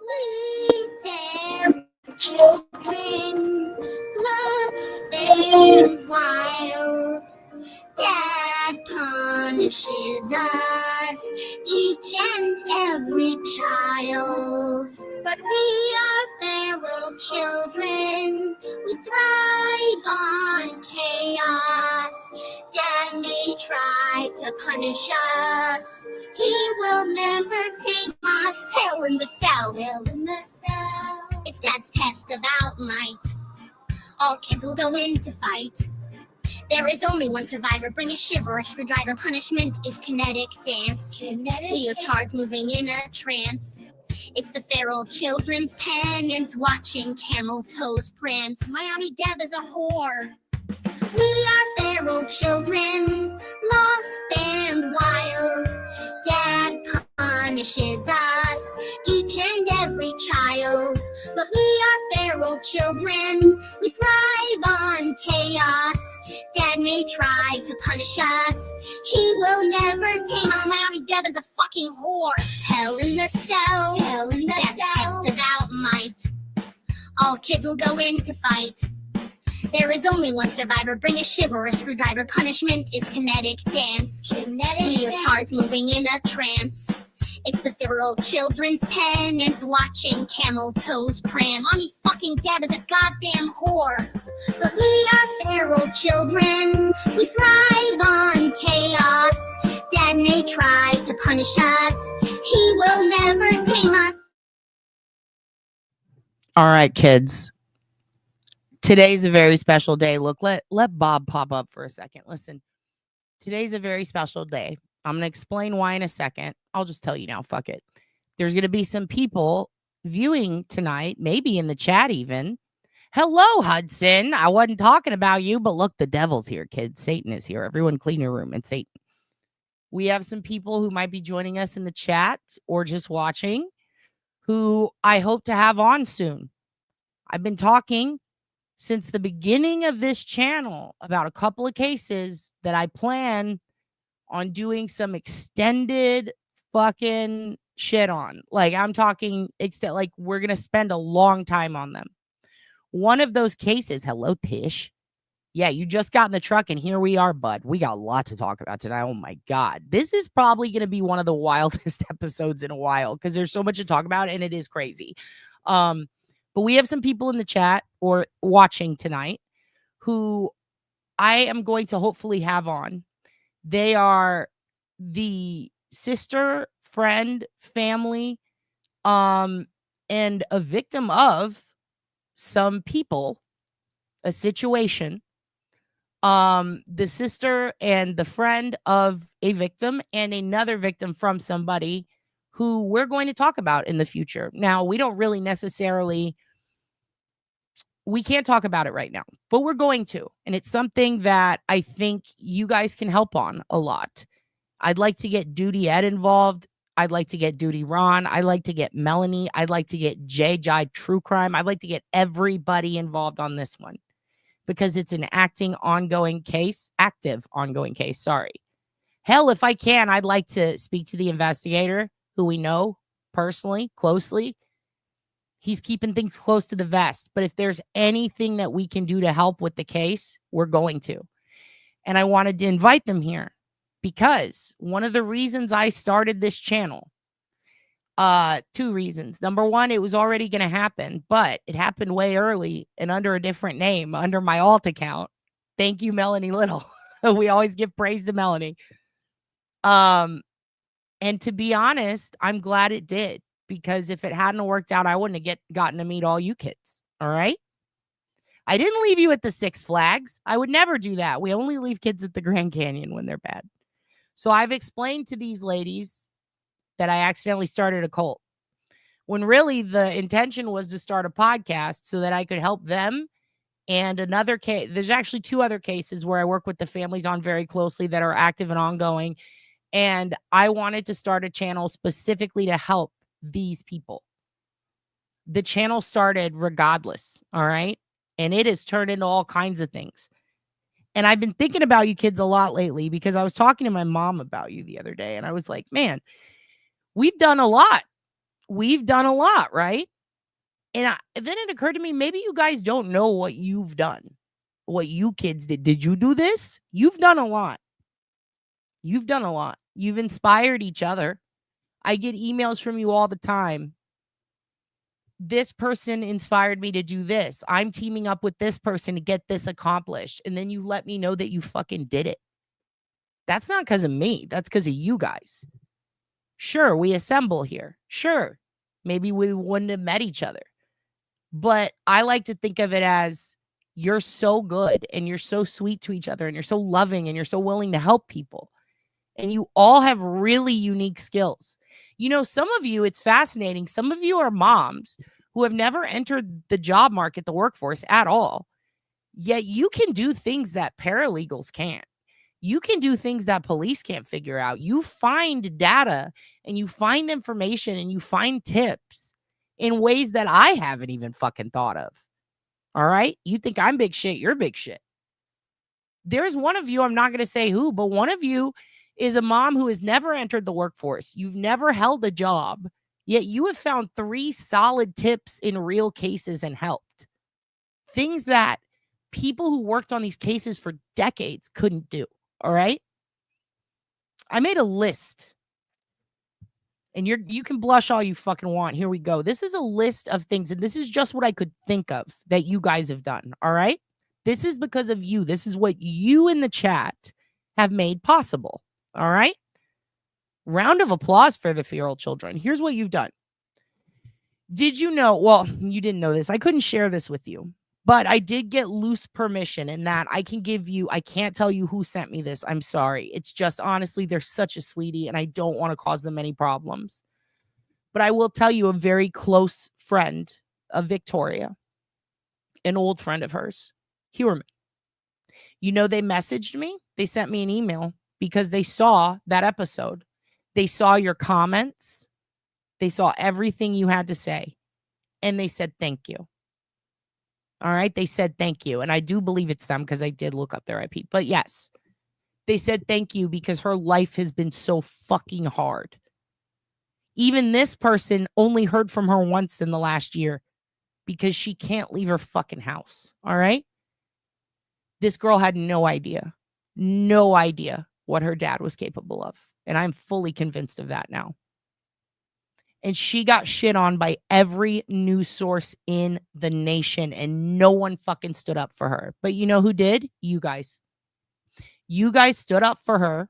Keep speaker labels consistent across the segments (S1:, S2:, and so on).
S1: We fair children, lost and wild. Dad punishes us, each and every child. But we are feral children, we thrive on chaos. Dad may try to punish us, he will never tame us. Hell in the cell, hell in the cell. It's Dad's test of out might. All kids will go in to fight. There is only one survivor. Bring a shiver, a screwdriver. Punishment is kinetic dance. Leotards moving in a trance. It's the feral children's penance, watching camel toes prance. Miami Deb is a whore. We are feral children, lost and wild. Dad punishes us, each and every child. But we are feral children, we thrive on chaos. Dad may try to punish us, he will never tame us. Miami Deb is a fucking whore. Hell in the cell, hell in the cell. Test of out might. All kids will go in to fight. There is only one survivor. Bring a shiver, a screwdriver. Punishment is kinetic dance. Leotards moving in a trance. It's the feral children's penance, watching camel toes prance. Mommy fucking Deb is a goddamn whore. But we are feral children, we thrive on chaos. Dad may try to punish us, he will never tame us.
S2: All right, kids. Today's a very special day. Look, let Bob pop up for a second. Listen, today's a very special day. I'm going to explain why in a second. I'll just tell you now. Fuck it. There's going to be some people viewing tonight, maybe in the chat even. Hello, Hudson. I wasn't talking about you, but look, the devil's here, kids. Satan is here. Everyone clean your room. It's Satan. We have some people who might be joining us in the chat or just watching who I hope to have on soon. I've been talking since the beginning of this channel about a couple of cases that I plan on doing some extended fucking shit on. Like, I'm talking like we're going to spend a long time on them. One of those cases, hello, Tish. Yeah, you just got in the truck and here we are, bud. We got a lot to talk about tonight. Oh my God. This is probably going to be one of the wildest episodes in a while because there's so much to talk about and it is crazy. But we have some people in the chat or watching tonight who I am going to hopefully have on. They are the sister, friend, family, and a victim of some people, a situation. The sister and the friend of a victim and another victim from somebody who we're going to talk about in the future. Now, we don't really necessarily, we can't talk about it right now, but we're going to. And it's something that I think you guys can help on a lot. I'd like to get Duty Ed involved. I'd like to get Duty Ron. I'd like to get Melanie. I'd like to get J Jai True Crime. I'd like to get everybody involved on this one because it's an active ongoing case. Sorry. Hell, if I can, I'd like to speak to the investigator who we know personally, closely. He's keeping things close to the vest. But if there's anything that we can do to help with the case, we're going to. And I wanted to invite them here because one of the reasons I started this channel, two reasons. Number one, it was already going to happen, but it happened way early and under a different name, under my alt account. Thank you, Melanie Little. We always give praise to Melanie. And to be honest, I'm glad it did. Because if it hadn't worked out, I wouldn't have gotten to meet all you kids. All right. I didn't leave you at the Six Flags. I would never do that. We only leave kids at the Grand Canyon when they're bad. So I've explained to these ladies that I accidentally started a cult when really the intention was to start a podcast so that I could help them. And another case, there's actually two other cases where I work with the families on very closely that are active and ongoing. And I wanted to start a channel specifically to help these people. The channel started regardless, all right? And it has turned into all kinds of things. And I've been thinking about you kids a lot lately because I was talking to my mom about you the other day and I was like, man, we've done a lot. we've done a lot, right? And then it occurred to me, maybe you guys don't know what you've done, what you kids did. Did you do this? You've done a lot. You've done a lot. You've inspired each other. I get emails from you all the time. This person inspired me to do this. I'm teaming up with this person to get this accomplished. And then you let me know that you fucking did it. That's not because of me. That's because of you guys. Sure, we assemble here. Sure, maybe we wouldn't have met each other. But I like to think of it as you're so good and you're so sweet to each other and you're so loving and you're so willing to help people. And you all have really unique skills. You know, some of you, it's fascinating. Some of you are moms who have never entered the job market, the workforce at all. Yet you can do things that paralegals can't. You can do things that police can't figure out. You find data and you find information and you find tips in ways that I haven't even fucking thought of. All right? You think I'm big shit, you're big shit. There's one of you, I'm not going to say who, but one of you is a mom who has never entered the workforce. You've never held a job, yet you have found 3 solid tips in real cases and helped. Things that people who worked on these cases for decades couldn't do. All right? I made a list. And you can blush all you fucking want. Here we go. This is a list of things, and this is just what I could think of that you guys have done. All right? This is because of you. This is what you in the chat have made possible. All right? Round of applause for the feral children. Here's what you've done. Did you know? Well, you didn't know this. I couldn't share this with you, but I did get loose permission in that I can give you, I can't tell you who sent me this. I'm sorry. It's just honestly, they're such a sweetie and I don't want to cause them any problems. But I will tell you a very close friend of Victoria, an old friend of hers, Huerman. You know, they messaged me. They sent me an email because they saw that episode. They saw your comments. They saw everything you had to say. And they said, thank you. All right. They said, thank you. And I do believe it's them because I did look up their IP. But yes, they said, thank you because her life has been so fucking hard. Even this person only heard from her once in the last year because she can't leave her fucking house. All right. This girl had no idea what her dad was capable of. And I'm fully convinced of that now. And she got shit on by every news source in the nation. And no one fucking stood up for her. But you know who did? You guys. You guys stood up for her.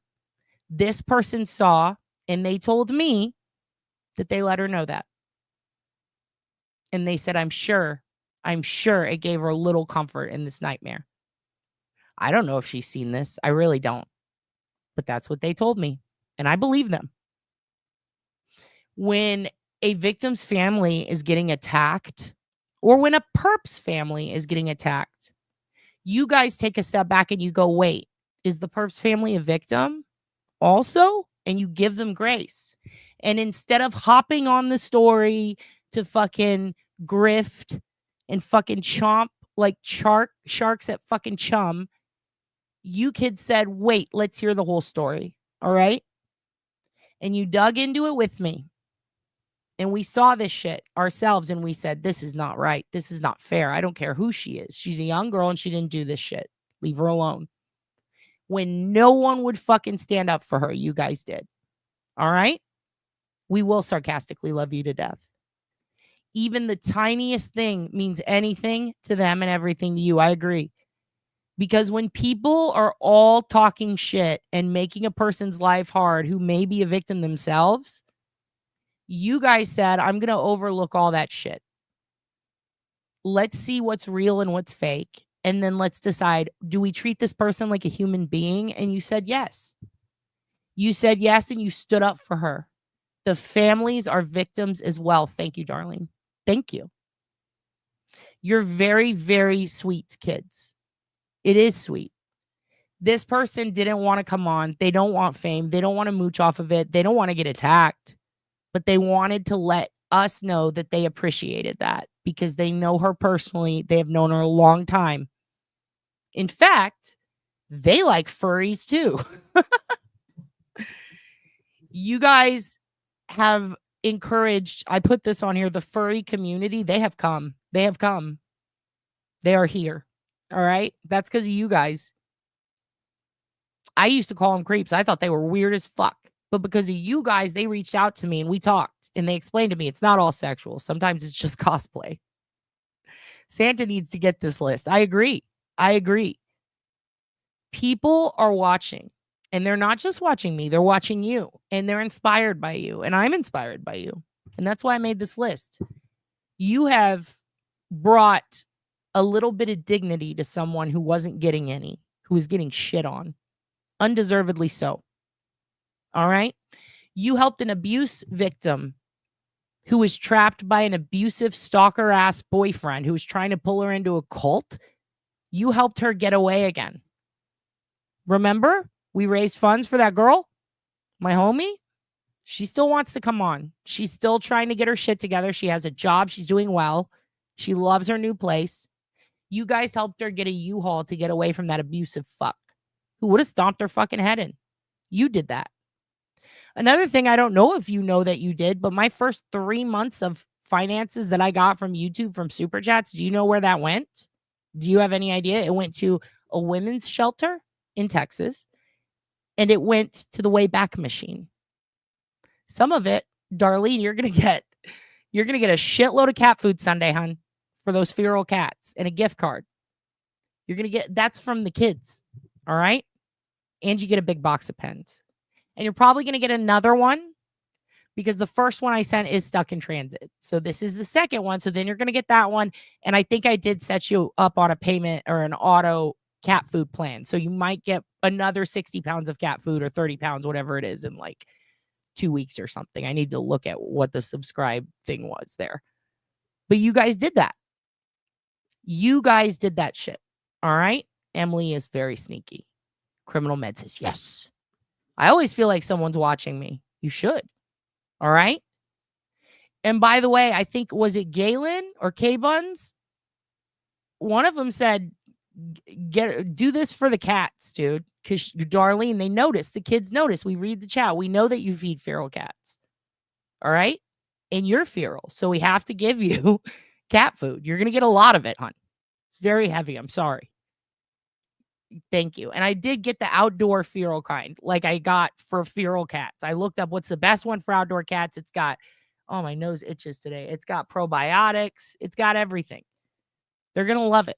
S2: This person saw, and they told me that they let her know that. And they said, I'm sure it gave her a little comfort in this nightmare. I don't know if she's seen this. I really don't. But that's what they told me. And I believe them. When a victim's family is getting attacked, or when a perp's family is getting attacked, you guys take a step back and you go, wait, is the perp's family a victim also? And you give them grace. And instead of hopping on the story to fucking grift and fucking chomp like sharks at fucking chum, you kids said, wait, let's hear the whole story. All right? And you dug into it with me. And we saw this shit ourselves and we said, this is not right. This is not fair. I don't care who she is. She's a young girl and she didn't do this shit. Leave her alone. When no one would fucking stand up for her, you guys did. All right? We will sarcastically love you to death. Even the tiniest thing means anything to them and everything to you. I agree. Because when people are all talking shit and making a person's life hard who may be a victim themselves, you guys said, I'm going to overlook all that shit. Let's see what's real and what's fake. And then let's decide, do we treat this person like a human being? And you said yes. You said yes, and you stood up for her. The families are victims as well. Thank you, darling. Thank you. You're very, very sweet kids. It is sweet. This person didn't want to come on. They don't want fame. They don't want to mooch off of it. They don't want to get attacked. But they wanted to let us know that they appreciated that because they know her personally. They have known her a long time. In fact, they like furries too. You guys have encouraged, I put this on here, the furry community, they have come. They have come. They are here. All right? That's because of you guys. I used to call them creeps. I thought they were weird as fuck. But because of you guys, they reached out to me and we talked and they explained to me it's not all sexual. Sometimes it's just cosplay. Santa needs to get this list. I agree. I agree. People are watching and they're not just watching me, they're watching you and they're inspired by you. And I'm inspired by you. And that's why I made this list. You have brought a little bit of dignity to someone who wasn't getting any, who was getting shit on. Undeservedly so. All right. You helped an abuse victim who was trapped by an abusive stalker ass boyfriend who was trying to pull her into a cult. You helped her get away again. Remember, we raised funds for that girl, my homie. She still wants to come on. She's still trying to get her shit together. She has a job. She's doing well. She loves her new place. You guys helped her get a U-Haul to get away from that abusive fuck who would have stomped her fucking head in. You did that. Another thing, I don't know if you know that you did, but my first 3 months of finances that I got from YouTube from Super Chats, do you know where that went? Do you have any idea? It went to a women's shelter in Texas, and it went to the Wayback Machine. Some of it, Darlene, you're gonna get a shitload of cat food Sunday, hun, for those feral cats and a gift card. You're gonna get that's from the kids, all right? And you get a big box of pens. And you're probably going to get another one because the first one I sent is stuck in transit. So this is the second one. So then you're going to get that one. And I think I did set you up on a payment or an auto cat food plan. So you might get another 60 pounds of cat food or 30 pounds, whatever it is, in like 2 weeks or something. I need to look at what the subscribe thing was there. But you guys did that. You guys did that shit. All right. Emily is very sneaky. Criminal Med says yes. I always feel like someone's watching me. You should. All right. And by the way, I think, was it Galen or K-Buns? One of them said, do this for the cats, dude. Because Darlene, they notice. The kids notice. We read the chat. We know that you feed feral cats. All right. And you're feral. So we have to give you cat food. You're going to get a lot of it, hon. It's very heavy. I'm sorry. Thank you. And I did get the outdoor feral kind, like I got for feral cats. I looked up what's the best one for outdoor cats. It's got, oh, my nose itches today. It's got probiotics. It's got everything. They're going to love it.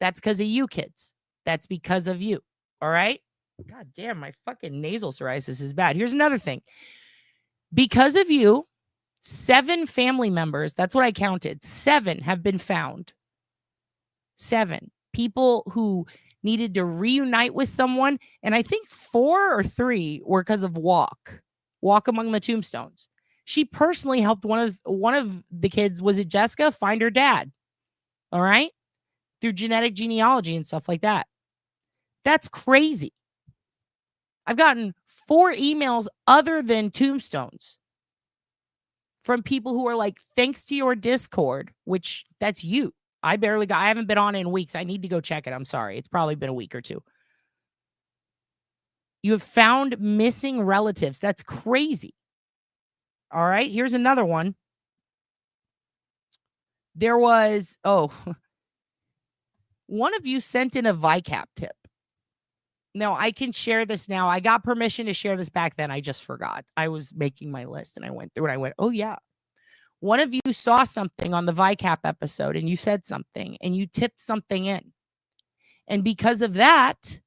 S2: That's because of you kids. That's because of you. All right. God damn, my fucking nasal psoriasis is bad. Here's another thing. Because of you, 7 family members, that's what I counted. 7 have been found. 7 people who needed to reunite with someone. And I think 4 or 3 were because of Walk Among the Tombstones. She personally helped one of the kids, was it Jessica, find her dad. All right. Through genetic genealogy and stuff like that. That's crazy. I've gotten 4 emails other than Tombstones from people who are like, thanks to your Discord, which that's you. I haven't been on it in weeks. I need to go check it. I'm sorry. It's probably been a week or 2. You have found missing relatives. That's crazy. All right. Here's another one. There was, one of you sent in a VICAP tip. Now, I can share this now. I got permission to share this back then. I just forgot. I was making my list and I went through and I went, oh, yeah. One of you saw something on the VICAP episode and you said something and you tipped something in. And because of that,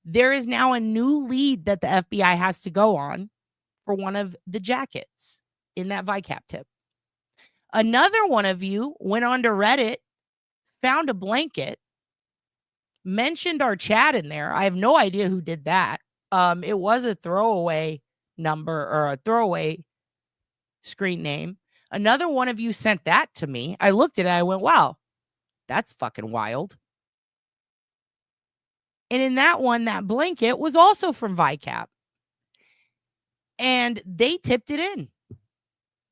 S2: there is now a new lead that the FBI has to go on for one of the jackets in that VICAP tip. Another one of you went on to Reddit, found a blanket, mentioned our chat in there. I have no idea who did that. It was a throwaway number or a throwaway screen name. Another one of you sent that to me. I looked at it. I went, wow, that's fucking wild. And in that one, that blanket was also from VICAP. And they tipped it in.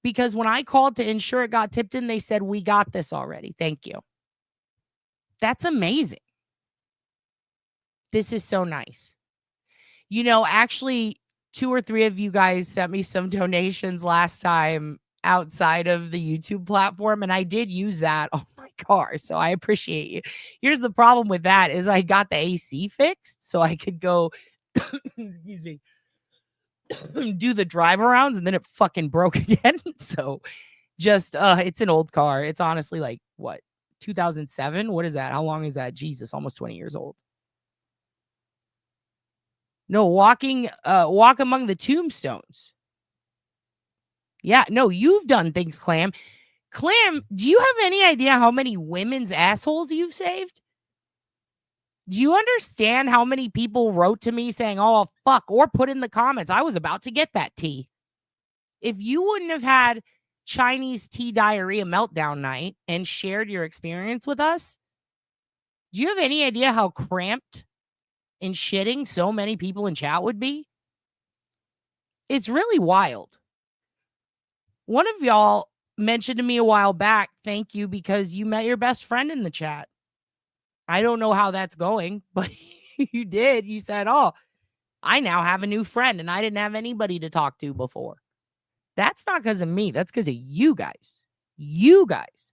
S2: Because when I called to ensure it got tipped in, they said, we got this already. Thank you. That's amazing. This is so nice. You know, actually, 2 or 3 of you guys sent me some donations last time outside of the YouTube platform, and I did use that on my car, so I appreciate you. Here's the problem with that is I got the AC fixed so I could go excuse me, do the drive arounds, and then it fucking broke again. So just it's an old car. It's honestly like what, 2007? What is that? How long is that? Jesus, almost 20 years old. No, walk among the tombstones. Yeah, no, you've done things, Clam. Clam, do you have any idea how many women's assholes you've saved? Do you understand how many people wrote to me saying, oh, fuck, or put in the comments, I was about to get that tea? If you wouldn't have had Chinese tea diarrhea meltdown night and shared your experience with us, do you have any idea how cramped and shitting so many people in chat would be? It's really wild. One of y'all mentioned to me a while back, thank you, because you met your best friend in the chat. I don't know how that's going, but you did. You said, oh, I now have a new friend and I didn't have anybody to talk to before. That's not because of me. That's because of you guys. You guys.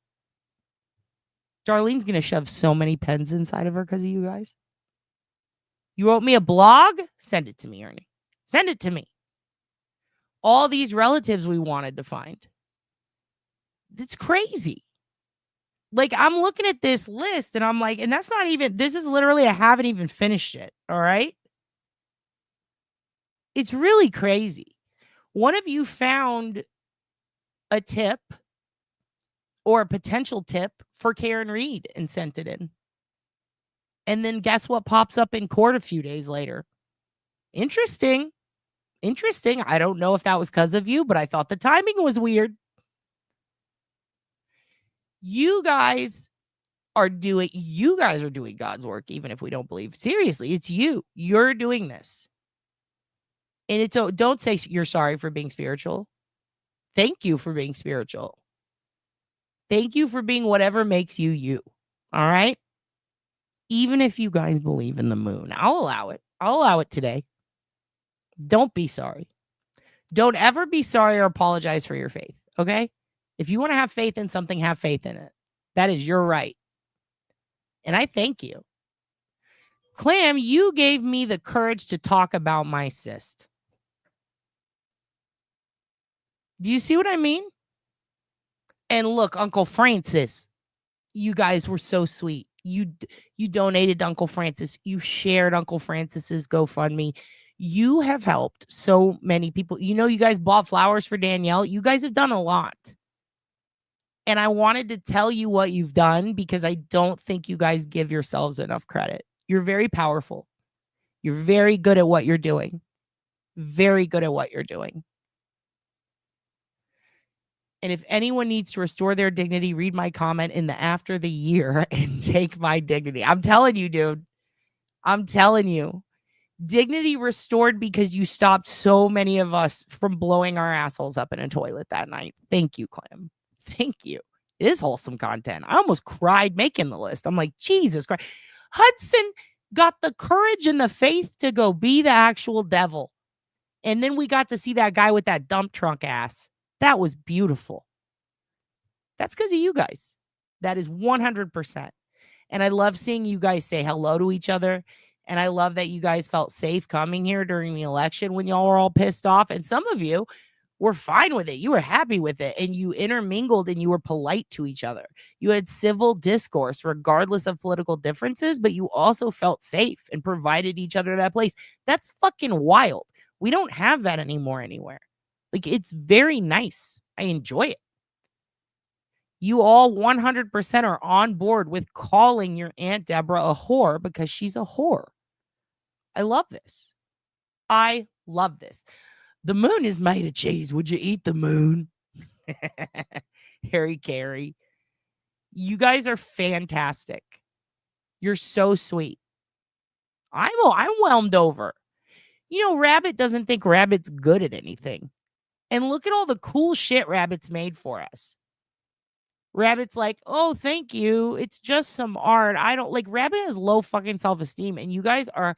S2: Darlene's going to shove so many pens inside of her because of you guys. You wrote me a blog? Send it to me, Ernie. Send it to me. All these relatives we wanted to find. It's crazy. Like, I'm looking at this list and I'm like, and that's not even, this is literally, I haven't even finished it. All right. It's really crazy. One of you found a tip or a potential tip for Karen Reed and sent it in. And then guess what pops up in court a few days later? Interesting. Interesting. I don't know if that was because of you, but I thought the timing was weird. You guys are doing God's work, even if we don't believe. Seriously, it's you. You're doing this. And it's, don't say you're sorry for being spiritual. Thank you for being spiritual. Thank you for being whatever makes you you. All right? Even if you guys believe in the moon, I'll allow it. I'll allow it today. Don't be sorry. Don't ever be sorry or apologize for your faith. Okay? If you want to have faith in something, have faith in it. That is your right. And I thank you. Clam, you gave me the courage to talk about my cyst. Do you see what I mean? And look, Uncle Francis, you guys were so sweet. You donated to Uncle Francis. You shared Uncle Francis's GoFundMe. You have helped so many people. You know, you guys bought flowers for Danielle. You guys have done a lot. And I wanted to tell you what you've done because I don't think you guys give yourselves enough credit. You're very powerful. You're very good at what you're doing. Very good at what you're doing. And if anyone needs to restore their dignity, read my comment in the after the year and take my dignity. I'm telling you, dude. I'm telling you. Dignity restored because you stopped so many of us from blowing our assholes up in a toilet that night. Thank you, Clem. Thank you. It is wholesome content. I almost cried making the list. I'm like, Jesus Christ. Hudson got the courage and the faith to go be the actual devil. And then we got to see that guy with that dump trunk ass. That was beautiful. That's because of you guys. That is 100%. And I love seeing you guys say hello to each other. And I love that you guys felt safe coming here during the election when y'all were all pissed off. And some of you were fine with it. You were happy with it. And you intermingled and you were polite to each other. You had civil discourse regardless of political differences, but you also felt safe and provided each other that place. That's fucking wild. We don't have that anymore anywhere. Like, it's very nice. I enjoy it. You all 100% are on board with calling your Aunt Deborah a whore because she's a whore. I love this. I love this. The moon is made of cheese. Would you eat the moon? Harry Carey. You guys are fantastic. You're so sweet. I'm whelmed over. You know, Rabbit doesn't think Rabbit's good at anything. And look at all the cool shit Rabbit's made for us. Rabbit's like, oh, thank you. It's just some art. I don't like Rabbit has low fucking self-esteem. And you guys are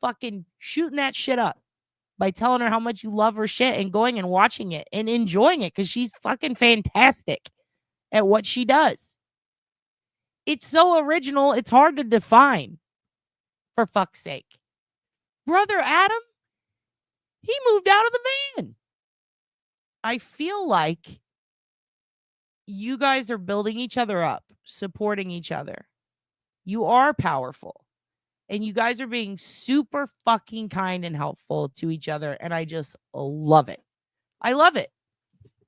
S2: fucking shooting that shit up. by telling her how much you love her shit and going and watching it and enjoying it because she's fucking fantastic at what she does. It's so original, it's hard to define, for fuck's sake. Brother Adam, he moved out of the van. I feel like you guys are building each other up, supporting each other. You are powerful. And you guys are being super fucking kind and helpful to each other. And I just love it. I love it.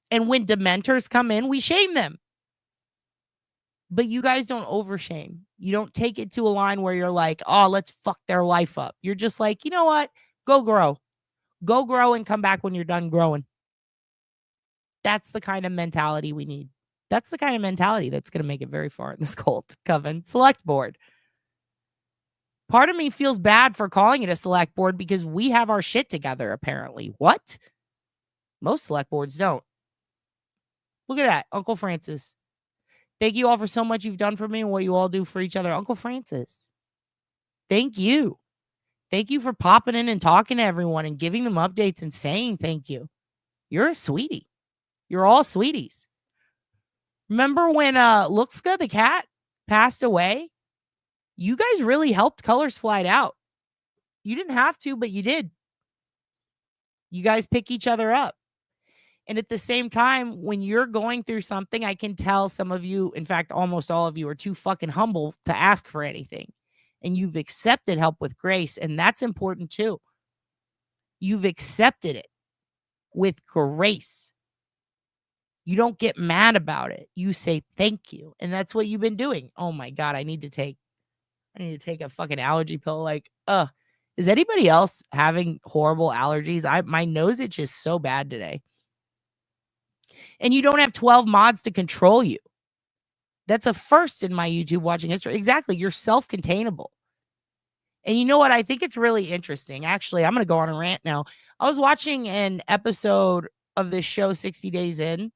S2: And when dementors come in, we shame them. But you guys don't overshame. You don't take it to a line where you're like, oh, let's fuck their life up. You're just like, you know what? Go grow. Go grow and come back when you're done growing. That's the kind of mentality we need. That's the kind of mentality that's going to make it very far in this cult, Coven Select Board. Part of me feels bad for calling it a select board because we have our shit together, apparently. What? Most select boards don't. Look at that. Uncle Francis. Thank you all for so much you've done for me and what you all do for each other. Uncle Francis. Thank you. Thank you for popping in and talking to everyone and giving them updates and saying thank you. You're a sweetie. You're all sweeties. Remember when Luxka the cat passed away? You guys really helped Colors Flight out. You didn't have to, but you did. You guys pick each other up. And at the same time, when you're going through something, I can tell some of you, in fact, almost all of you, are too fucking humble to ask for anything. And you've accepted help with grace. And that's important too. You've accepted it with grace. You don't get mad about it. You say thank you. And that's what you've been doing. Oh my God, I need to take a fucking allergy pill. Like, is anybody else having horrible allergies? My nose itches so bad today. And you don't have 12 mods to control you. That's a first in my YouTube watching history. Exactly. You're self-containable. And you know what? I think it's really interesting. Actually, I'm going to go on a rant now. I was watching an episode of this show, 60 Days In,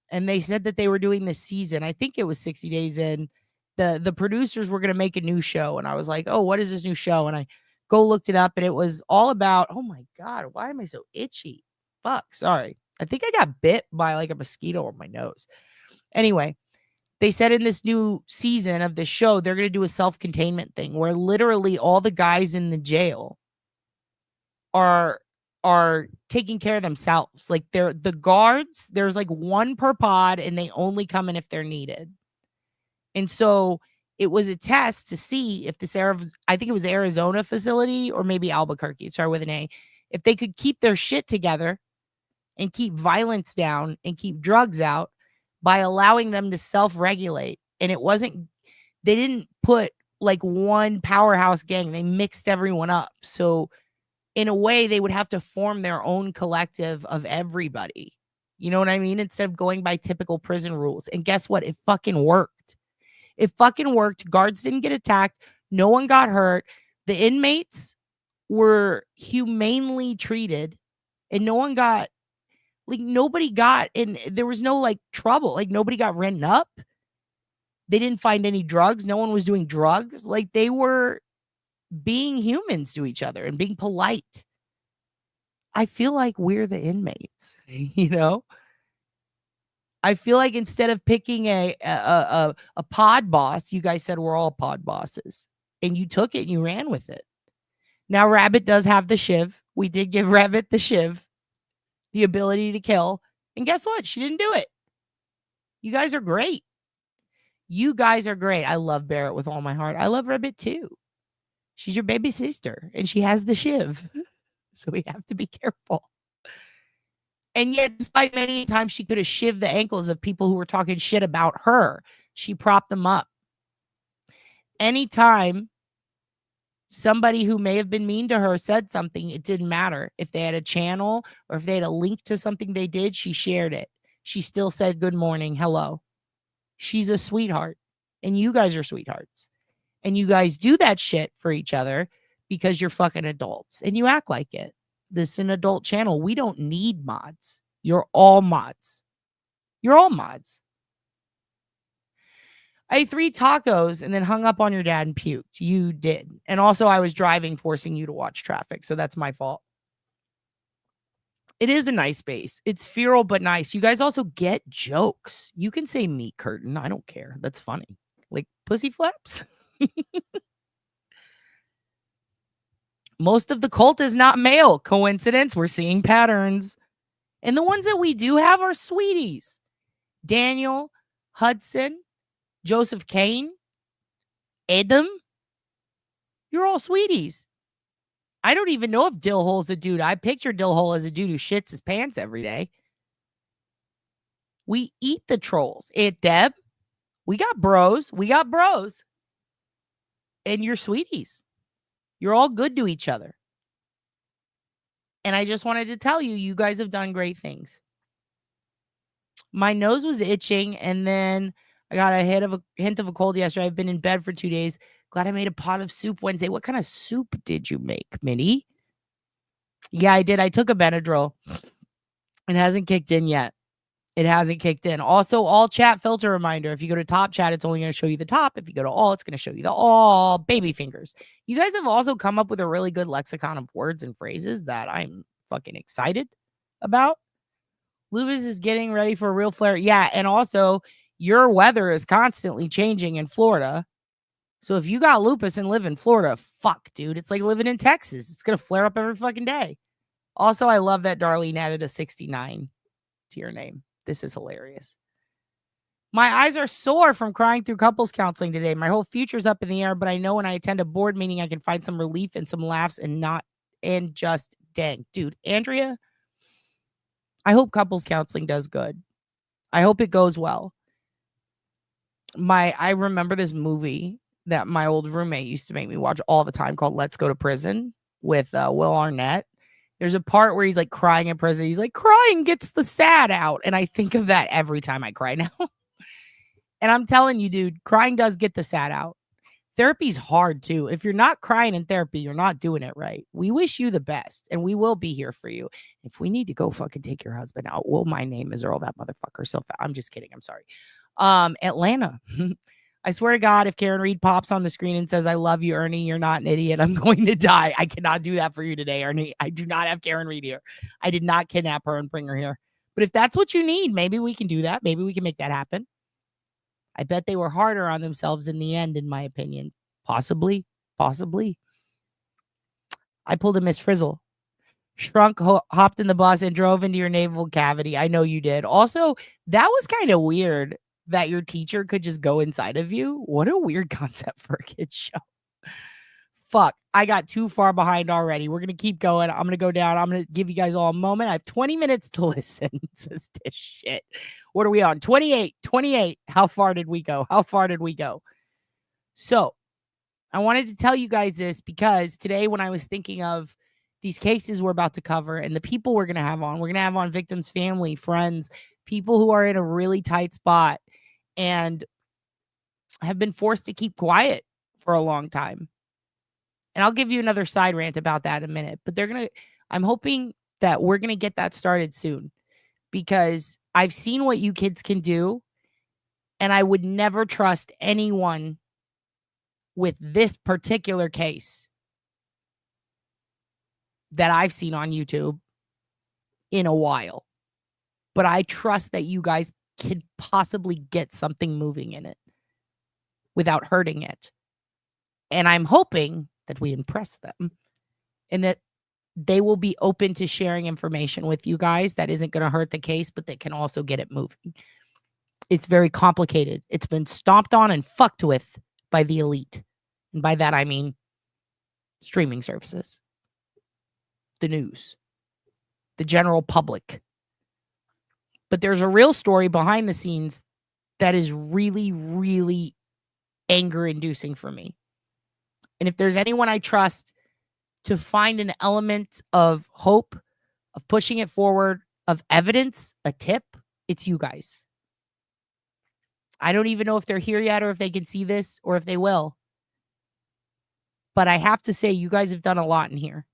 S2: and they said that they were doing this season. I think it was 60 Days In. The producers were going to make a new show. And I was like, oh, what is this new show? And I looked it up, and it was all about, oh my God, why am I so itchy? Fuck, sorry. I think I got bit by like a mosquito on my nose. Anyway, they said in this new season of the show, they're going to do a self-containment thing where literally all the guys in the jail are taking care of themselves. Like they're the guards, there's like one per pod and they only come in if they're needed. And so it was a test to see if this I think it was the Arizona facility or maybe Albuquerque, sorry, with an A, if they could keep their shit together and keep violence down and keep drugs out by allowing them to self-regulate. And they didn't put like one powerhouse gang. They mixed everyone up. So in a way, they would have to form their own collective of everybody. You know what I mean? Instead of going by typical prison rules. And guess what? It fucking worked. It fucking worked. Guards didn't get attacked. No one got hurt. The inmates were humanely treated and nobody got, and there was no like trouble. Like nobody got written up. They didn't find any drugs. No one was doing drugs. Like they were being humans to each other and being polite. I feel like we're the inmates, you know? I feel like instead of picking a pod boss, you guys said we're all pod bosses. And you took it and you ran with it. Now Rabbit does have the shiv. We did give Rabbit the shiv. The ability to kill. And guess what? She didn't do it. You guys are great. You guys are great. I love Barrett with all my heart. I love Rabbit too. She's your baby sister and she has the shiv. So we have to be careful. And yet, despite many times she could have shivved the ankles of people who were talking shit about her, she propped them up. Anytime somebody who may have been mean to her said something, it didn't matter. If they had a channel or if they had a link to something they did, she shared it. She still said good morning, hello. She's a sweetheart. And you guys are sweethearts. And you guys do that shit for each other because you're fucking adults. And you act like it. This is an adult channel. We don't need mods. You're all mods. You're all mods. I ate 3 tacos and then hung up on your dad and puked. You did. And also I was driving, forcing you to watch traffic. So that's my fault. It is a nice space. It's feral but nice. You guys also get jokes. You can say meat curtain. I don't care. That's funny. Like pussy flaps. Most of the cult is not male. Coincidence? We're seeing patterns. And the ones that we do have are sweeties. Daniel, Hudson, Joseph Kane, Adam. You're all sweeties. I don't even know if Dillhole's a dude. I picture Dillhole as a dude who shits his pants every day. We eat the trolls. Aunt Deb, we got bros. We got bros. And you're sweeties. You're all good to each other. And I just wanted to tell you, you guys have done great things. My nose was itching, and then I got a hint of a cold yesterday. I've been in bed for 2 days. Glad I made a pot of soup Wednesday. What kind of soup did you make, Minnie? Yeah, I did. I took a Benadryl. It hasn't kicked in yet. It hasn't kicked in. Also, all chat filter reminder. If you go to top chat, it's only going to show you the top. If you go to all, it's going to show you the all baby fingers. You guys have also come up with a really good lexicon of words and phrases that I'm fucking excited about. Lupus is getting ready for a real flare. Yeah, and also your weather is constantly changing in Florida. So if you got lupus and live in Florida, fuck, dude. It's like living in Texas. It's going to flare up every fucking day. Also, I love that Darlene added a 69 to your name. This is hilarious. My eyes are sore from crying through couples counseling today. My whole future's up in the air, but I know when I attend a board meeting, I can find some relief and some laughs and just dang. Dude, Andrea, I hope couples counseling does good. I hope it goes well. I remember this movie that my old roommate used to make me watch all the time called Let's Go to Prison with Will Arnett. There's a part where he's like crying in prison. He's like, crying gets the sad out. And I think of that every time I cry now. And I'm telling you, dude, crying does get the sad out. Therapy's hard too. If you're not crying in therapy, you're not doing it right. We wish you the best and we will be here for you. If we need to go fucking take your husband out, well, my name is Earl, that motherfucker. So I'm just kidding. I'm sorry. Atlanta. I swear to God, if Karen Reed pops on the screen and says, I love you, Ernie, you're not an idiot, I'm going to die. I cannot do that for you today, Ernie. I do not have Karen Reed here. I did not kidnap her and bring her here. But if that's what you need, maybe we can do that. Maybe we can make that happen. I bet they were harder on themselves in the end, in my opinion. Possibly. I pulled a Miss Frizzle. Shrunk, hopped in the bus, and drove into your navel cavity. I know you did. Also, that was kind of weird that your teacher could just go inside of you. What a weird concept for a kid's show. Fuck, I got too far behind already. We're going to keep going. I'm going to go down. I'm going to give you guys all a moment. I have 20 minutes to listen to this shit. What are we on? 28. How far did we go? So I wanted to tell you guys this because today when I was thinking of these cases we're about to cover and the people we're going to have on victims' family, friends, people who are in a really tight spot and have been forced to keep quiet for a long time. And I'll give you another side rant about that in a minute, but I'm hoping that we're going to get that started soon because I've seen what you kids can do and I would never trust anyone with this particular case that I've seen on YouTube in a while. But I trust that you guys could possibly get something moving in it without hurting it. And I'm hoping that we impress them and that they will be open to sharing information with you guys that isn't going to hurt the case, but that can also get it moving. It's very complicated. It's been stomped on and fucked with by the elite. And by that, I mean streaming services, the news, the general public. But there's a real story behind the scenes that is really, really anger-inducing for me. And if there's anyone I trust to find an element of hope, of pushing it forward, of evidence, a tip, it's you guys. I don't even know if they're here yet or if they can see this or if they will. But I have to say, you guys have done a lot in here.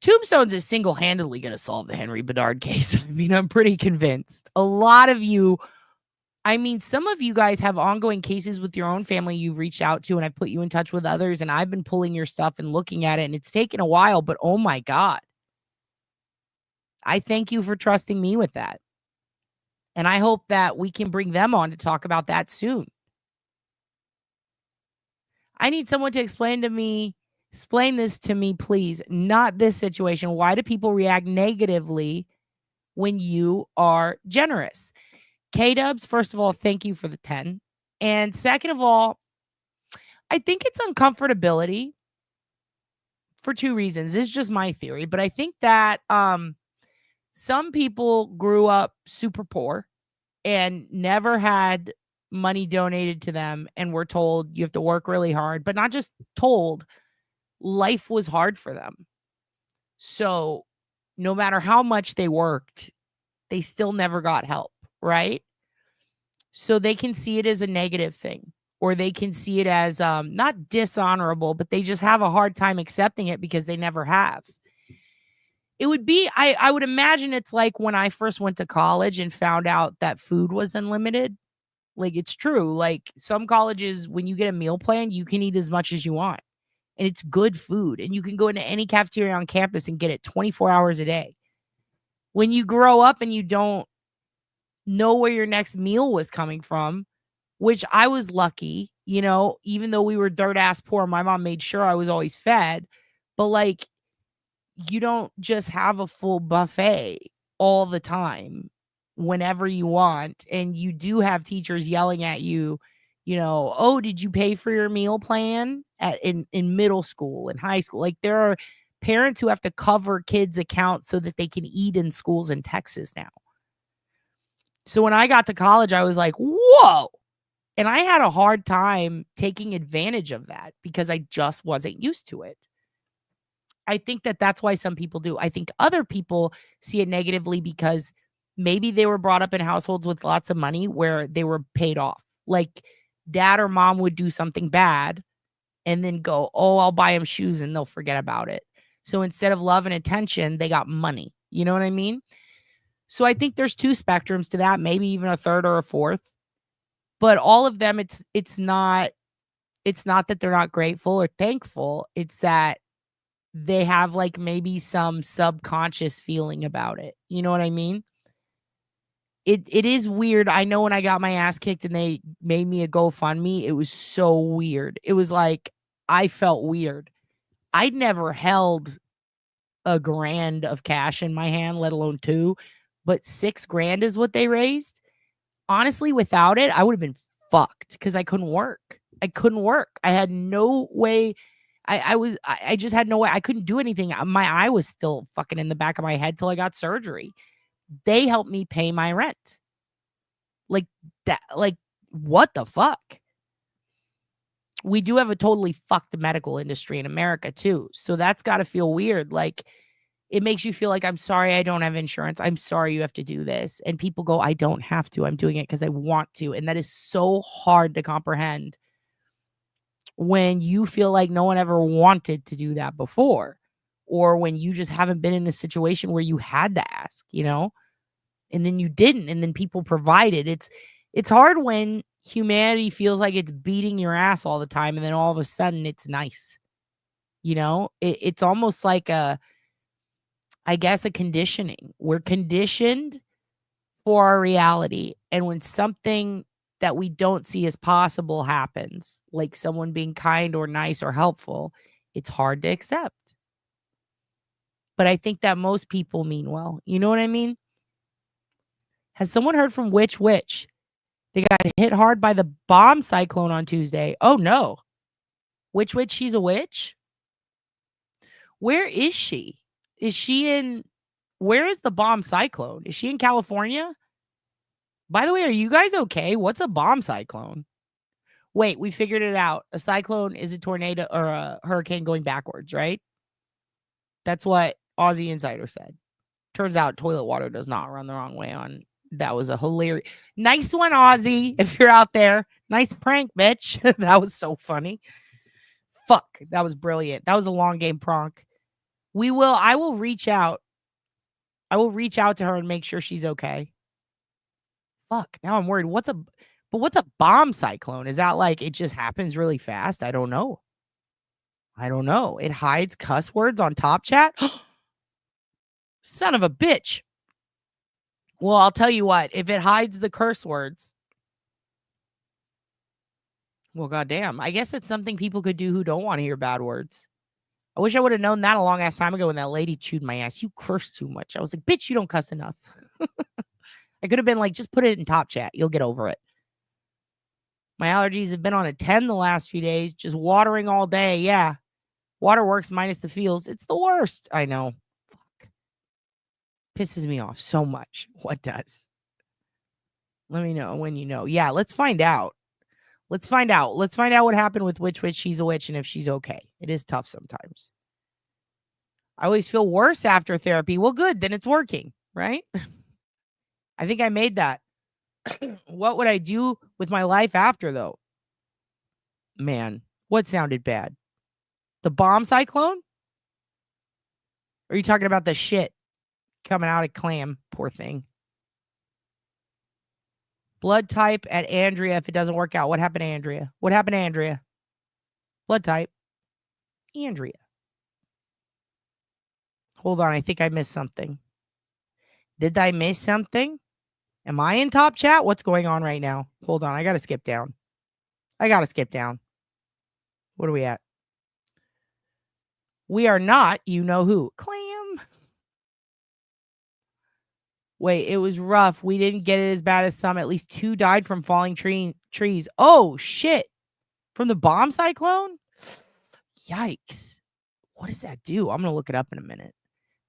S2: Tombstones is single-handedly going to solve the Henry Bedard case. I mean, I'm pretty convinced. A lot of you, some of you guys have ongoing cases with your own family you've reached out to, and I've put you in touch with others, and I've been pulling your stuff and looking at it, and it's taken a while, but oh my God. I thank you for trusting me with that. And I hope that we can bring them on to talk about that soon. I need someone to explain this to me, please. Not this situation. Why do people react negatively when you are generous? K-Dubs, first of all, thank you for the 10. And second of all, I think it's uncomfortability for two reasons. This is just my theory, but I think that some people grew up super poor and never had money donated to them and were told you have to work really hard, but not just told, life was hard for them. So no matter how much they worked, they still never got help, right? So they can see it as a negative thing, or they can see it as not dishonorable, but they just have a hard time accepting it because they never have. It would be, I would imagine it's like when I first went to college and found out that food was unlimited. Like, it's true. Like, some colleges, when you get a meal plan, you can eat as much as you want. And it's good food. And you can go into any cafeteria on campus and get it 24 hours a day. When you grow up and you don't know where your next meal was coming from, which I was lucky, even though we were dirt ass poor, my mom made sure I was always fed. But like, you don't just have a full buffet all the time whenever you want. And you do have teachers yelling at you, oh, did you pay for your meal plan in middle school and high school? Like, there are parents who have to cover kids' accounts so that they can eat in schools in Texas now. So when I got to college, I was like, whoa. And I had a hard time taking advantage of that because I just wasn't used to it. I think that that's why some people do. I think other people see it negatively because maybe they were brought up in households with lots of money where they were paid off. Like, dad or mom would do something bad and then go, oh, I'll buy them shoes, and they'll forget about it. So instead of love and attention, they got money. You know what I mean? So I think there's two spectrums to that, maybe even a third or a fourth. But all of them, it's not that they're not grateful or thankful. It's that they have like maybe some subconscious feeling about it. You know what I mean? It is weird. I know when I got my ass kicked and they made me a GoFundMe, it was so weird. It was like, I felt weird. I'd never held $1,000 of cash in my hand, let alone two, but $6,000 is what they raised. Honestly, without it, I would have been fucked because I couldn't work. I had no way. I just had no way. I couldn't do anything. My eye was still fucking in the back of my head till I got surgery. They helped me pay my rent. Like that, like, what the fuck? We do have a totally fucked medical industry in America too. So that's got to feel weird. Like, it makes you feel like, I'm sorry I don't have insurance. I'm sorry you have to do this. And people go, I don't have to. I'm doing it because I want to. And that is so hard to comprehend when you feel like no one ever wanted to do that before, or when you just haven't been in a situation where you had to ask, and then you didn't, and then people provided. It's hard when humanity feels like it's beating your ass all the time, and then all of a sudden it's nice. It's almost like I guess, a conditioning. We're conditioned for our reality. And when something that we don't see as possible happens, like someone being kind or nice or helpful, it's hard to accept. But I think that most people mean well. You know what I mean? Has someone heard from Witch? They got hit hard by the bomb cyclone on Tuesday. Oh no. Witch, she's a witch? Where is she? Where is the bomb cyclone? Is she in California? By the way, are you guys okay? What's a bomb cyclone? Wait, we figured it out. A cyclone is a tornado or a hurricane going backwards, right? That's what Aussie Insider said. Turns out toilet water does not run the wrong way on. That was a hilarious. Nice one, Aussie, if you're out there. Nice prank, bitch. That was so funny. Fuck, that was brilliant. That was a long game prank. I will reach out. I will reach out to her and make sure she's okay. Fuck, now I'm worried. What's a bomb cyclone? Is that like it just happens really fast? I don't know. It hides cuss words on Top Chat. Son of a bitch. Well, I'll tell you what, if it hides the curse words, well, goddamn, I guess it's something people could do who don't want to hear bad words. I wish I would have known that a long ass time ago when that lady chewed my ass. You curse too much. I was like, bitch, you don't cuss enough. I could have been like, just put it in top chat. You'll get over it. My allergies have been on a 10 the last few days, just watering all day. Yeah. Water works minus the feels. It's the worst. I know. Fuck. Pisses me off so much. What does? Let me know when you know. Yeah, let's find out. Let's find out. Let's find out what happened with which witch she's a witch and if she's okay. It is tough sometimes. I always feel worse after therapy. Well, good. Then it's working, right? I think I made that. What would I do with my life after, though? Man, what sounded bad? The bomb cyclone? Or are you talking about the shit coming out of Clam? Poor thing. Blood type at Andrea if it doesn't work out. What happened to Andrea? What happened to Andrea? Blood type. Andrea. Hold on. I think I missed something. Did I miss something? Am I in top chat? What's going on right now? Hold on. I got to skip down. What are we at? We are not, you know who. Clam. Wait, it was rough. We didn't get it as bad as some. At least 2 died from falling trees. Oh, shit. From the bomb cyclone? Yikes. What does that do? I'm going to look it up in a minute.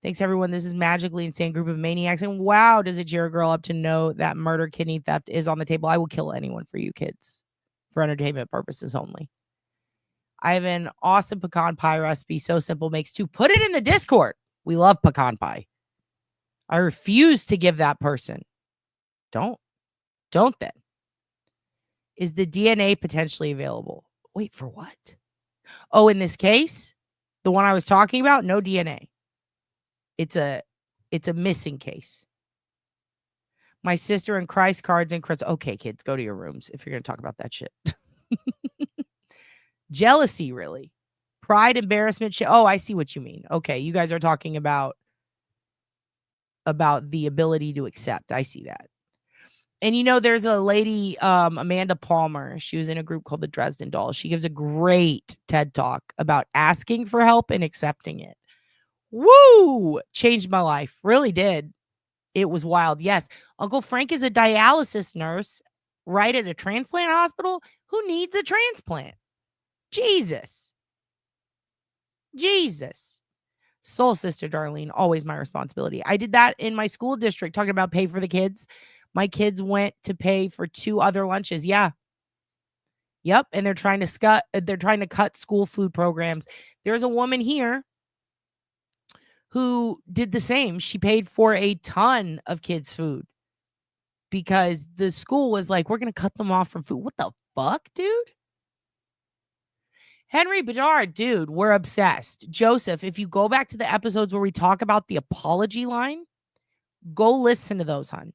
S2: Thanks, everyone. This is Magically Insane Group of Maniacs. And wow, does it cheer a girl up to know that murder, kidney theft is on the table. I will kill anyone for you kids for entertainment purposes only. I have an awesome pecan pie recipe. So simple, makes 2. Put it in the Discord. We love pecan pie. I refuse to give that person. Don't then. Is the DNA potentially available? Wait, for what? Oh, in this case, the one I was talking about, no DNA. It's a missing case. My sister and Christ cards and Chris. Okay, kids, go to your rooms if you're going to talk about that shit. Jealousy, really. Pride, embarrassment, shit. Oh, I see what you mean. Okay, you guys are talking about the ability to accept. I see that. And you know, there's a lady, Amanda Palmer. She was in a group called the Dresden Dolls. She gives a great TED talk about asking for help and accepting it. Woo! Changed my life. Really did. It was wild. Yes. Uncle Frank is a dialysis nurse right at a transplant hospital. Who needs a transplant? Jesus. Soul sister, Darlene. Always my responsibility. I did that in my school district, talking about pay for the kids. My kids went to pay for 2 other lunches. Yeah. Yep. And they're trying to cut school food programs. There's a woman here who did the same. She paid for a ton of kids' food because the school was like, we're going to cut them off from food. What the fuck, dude? Henry Bedard, dude, we're obsessed. Joseph, if you go back to the episodes where we talk about the apology line, go listen to those, hon.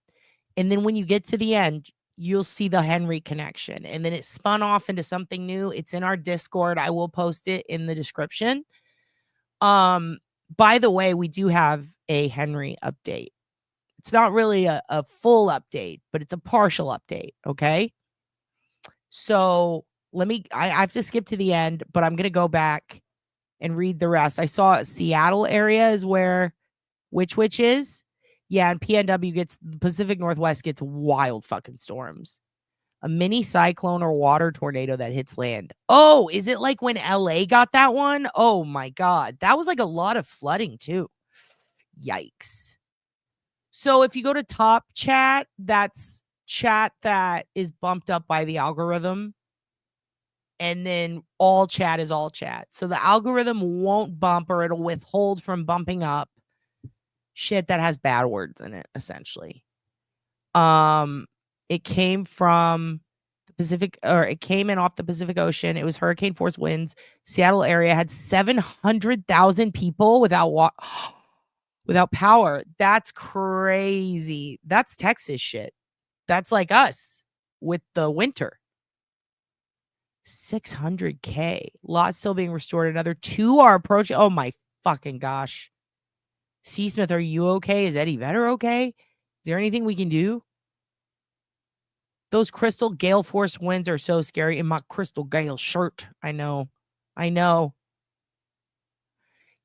S2: And then when you get to the end, you'll see the Henry connection. And then it spun off into something new. It's in our Discord. I will post it in the description. By the way, we do have a Henry update. It's not really a full update, but it's a partial update. Okay. So I have to skip to the end, but I'm going to go back and read the rest. I saw Seattle area is where Witch is. Yeah, and PNW the Pacific Northwest gets wild fucking storms. A mini cyclone or water tornado that hits land. Oh, is it like when LA got that one? Oh my God. That was like a lot of flooding too. Yikes. So if you go to top chat, that's chat that is bumped up by the algorithm. And then all chat is all chat. So the algorithm won't bump or it'll withhold from bumping up shit that has bad words in it, essentially. It came from the Pacific, or it came in off the Pacific Ocean. It was hurricane force winds. Seattle area had 700,000 people without power. That's crazy. That's Texas shit. That's like us with the winter. 600K. Lots still being restored. Another 2 are approaching. Oh my fucking gosh. C. Smith, are you okay? Is Eddie Vedder okay? Is there anything we can do? Those Crystal Gale Force winds are so scary in my Crystal Gale shirt. I know.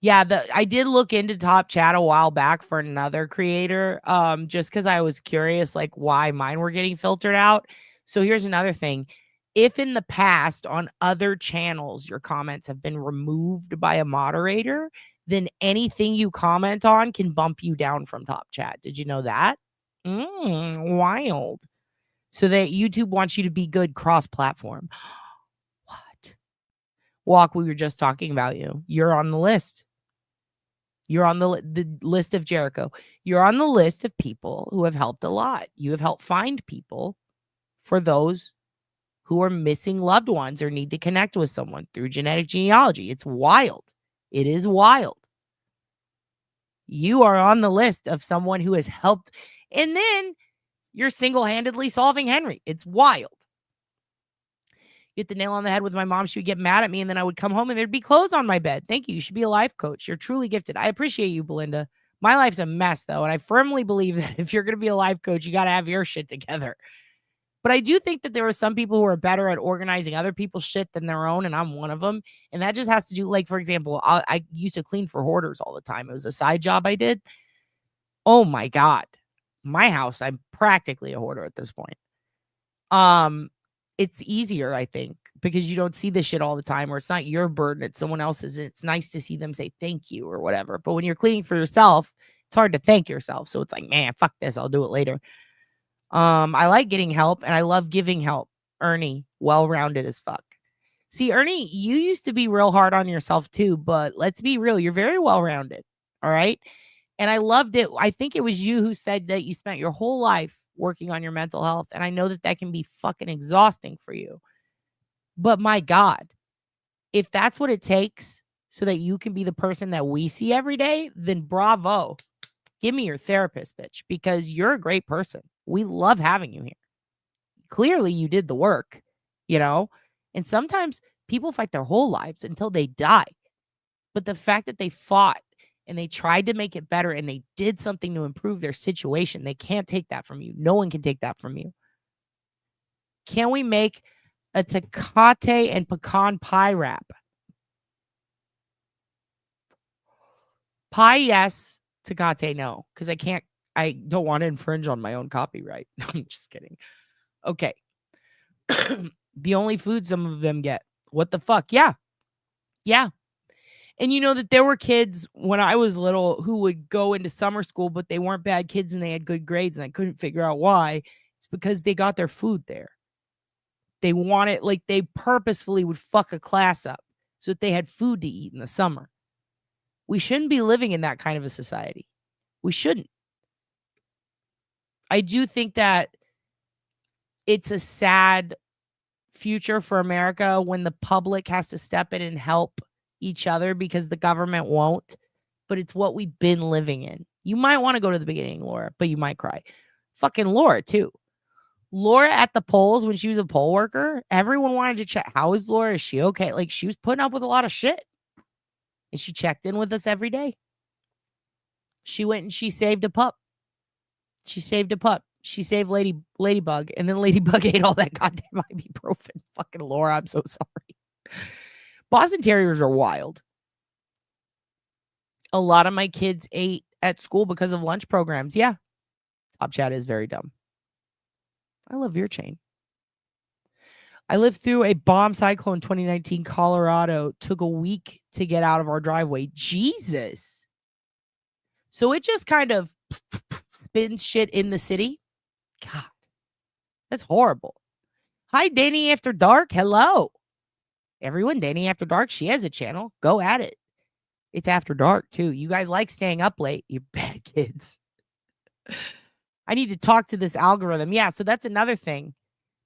S2: Yeah, I did look into Top Chat a while back for another creator, just because I was curious, like, why mine were getting filtered out. So here's another thing. If in the past on other channels your comments have been removed by a moderator, then anything you comment on can bump you down from Top Chat. Did you know that? Wild. So that YouTube wants you to be good cross-platform. What? Walk, we were just talking about you. You're on the list. You're on the list of Jericho. You're on the list of people who have helped a lot. You have helped find people for those who are missing loved ones or need to connect with someone through genetic genealogy. It's wild. It is wild. You are on the list of someone who has helped. And then you're single-handedly solving Henry. It's wild. You hit the nail on the head with my mom. She would get mad at me, and then I would come home and there'd be clothes on my bed. Thank you. You should be a life coach. You're truly gifted. I appreciate you, Belinda. My life's a mess, though, and I firmly believe that if you're going to be a life coach, you got to have your shit together. But I do think that there are some people who are better at organizing other people's shit than their own, and I'm one of them. And that just has to do, like, for example, I used to clean for hoarders all the time. It was a side job I did. Oh, my God. My house, I'm practically a hoarder at this point. It's easier, I think, because you don't see this shit all the time, or it's not your burden, it's someone else's. It's nice to see them say thank you or whatever. But when you're cleaning for yourself, it's hard to thank yourself. So it's like, man, fuck this. I'll do it later. I like getting help and I love giving help. Ernie, well-rounded as fuck. See, Ernie, you used to be real hard on yourself too, but let's be real. You're very well-rounded. All right. And I loved it. I think it was you who said that you spent your whole life working on your mental health. And I know that that can be fucking exhausting for you. But my God, if that's what it takes so that you can be the person that we see every day, then bravo. Give me your therapist, bitch, because you're a great person. We love having you here. Clearly, you did the work, you know? And sometimes people fight their whole lives until they die. But the fact that they fought and they tried to make it better and they did something to improve their situation, they can't take that from you. No one can take that from you. Can we make a Tecate and pecan pie wrap? Pie, yes. Tecate, no. Because I don't want to infringe on my own copyright. I'm just kidding. Okay. The only food some of them get. What the fuck? Yeah. Yeah. And you know that there were kids when I was little who would go into summer school, but they weren't bad kids and they had good grades, and I couldn't figure out why. It's because they got their food there. They wanted, like, they purposefully would fuck a class up so that they had food to eat in the summer. We shouldn't be living in that kind of a society. We shouldn't. I do think that it's a sad future for America when the public has to step in and help each other because the government won't. But it's what we've been living in. You might want to go to the beginning, Laura, but you might cry. Fucking Laura, too. Laura at the polls when she was a poll worker, everyone wanted to check. How is Laura? Is she okay? Like, she was putting up with a lot of shit. And she checked in with us every day. She went and she saved a pup. She saved Ladybug. And then Ladybug ate all that goddamn ibuprofen. Fucking Laura, I'm so sorry. Boston Terriers are wild. A lot of my kids ate at school because of lunch programs. Yeah. Top Chat is very dumb. I love your chain. I lived through a bomb cyclone in 2019, Colorado. Took a week to get out of our driveway. Jesus. So it just kind of spins shit in the city. God, that's horrible. Hi, Danny After Dark. Hello. Everyone, Danny After Dark. She has a channel. Go at it. It's after dark, too. You guys like staying up late. You bad kids. I need to talk to this algorithm. Yeah, so that's another thing.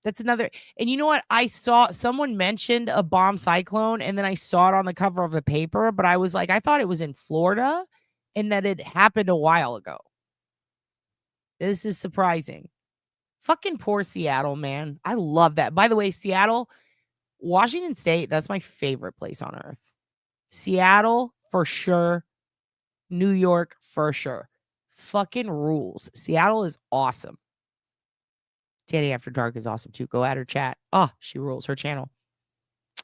S2: And you know what? I saw someone mentioned a bomb cyclone, and then I saw it on the cover of the paper, but I was like, I thought it was in Florida and that it happened a while ago. This is surprising. Fucking poor Seattle, man. I love that. By the way, Seattle, Washington State, that's my favorite place on earth. Seattle, for sure. New York for sure. Fucking rules. Seattle is awesome. Danny After Dark is awesome too. Go at her chat. Oh, she rules her channel.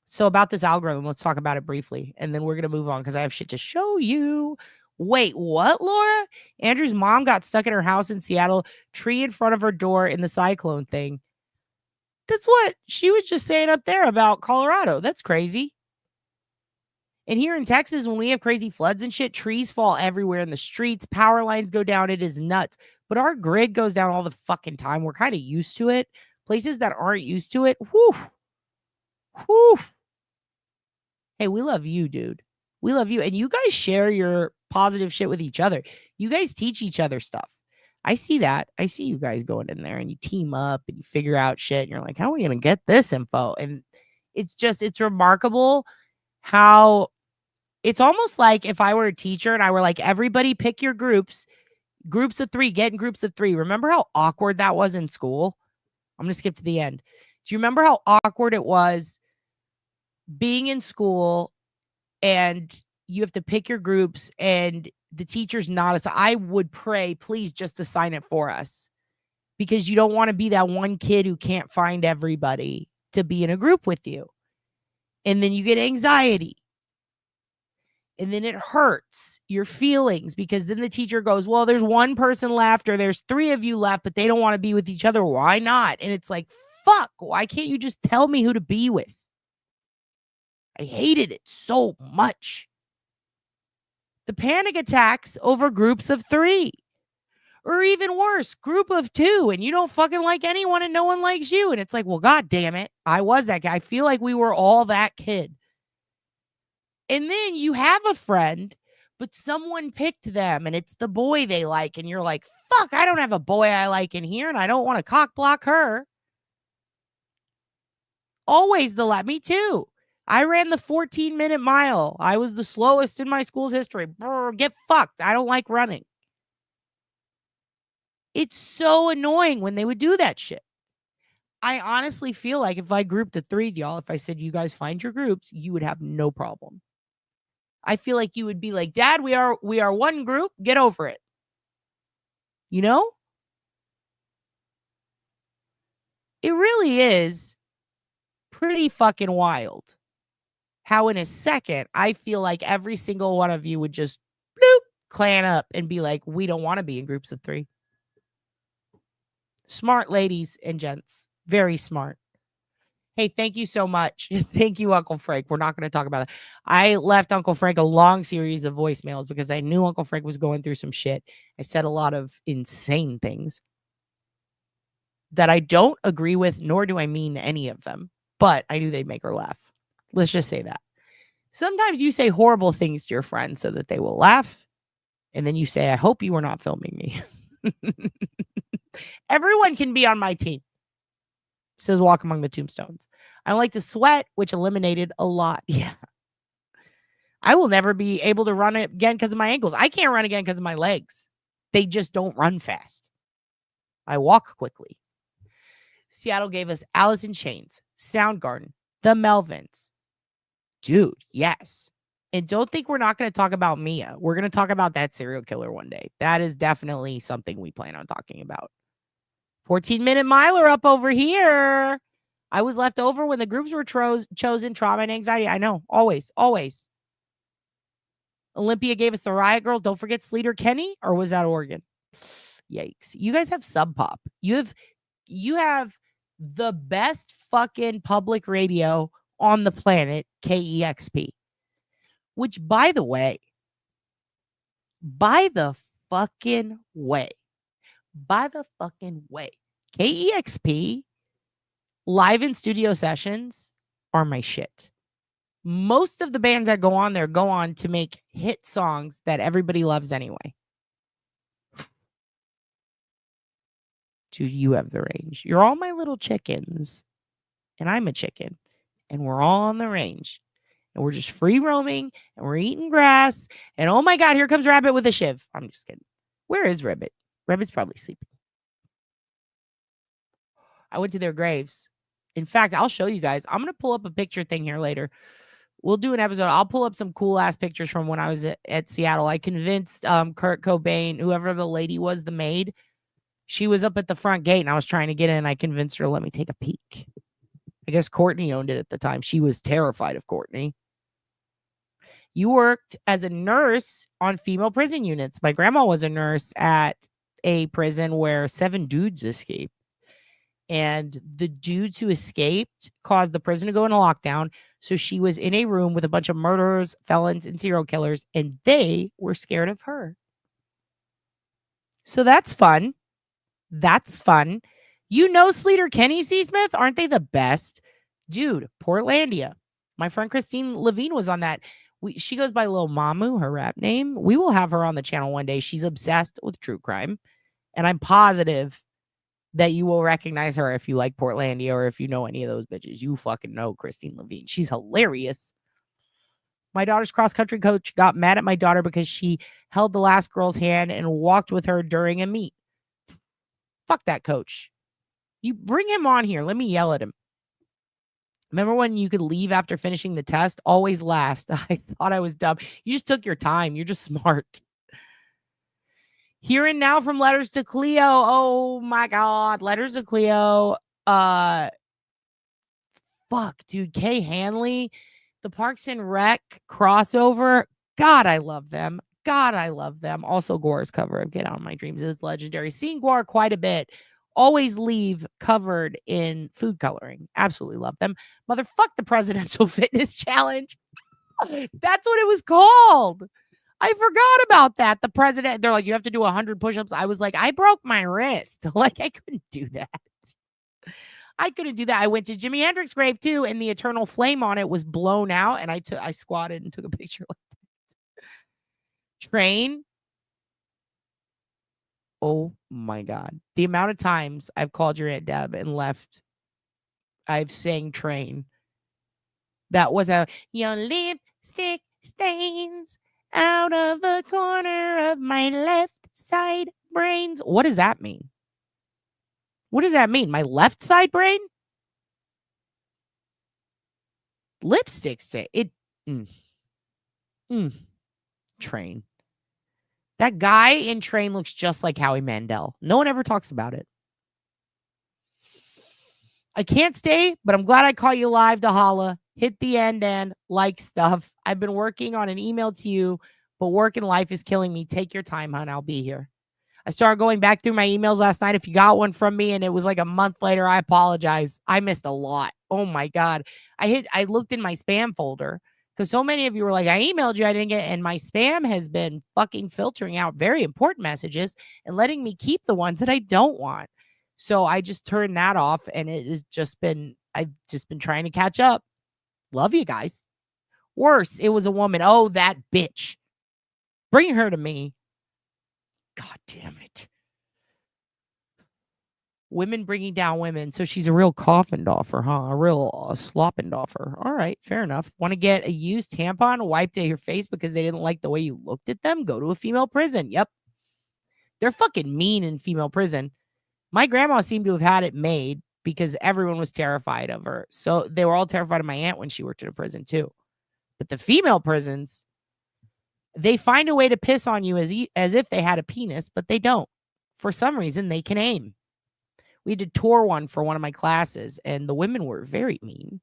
S2: So about this algorithm, let's talk about it briefly. And then we're going to move on because I have shit to show you. Wait, what, Laura? Andrew's mom got stuck in her house in Seattle, tree in front of her door in the cyclone thing. That's what she was just saying up there about Colorado. That's crazy. And here in Texas, when we have crazy floods and shit, trees fall everywhere in the streets, power lines go down. It is nuts. But our grid goes down all the fucking time. We're kind of used to it. Places that aren't used to it, whew, whew. Hey, we love you, dude. We love you. And you guys share your positive shit with each other. You guys teach each other stuff. I see that. I see you guys going in there and you team up and you figure out shit. And you're like, how are we going to get this info? And it's remarkable how it's almost like if I were a teacher and I were like, everybody pick your groups of 3, get in groups of 3. Remember how awkward that was in school? I'm going to skip to the end. Do you remember how awkward it was being in school and you have to pick your groups and the teacher's not as I would pray, please just assign it for us because you don't want to be that one kid who can't find everybody to be in a group with you. And then you get anxiety. And then it hurts your feelings because then the teacher goes, well, there's one person left or there's 3 of you left, but they don't want to be with each other. Why not? And it's like, fuck, why can't you just tell me who to be with? I hated it so much. The panic attacks over groups of 3. Or even worse, group of 2, and you don't fucking like anyone and no one likes you. And it's like, well, God damn it. I was that guy. I feel like we were all that kid. And then you have a friend, but someone picked them and it's the boy they like. And you're like, fuck, I don't have a boy I like in here and I don't want to cock block her. Always me too. I ran the 14-minute mile. I was the slowest in my school's history. Brr, get fucked. I don't like running. It's so annoying when they would do that shit. I honestly feel like if I grouped the 3, y'all, if I said, you guys find your groups, you would have no problem. I feel like you would be like, Dad, we are one group. Get over it. You know? It really is pretty fucking wild how in a second, I feel like every single one of you would just bloop, clan up and be like, we don't want to be in groups of 3. Smart ladies and gents. Very smart. Hey, thank you so much. Thank you, Uncle Frank. We're not going to talk about that. I left Uncle Frank a long series of voicemails because I knew Uncle Frank was going through some shit. I said a lot of insane things that I don't agree with, nor do I mean any of them. But I knew they'd make her laugh. Let's just say that. Sometimes you say horrible things to your friends so that they will laugh. And then you say, I hope you were not filming me. Everyone can be on my team. Says Walk Among the Tombstones. I don't like to sweat, which eliminated a lot. Yeah. I will never be able to run again because of my ankles. I can't run again because of my legs. They just don't run fast. I walk quickly. Seattle gave us Alice in Chains, Soundgarden, The Melvins. Dude, yes. And don't think we're not going to talk about Mia. We're going to talk about that serial killer one day. That is definitely something we plan on talking about. 14-minute miler up over here. I was left over when the groups were chosen, trauma and anxiety. I know. Always, always. Olympia gave us the Riot Girls. Don't forget Sleater Kenny, or was that Oregon? Yikes. You guys have Sub Pop. You have the best fucking public radio on the planet, KEXP. Which, by the fucking way, KEXP live in studio sessions are my shit. Most of the bands that go on there go on to make hit songs that everybody loves anyway. Dude, you have the range. You're all my little chickens. And I'm a chicken. And we're all on the range. And we're just free roaming. And we're eating grass. And oh my God, here comes Rabbit with a shiv. I'm just kidding. Where is Rabbit? Rabbit's probably sleeping. I went to their graves. In fact, I'll show you guys. I'm going to pull up a picture thing here later. We'll do an episode. I'll pull up some cool ass pictures from when I was at Seattle. I convinced Kurt Cobain, whoever the lady was, the maid, she was up at the front gate and I was trying to get in. I convinced her to let me take a peek. I guess Courtney owned it at the time. She was terrified of Courtney. You worked as a nurse on female prison units. My grandma was a nurse at a prison where 7 dudes escaped. And the dudes who escaped caused the prison to go into lockdown. So she was in a room with a bunch of murderers, felons, and serial killers, and they were scared of her. So that's fun. That's fun. You know Sleater Kenny C. Smith? Aren't they the best? Dude, Portlandia. My friend Christine Levine was on that. She goes by Lil Mamu, her rap name. We will have her on the channel one day. She's obsessed with true crime. And I'm positive that you will recognize her if you like Portlandia or if you know any of those bitches. You fucking know Christine Levine. She's hilarious. My daughter's cross-country coach got mad at my daughter because she held the last girl's hand and walked with her during a meet. Fuck that coach. You bring him on here. Let me yell at him. Remember when you could leave after finishing the test? Always last. I thought I was dumb. You just took your time. You're just smart. Here and now from Letters to Cleo. Oh my God. Letters to Cleo. Fuck, dude. Kay Hanley. The Parks and Rec crossover. God, I love them. God, I love them. Also, Gore's cover of Get Out of My Dreams is legendary. Seeing Gore quite a bit. Always leave covered in food coloring. Absolutely love them. Motherfuck the Presidential Fitness Challenge. That's what it was called. I forgot about that. The president, they're like, you have to do 100 push-ups. I was like, I broke my wrist. Like, I couldn't do that. I couldn't do that. I went to Jimi Hendrix's grave too, and the eternal flame on it was blown out, and I squatted and took a picture like that. Train. Oh my God. The amount of times I've called your Aunt Deb and left, I've sang Train. That was your lipstick stains out of the corner of my left side brains. What does that mean? What does that mean? My left side brain? Lipstick stain. Train. That guy in Train looks just like Howie Mandel. No one ever talks about it. I can't stay, but I'm glad I caught you live to holla. Hit the end and like stuff. I've been working on an email to you, but work and life is killing me. Take your time, hon. I'll be here. I started going back through my emails last night. If you got one from me and it was like a month later, I apologize. I missed a lot. Oh my God. I looked in my spam folder because so many of you were like, I emailed you, I didn't get it. And my spam has been fucking filtering out very important messages and letting me keep the ones that I don't want. So I just turned that off, and I've just been trying to catch up. Love you guys. Worse, it was a woman. Oh, that bitch. Bring her to me. God damn it. Women bringing down women. So she's a real Coffendorfer, huh? A real Sloppendorfer. All right, fair enough. Want to get a used tampon wiped at your face because they didn't like the way you looked at them? Go to a female prison. Yep. They're fucking mean in female prison. My grandma seemed to have had it made because everyone was terrified of her. So they were all terrified of my aunt when she worked in a prison too. But the female prisons, they find a way to piss on you as if they had a penis, but they don't. For some reason, they can aim. We did tour one for one of my classes, and the women were very mean.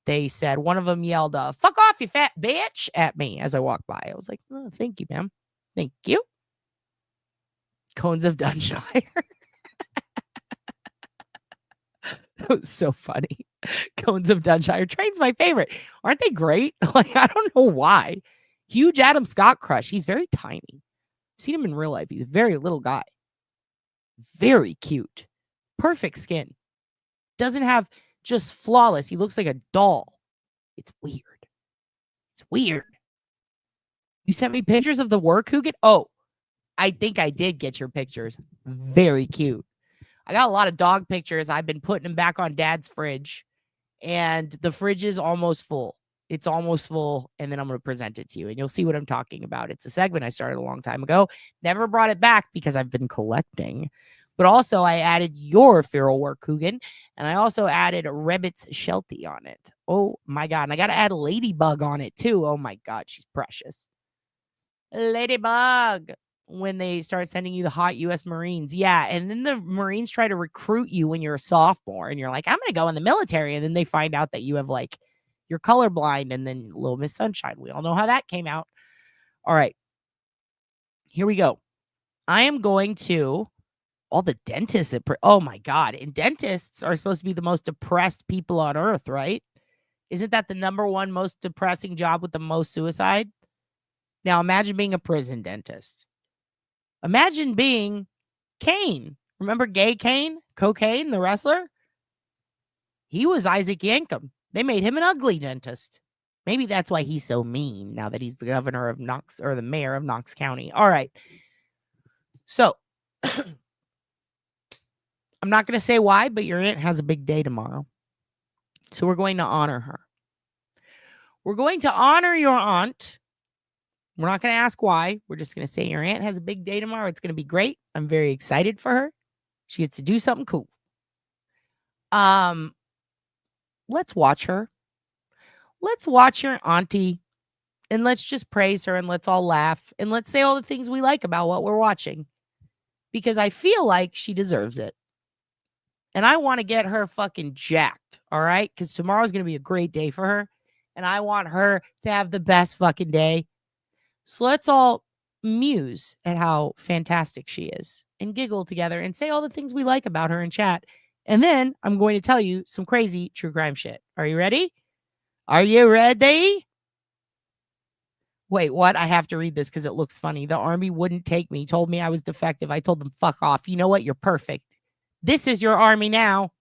S2: They said, one of them yelled, fuck off, you fat bitch, at me as I walked by. I was like, oh, thank you, ma'am. Thank you. Cones of Dunshire. That was so funny. Cones of Dunshire. Train's my favorite. Aren't they great? Like, I don't know why. Huge Adam Scott crush. He's very tiny. I've seen him in real life. He's a very little guy. Very cute. Perfect skin. Doesn't have just flawless. He looks like a doll. It's weird. It's weird. You sent me pictures of the work, Hugin? Oh, I think I did get your pictures. Very cute. I got a lot of dog pictures. I've been putting them back on Dad's fridge, and the fridge is almost full. It's almost full, and then I'm going to present it to you, and you'll see what I'm talking about. It's a segment I started a long time ago. Never brought it back because I've been collecting. But also I added your feral work, Coogan. And I also added Rebbit's Sheltie on it. Oh my God. And I got to add Ladybug on it too. Oh my God. She's precious. Ladybug. When they start sending you the hot U.S. Marines. Yeah. And then the Marines try to recruit you when you're a sophomore. And you're like, I'm going to go in the military. And then they find out that you have like, you're colorblind. And then Little Miss Sunshine. We all know how that came out. All right. Here we go. I am going to all the dentists. Oh my God. And dentists are supposed to be the most depressed people on earth, right? Isn't that the number one most depressing job with the most suicide? Now imagine being a prison dentist. Imagine being Kane. Remember Gay Kane? Cocaine, the wrestler? He was Isaac Yankem. They made him an ugly dentist. Maybe that's why he's so mean now that he's the governor of Knox or the mayor of Knox County. All right. So I'm not going to say why, but your aunt has a big day tomorrow. So we're going to honor her. We're going to honor your aunt. We're not going to ask why. We're just going to say your aunt has a big day tomorrow. It's going to be great. I'm very excited for her. She gets to do something cool. Let's watch her. Let's watch your auntie and let's just praise her and let's all laugh and let's say all the things we like about what we're watching because I feel like she deserves it. And I want to get her fucking jacked. All right. Because tomorrow's going to be a great day for her. And I want her to have the best fucking day. So let's all muse at how fantastic she is and giggle together and say all the things we like about her in chat. And then I'm going to tell you some crazy true crime shit. Are you ready? Are you ready? Wait, what? I have to read this because it looks funny. The army wouldn't take me, told me I was defective. I told them, fuck off. You know what? You're perfect. This is your army now.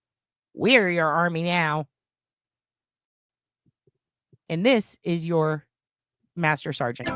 S2: We're your army now. And this is your master sergeant.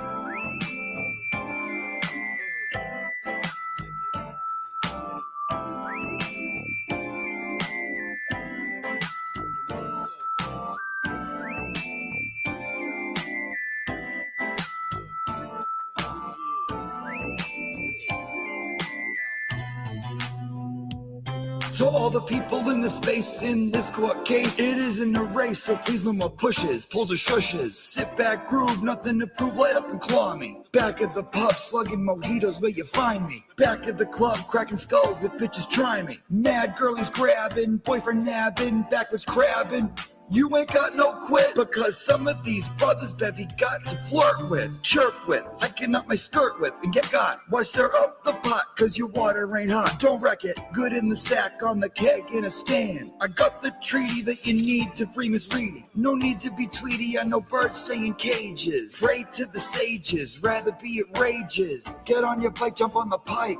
S3: To all the people in the space in this court case, it isn't a race, so please no more pushes, pulls or shushes. Sit back, groove, nothing to prove, light up and claw me. Back at the pub, slugging mojitos where you find me. Back at the club, cracking skulls, the bitches try me. Mad girlies grabbing, boyfriend nabbing, backwards crabbing. You ain't got no quit, because some of these brothers Bevy got to flirt with, chirp with, hiking up my skirt with, and get got. Why stir up the pot, cause your water ain't hot. Don't wreck it, good in the sack, on the keg, in a stand. I got the treaty that you need to free misreading. No need to be Tweety, I know birds stay in cages. Pray to the sages, rather be it rages. Get on your bike, jump on the pike.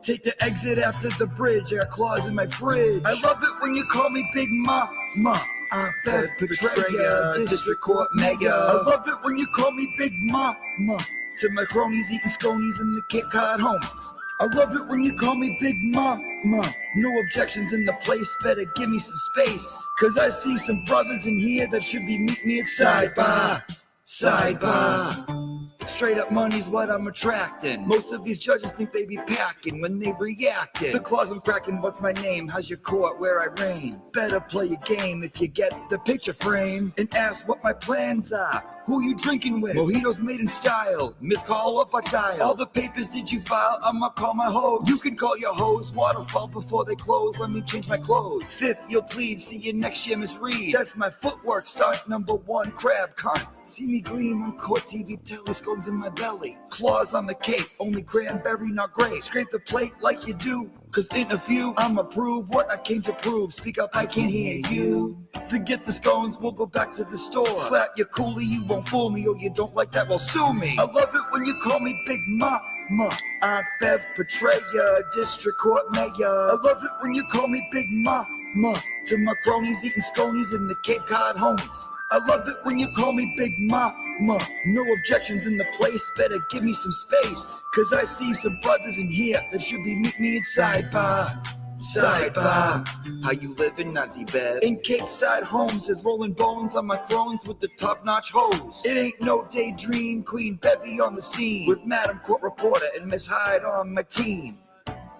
S3: Take the exit after the bridge, I got claws in my fridge. I love it when you call me Big Ma. I'm Bev Petraea, District Court Mayor. I love it when you call me Big Ma. To my cronies eating sconies in the Cape Cod homies. I love it when you call me Big Ma. No objections in the place, better give me some space. Cause I see some brothers in here that should be meeting me at sidebar. Straight up money's what I'm attracting. Most of these judges think they be packing when they reacting. The claws I'm cracking, what's my name? How's your court where I reign? Better play a game if you get the picture frame. And ask what my plans are. Who you drinking with? Mojitos made in style. Missed call up a dial. All the papers did you file? I'ma call my hoes. You can call your hoes. Waterfall before they close. Let me change my clothes. Fifth, you'll plead. See you next year, Miss Reed. That's my footwork. Stunt number one. Crab cunt. See me gleam on court TV. Telly scones in my belly. Claws on the cake. Only cranberry, not grape. Scrape the plate like you do. Cause in a few, I'ma prove what I came to prove. Speak up, I can't hear you. Forget the scones, we'll go back to the store. Slap your coolie, you won't fool me. Or you don't like that, well sue me. I love it when you call me Big Ma. I'm Bev Petraea, District Court Mayor. I love it when you call me Big Ma. To my cronies eating sconies in the Cape Cod homies. I love it when you call me Big Ma. No objections in the place, better give me some space. Cause I see some brothers in here that should be meeting me at sidebar. How you living, Auntie Bev? In Cape Side homes, there's rolling bones on my thrones with the top-notch hoes. It ain't no daydream, Queen Bevy on the scene with Madam Court Reporter and Miss Hyde on my team.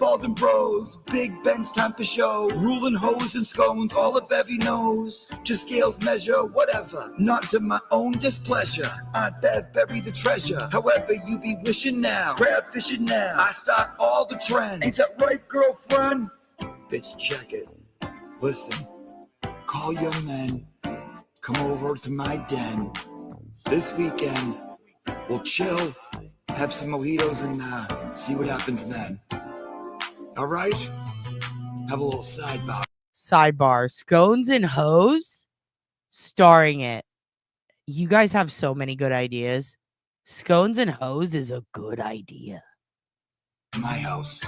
S3: bald and bros, Big Ben's time for show. Ruling hoes and scones, all of every nose. Just scales measure, whatever, not to my own displeasure. Aunt Bev bury the treasure, however you be wishing now. Crab fishing now, I start all the trends. Ain't that right, girlfriend? Bitch, check it. Listen, call your men, come over to my den. This weekend, we'll chill, have some mojitos, and see what happens then. All right? Have a little sidebar.
S2: Sidebar. Scones and Hoes starring it. You guys have so many good ideas. Scones and Hoes is a good idea.
S3: My house.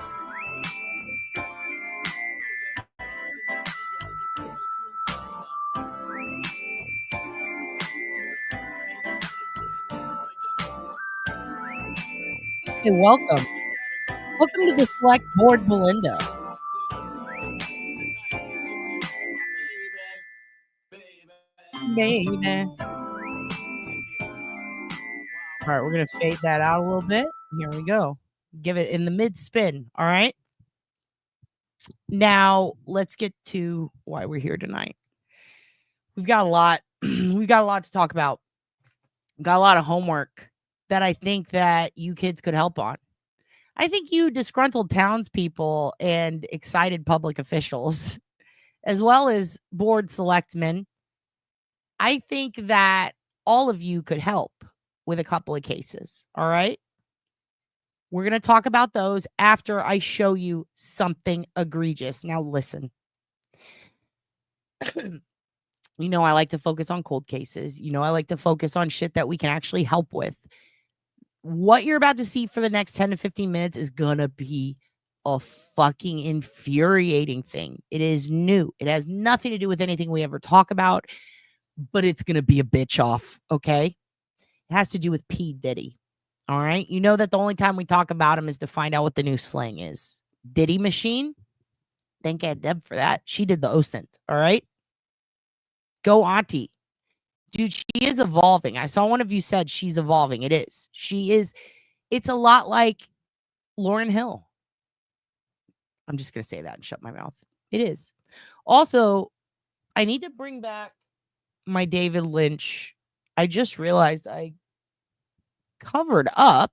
S2: Hey, welcome. Welcome to the Select Board, Belinda. Baby. All right, we're going to fade that out a little bit. Here we go. Give it in the mid spin. All right. Now, let's get to why we're here tonight. We've got a lot. We've got a lot to talk about. Got a lot of homework that I think that you kids could help on. I think you disgruntled townspeople and excited public officials, as well as board selectmen, I think that all of you could help with a couple of cases. All right. We're going to talk about those after I show you something egregious. Now, listen. You know, I like to focus on cold cases. You know, I like to focus on shit that we can actually help with. What you're about to see for the next 10 to 15 minutes is going to be a fucking infuriating thing. It is new. It has nothing to do with anything we ever talk about, but it's going to be a bitch off, okay? It has to do with P. Diddy, all right? You know that the only time we talk about him is to find out what the new slang is. Diddy machine? Thank Aunt Deb for that. She did the OSINT, all right? Go auntie. Dude, she is evolving. I saw one of you said she's evolving. It is. She is. It's a lot like Lauryn Hill. I'm just going to say that and shut my mouth. It is. Also, I need to bring back my David Lynch. I just realized I covered up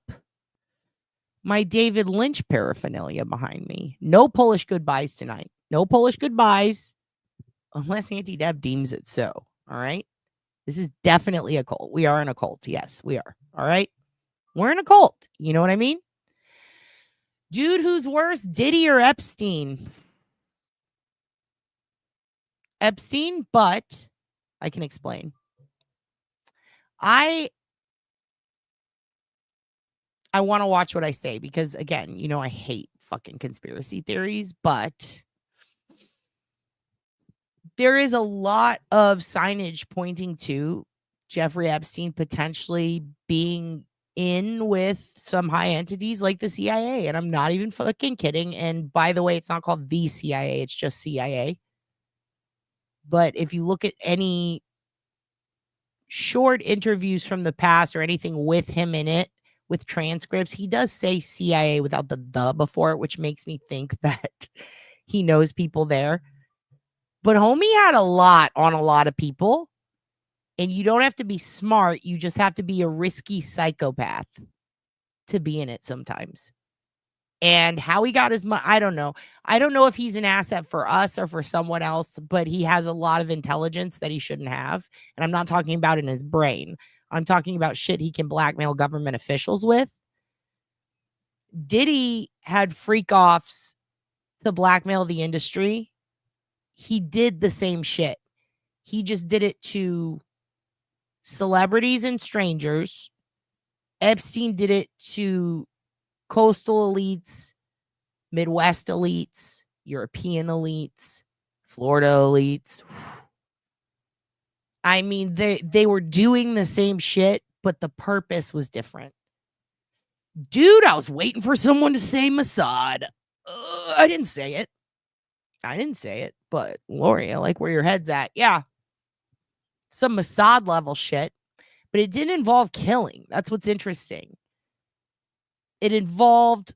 S2: my David Lynch paraphernalia behind me. No Polish goodbyes tonight. No Polish goodbyes unless Auntie Deb deems it so. All right. This is definitely a cult. We are in a cult. Yes, we are. All right. We're in a cult. You know what I mean? Dude, who's worse, Diddy or Epstein? Epstein, but I can explain. I want to watch what I say because, again, you know, I hate fucking conspiracy theories, but there is a lot of signage pointing to Jeffrey Epstein potentially being in with some high entities like the CIA. And I'm not even fucking kidding. And by the way, it's not called the CIA. It's just CIA. But if you look at any short interviews from the past or anything with him in it, with transcripts, he does say CIA without the before it, which makes me think that he knows people there. But homie had a lot on a lot of people. And you don't have to be smart. You just have to be a risky psychopath to be in it sometimes. And how he got his money, I don't know. I don't know if he's an asset for us or for someone else, but he has a lot of intelligence that he shouldn't have. And I'm not talking about in his brain. I'm talking about shit he can blackmail government officials with. Diddy had freak offs to blackmail the industry. He did the same shit. He just did it to celebrities and strangers. Epstein did it to coastal elites, Midwest elites, European elites, Florida elites. I mean, they were doing the same shit, but the purpose was different. Dude, I was waiting for someone to say Mossad. I didn't say it. But Lori, I like where your head's at. Yeah. Some Mossad level shit. But it didn't involve killing. That's what's interesting. It involved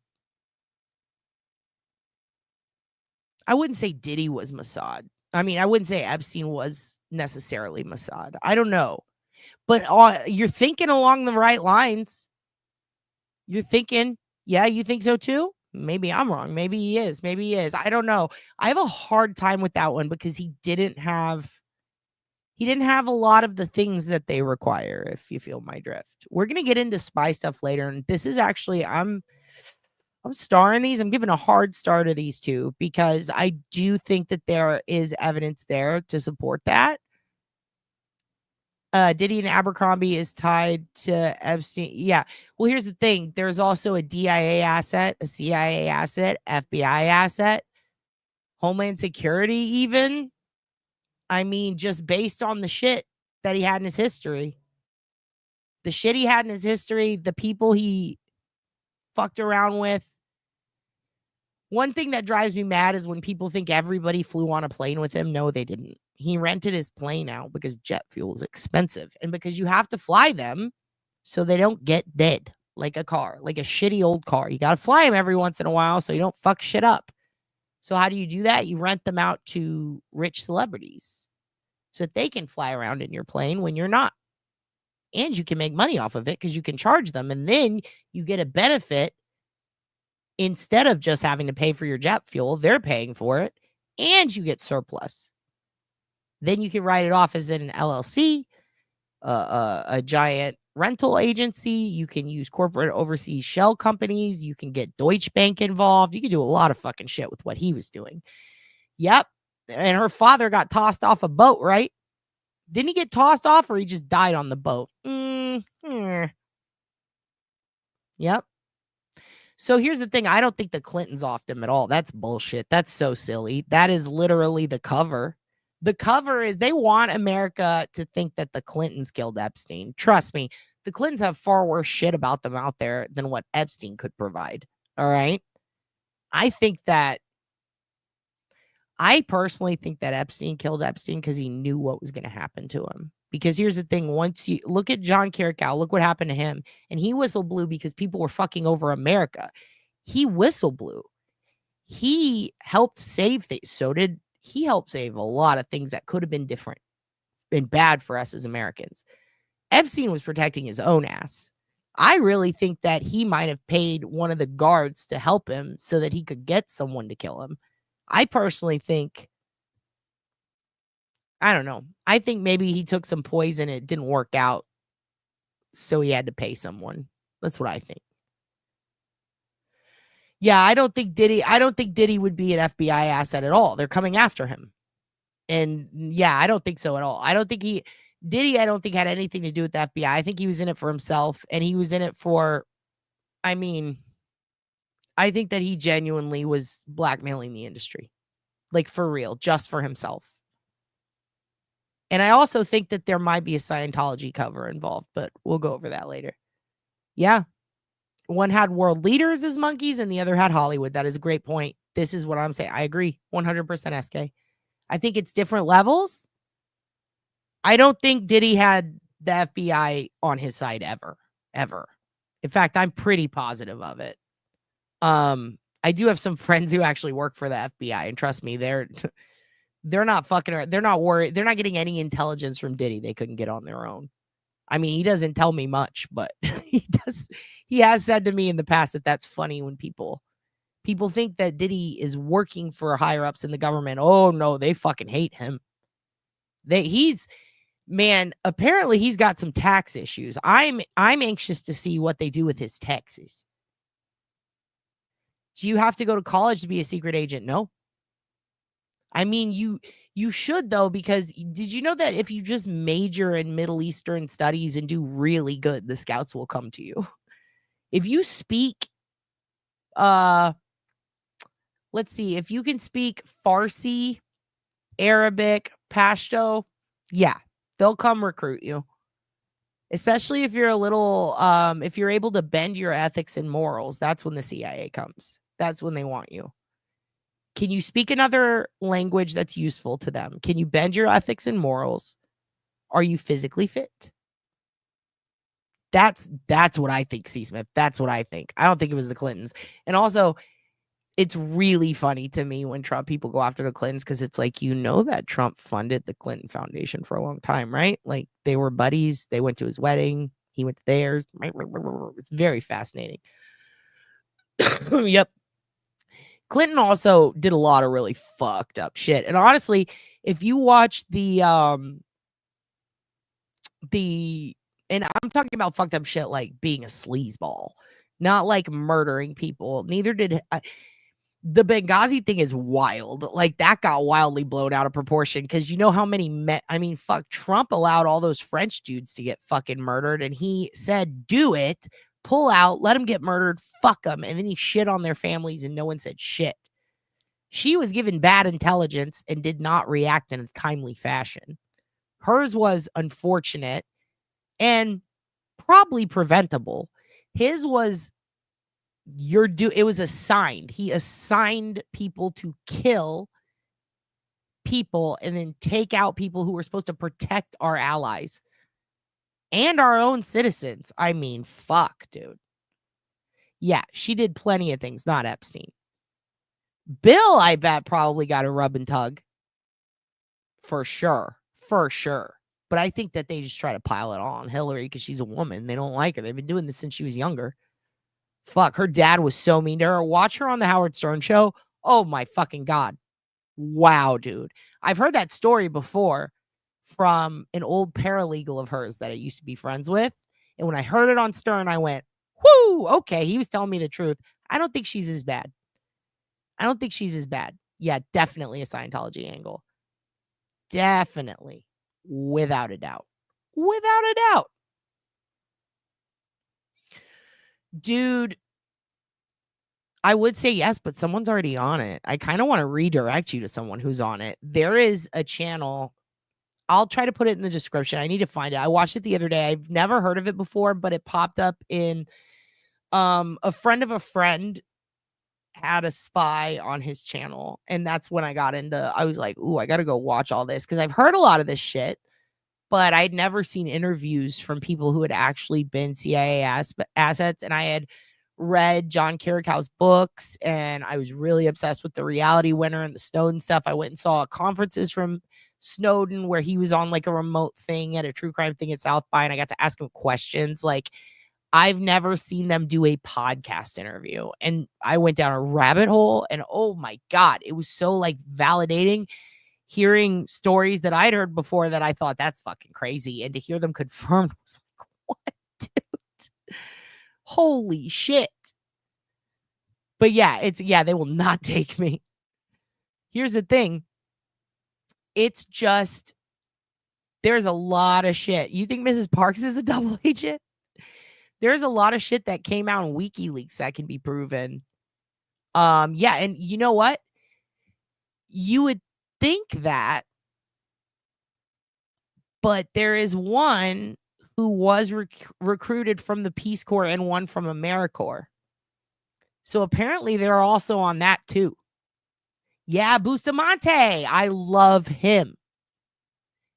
S2: I wouldn't say Diddy was Mossad. I mean, I wouldn't say Epstein was necessarily Mossad. I don't know. But you're thinking along the right lines. You're thinking, yeah, you think so too? Maybe I'm wrong. Maybe he is. Maybe he is. I don't know. I have a hard time with that one because he didn't have a lot of the things that they require, if you feel my drift. We're going to get into spy stuff later, and this is actually I'm starring these. I'm giving a hard star to these two because I do think that there is evidence there to support that. Diddy and Abercrombie is tied to Epstein. Yeah. Well, here's the thing. There's also a DIA asset, a CIA asset, FBI asset, Homeland Security even. I mean, just based on the shit that he had in his history. The shit he had in his history, the people he fucked around with. One thing that drives me mad is when people think everybody flew on a plane with him. No, they didn't. He rented his plane out because jet fuel is expensive and because you have to fly them so they don't get dead like a car, like a shitty old car. You got to fly them every once in a while so you don't fuck shit up. So how do you do that? You rent them out to rich celebrities so that they can fly around in your plane when you're not. And you can make money off of it because you can charge them. And then you get a benefit. Instead of just having to pay for your jet fuel, they're paying for it and you get surplus. Then you can write it off as an LLC, a giant rental agency. You can use corporate overseas shell companies. You can get Deutsche Bank involved. You can do a lot of fucking shit with what he was doing. Yep. And her father got tossed off a boat, right? Didn't he get tossed off or he just died on the boat? Yep. So here's the thing. I don't think the Clintons offed him at all. That's bullshit. That's so silly. That is literally the cover. The cover is they want America to think that the Clintons killed Epstein. Trust me, the Clintons have far worse shit about them out there than what Epstein could provide. All right. I personally think that Epstein killed Epstein because he knew what was going to happen to him. Because here's the thing. Once you look at John Carricow, look what happened to him. And he whistle blew because people were fucking over America. He whistle blew. He helped save things. He helped save a lot of things that could have been different, been bad for us as Americans. Epstein was protecting his own ass. I really think that he might have paid one of the guards to help him so that he could get someone to kill him. I personally think, I don't know. I think maybe he took some poison and it didn't work out. So he had to pay someone. That's what I think. Yeah, I don't think Diddy would be an FBI asset at all. They're coming after him. And yeah, I don't think so at all. Diddy, I don't think had anything to do with the FBI. I think he was in it for himself and he was in it for, I think that he genuinely was blackmailing the industry. Like for real, just for himself. And I also think that there might be a Scientology cover involved, but we'll go over that later. Yeah. One had world leaders as monkeys and the other had Hollywood. That is a great point. This is what I'm saying. I agree. 100% SK. I think it's different levels. I don't think Diddy had the FBI on his side ever. In fact, I'm pretty positive of it. I do have some friends who actually work for the FBI, and trust me, they're not fucking around. They're not worried. They're not getting any intelligence from Diddy they couldn't get on their own. I mean, he doesn't tell me much, but he has said to me in the past that that's funny when people think that Diddy is working for higher ups in the government. Oh no, they fucking hate him. Apparently he's got some tax issues. I'm anxious to see what they do with his taxes. Do you have to go to college to be a secret agent? No. I mean, you should though, because did you know that if you just major in Middle Eastern studies and do really good, the scouts will come to you. If you speak, let's see, if you can speak Farsi, Arabic, Pashto, yeah, they'll come recruit you. Especially if you're if you're able to bend your ethics and morals, that's when the CIA comes. That's when they want you. Can you speak another language that's useful to them? Can you bend your ethics and morals? Are you physically fit? That's what I think, C. Smith. That's what I think. I don't think it was the Clintons. And also, it's really funny to me when Trump people go after the Clintons, because it's like, you know, that Trump funded the Clinton Foundation for a long time, right? Like, they were buddies. They went to his wedding. He went to theirs. It's very fascinating. Yep. Clinton also did a lot of really fucked up shit. And honestly, if you watch and I'm talking about fucked up shit like being a sleazeball, not like murdering people. Neither did the Benghazi thing is wild. Like, that got wildly blown out of proportion, because you know how many fuck, Trump allowed all those French dudes to get fucking murdered, and he said, do it, pull out, let them get murdered, fuck them, and then he shit on their families and no one said shit. She was given bad intelligence and did not react in a timely fashion. Hers was unfortunate and probably preventable. His was it was assigned. He assigned people to kill people and then take out people who were supposed to protect our allies and our own citizens. I mean, fuck, dude. Yeah, she did plenty of things, not Epstein. Bill, I bet, probably got a rub and tug. For sure. For sure. But I think that they just try to pile it on Hillary because she's a woman. They don't like her. They've been doing this since she was younger. Fuck, her dad was so mean to her. Watch her on the Howard Stern show. Oh my fucking God. Wow, dude. I've heard that story before from an old paralegal of hers that I used to be friends with. And when I heard it on Stern, I went, whoo, okay, he was telling me the truth. I don't think she's as bad. Yeah, definitely a Scientology angle. Definitely. Without a doubt. Dude, I would say yes, but someone's already on it. I kind of want to redirect you to someone who's on it. There is a channel. I'll try to put it in the description. I need to find it. I watched it the other day. I've never heard of it before, but it popped up in a friend of a friend had a spy on his channel. And that's when I was like, ooh, I got to go watch all this, because I've heard a lot of this shit, but I'd never seen interviews from people who had actually been CIA assets. And I had read John Carrickow's books, and I was really obsessed with the Reality Winner and the Snowden stuff. I went and saw conferences from Snowden where he was on like a remote thing at a true crime thing at South by, and I got to ask him questions. Like, I've never seen them do a podcast interview, and I went down a rabbit hole, and oh my God, it was so like validating hearing stories that I'd heard before that I thought that's fucking crazy. And to hear them confirmed was like, what, dude? Holy shit. But yeah, they will not take me. Here's the thing. It's just, there's a lot of shit. You think Mrs. Parks is a double agent? There's a lot of shit that came out in WikiLeaks that can be proven. Yeah, and you know what? You would think that, but there is one who was recruited from the Peace Corps and one from AmeriCorps. So apparently they're also on that too. Yeah, Bustamante. I love him.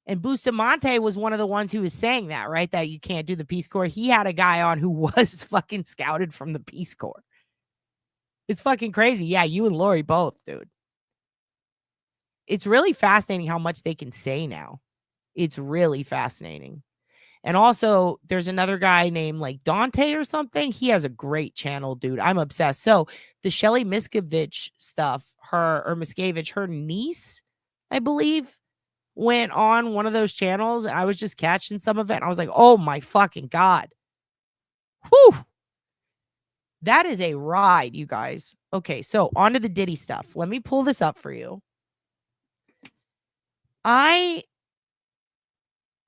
S2: And Bustamante was one of the ones who was saying that, right? That you can't do the Peace Corps. He had a guy on who was fucking scouted from the Peace Corps. It's fucking crazy. Yeah, you and Lori both, dude. It's really fascinating how much they can say now. It's really fascinating. And also, there's another guy named like Dante or something. He has a great channel, dude. I'm obsessed. So the Shelly Miscavige stuff, her niece, I believe, went on one of those channels. And I was just catching some of it. And I was like, oh my fucking God. Whew. That is a ride, you guys. Okay, so on to the Diddy stuff. Let me pull this up for you. I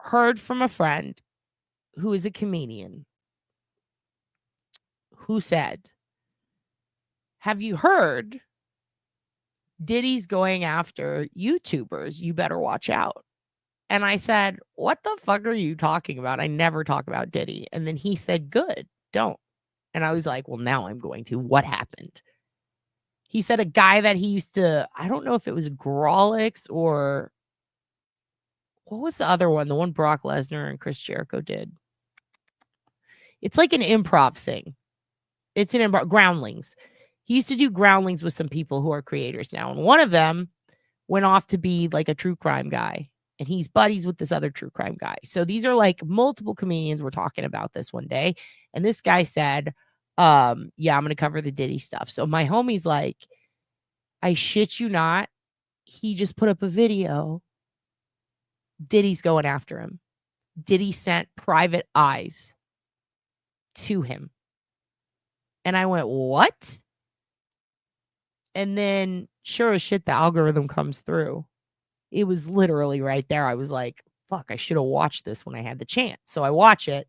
S2: heard from a friend who is a comedian who said, have you heard Diddy's going after YouTubers? You better watch out. And I said, what the fuck are you talking about? I never talk about Diddy. And then he said, good, don't. And I was like, well, now I'm going to. What happened? He said a guy that he used to, I don't know if it was Grawlix or what was the other one? The one Brock Lesnar and Chris Jericho did. It's like an improv thing. It's an improv, Groundlings. He used to do groundlings with some people who are creators now. And one of them went off to be like a true crime guy. And he's buddies with this other true crime guy. So these are like multiple comedians were talking about this one day. And this guy said, yeah, I'm going to cover the Diddy stuff. So my homie's like, I shit you not. He just put up a video. Diddy's going after him. Diddy sent private eyes to him. And I went, what? And then sure as shit, the algorithm comes through. It was literally right there. I was like, fuck, I should have watched this when I had the chance. So I watch it.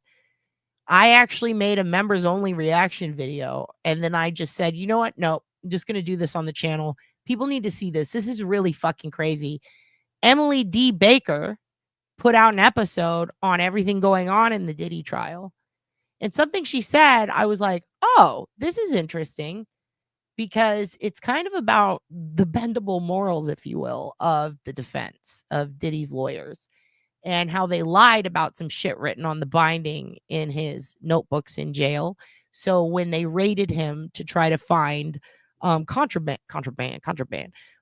S2: I actually made a members only reaction video. And then I just said, you know what? No, I'm just going to do this on the channel. People need to see this. This is really fucking crazy. Emily D. Baker put out an episode on everything going on in the Diddy trial. And something she said, I was like, oh, this is interesting. Because it's kind of about the bendable morals, if you will, of the defense of Diddy's lawyers and how they lied about some shit written on the binding in his notebooks in jail. So when they raided him to try to find contraband,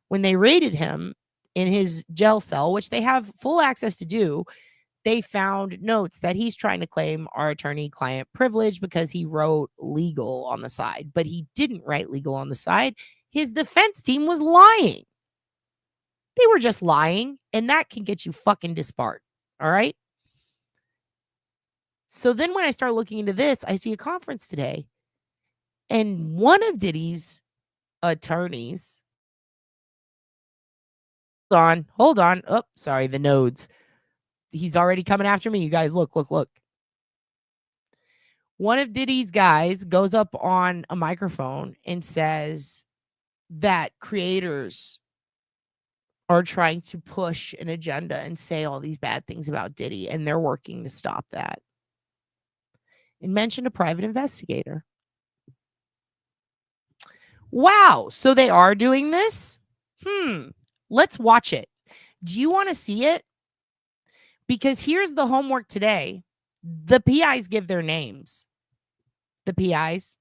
S2: when they raided him in his jail cell, which they have full access to do, they found notes that he's trying to claim are attorney-client privilege because he wrote legal on the side, but he didn't write legal on the side. His defense team was lying. They were just lying, and that can get you fucking disbarred, all right? So then when I start looking into this, I see a conference today, and one of Diddy's attorneys, hold on. Oh, sorry, the nodes. He's already coming after me. You guys, look. One of Diddy's guys goes up on a microphone and says that creators are trying to push an agenda and say all these bad things about Diddy, and they're working to stop that. And mentioned a private investigator. Wow, so they are doing this? Let's watch it. Do you want to see it? Because here's the homework today. The PIs give their names. The PIs.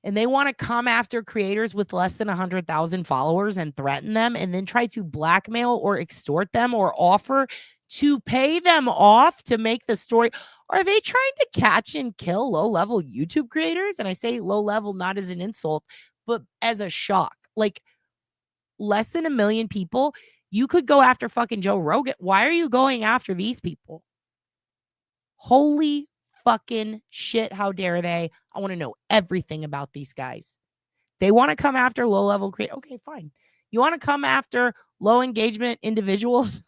S2: And they want to come after creators with less than 100,000 followers and threaten them and then try to blackmail or extort them or offer to pay them off to make the story. Are they trying to catch and kill low-level YouTube creators? And I say low-level not as an insult, but as a shock. Like less than 1 million people. You could go after fucking Joe Rogan. Why are you going after these people? Holy fucking shit. How dare they? I want to know everything about these guys. They want to come after low-level creators. Okay, fine. You want to come after low engagement individuals,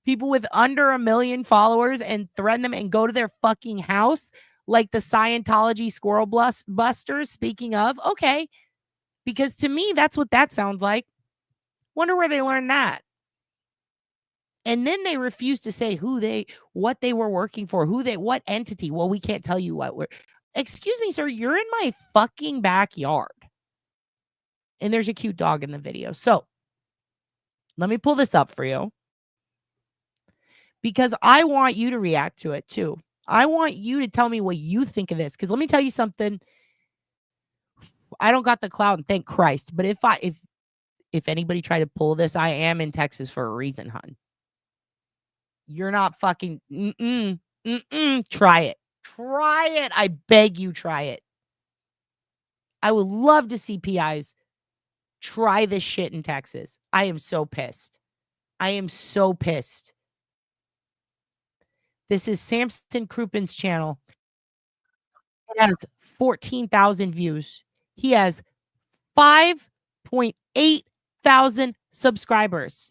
S2: people with under 1 million followers, and threaten them and go to their fucking house like the Scientology squirrel busters, speaking of? Okay. Because to me, that's what that sounds like. Wonder where they learned that. And then they refuse to say what they were working for, what entity. Well, we can't tell you what we're. Excuse me, sir, you're in my fucking backyard. And there's a cute dog in the video. So let me pull this up for you. Because I want you to react to it too. I want you to tell me what you think of this. Because let me tell you something. I don't got the clout, and thank Christ. But if anybody tried to pull this, I am in Texas for a reason, hun. You're not fucking, try it. Try it. I beg you, try it. I would love to see PIs try this shit in Texas. I am so pissed. I am so pissed. This is Samson Krupin's channel. It has 14,000 views. He has 5.8 thousand subscribers.